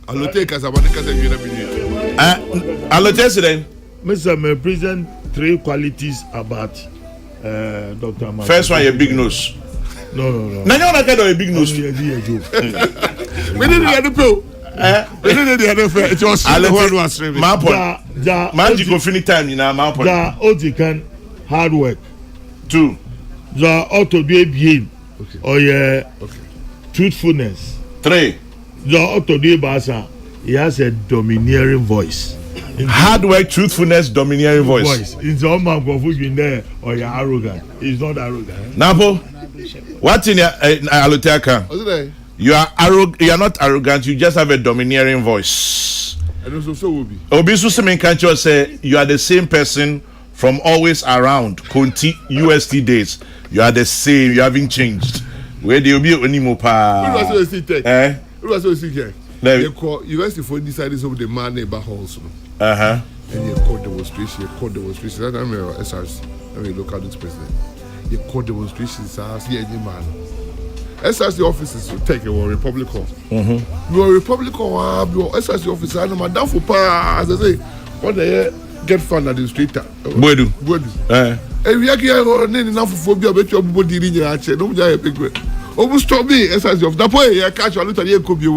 I'll take us about the case of I'll test it then. Mr. May present 3 qualities about Dr. Martin. First one, your big nose. No. Now you're not a big nose. We didn't get the pill. We didn't get the fair. It was one was my point. Magical finish time, you know, my point. The Otikan hard work. 2. The auto be bien. Or truthfulness. 3. The auto be basa. He has a domineering voice. Hard work, truthfulness, domineering voice. It's all man confusion there or you're arrogant. He's not arrogant. Napo, what in your Aluteka? You are arrogant. You are not arrogant. You just have a domineering voice. And also will be. Obisu Semen Kancho say you are the same person from always around. Conti UST days. You are the same. You haven't changed. Where do you be anymore? What was it here? They call university for decided some of the man neighbor halls. And you call demonstration. That I'm a SRC. I'm a local president. You call demonstrations. I see any man. SRC offices will take a Republican. You are Republican. Your SRC office. I'm a down for as I say. What they get fund administrator. Buedu. And we are here enough for phobia. Bet your body in your chair. Don't die a big way. Almost stop me, SRC of that way. I catch a little year could be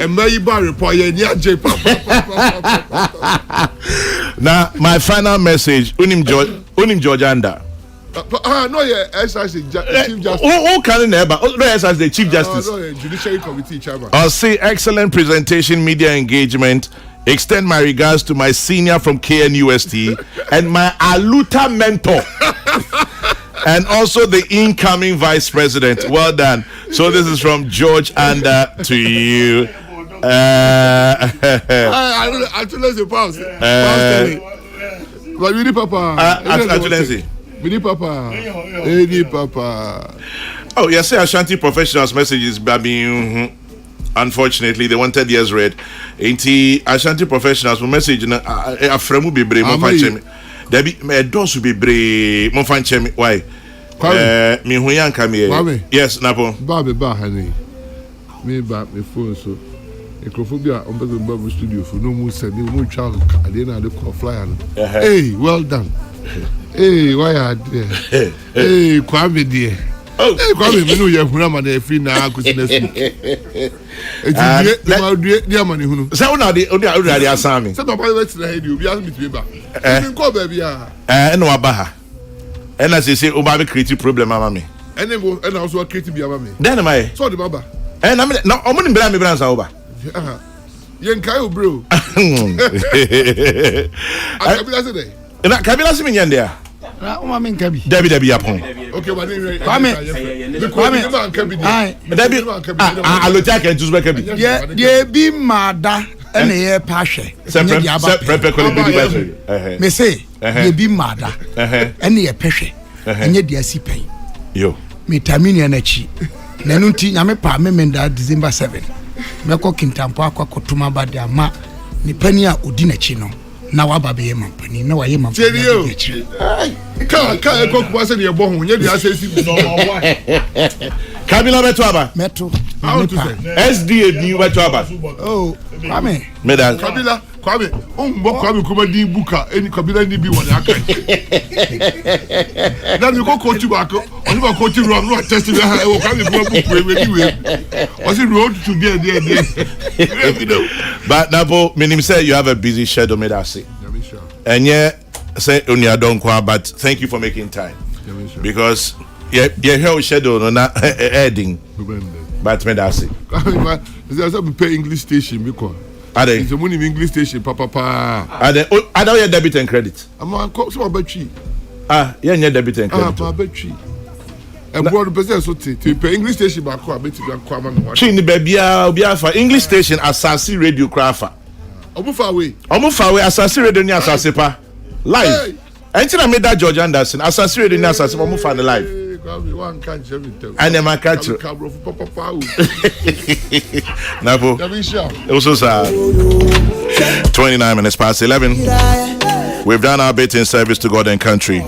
and may buy report. Now, my final message, Unim Georgianda. No, SRC Chief Justice. Who can never? SRC the Chief Justice. Judiciary Committee Chairman. I'll say excellent presentation, media engagement. Extend my regards to my senior from KNUST and my Aluta mentor. And also the incoming vice president. Well done. So this is from George Anda to you. I told us a pause. But we need Papa. We need Papa. Oh, yes, Ashanti professionals' messages, baby. Unfortunately, they wanted years read. Ain't Ashanti professionals' message? A frame will be brave. There be a dose will be brave. Why? Me who young come here. Yes, Napo. Baby, honey. Me back me phone so. Ecrophobia on the Bible studio for no more said no more child. I didn't have to fly. Hey, well done. Hey, why are there? Hey, Kwame dear. Oh, hey, Kwame, me know you have run on free now. It's dear money. So now the only assami. Some of my let's head you be asking me to be back. Call baby. No abaha. And as you say, Oba create problem, me. And then go and also create be me. Then am I? So the baba. And I'm no omuni bra me brands Oba. Yen kai bro. Kabila say dey. Na Kabila se me nyande a. Na o ma me nka bi. Dabi yapon. Okay, but then Kwame. Dabi aloja kan tusu be kabi. Ye bi mada ene ye pa hwe. Prempeh ko bi ba. Me say ye bi mada ene ye pehwe. Enye dia si pen. Yo. Me tamini na chi. Na no nti nyame pa me menda December 7. Me ko kintampo akotuma ba de ama ni pani a odi na chi no. Na waba be ye mampani na wa ye mampani. Ka ko kwa se de bo ho nye de asesi no wa. Kabila beto aba. Meto. SDA ni beto aba. Oh, Kwame. Medan. Kabila, Kwame, mbo Kwame kuma di buka eni Kabila ni bi woni aka. Na mi ko coach ba ko, oni ba coach room no test be ha e wo Kwame kuma buku e we ni we. O si road to there. But Nabo, meaning say you have a busy schedule, me that say. And yeah, say unia don't kwa, but thank you for making time. Because yeah, your schedule no na heading. But me that say. There's a pay English station because. Are they? It's a money English station, papa. Are they? I don't have debit and credit. I'm on some battery. Yeah, debit and credit. Battery. And what person so to pay English station back I bet you can come and Chini baby for English station Asasi Radio Crafa. Omufa away Asasi Radio ni Asasi pa. Live. Ain't I made that George Anderson Asasi Radio ni Asasi pa Omufa the live. One can't everything. And then my catch. Nabo. Also, 29 minutes past 11. We've done our bit in service to God and country.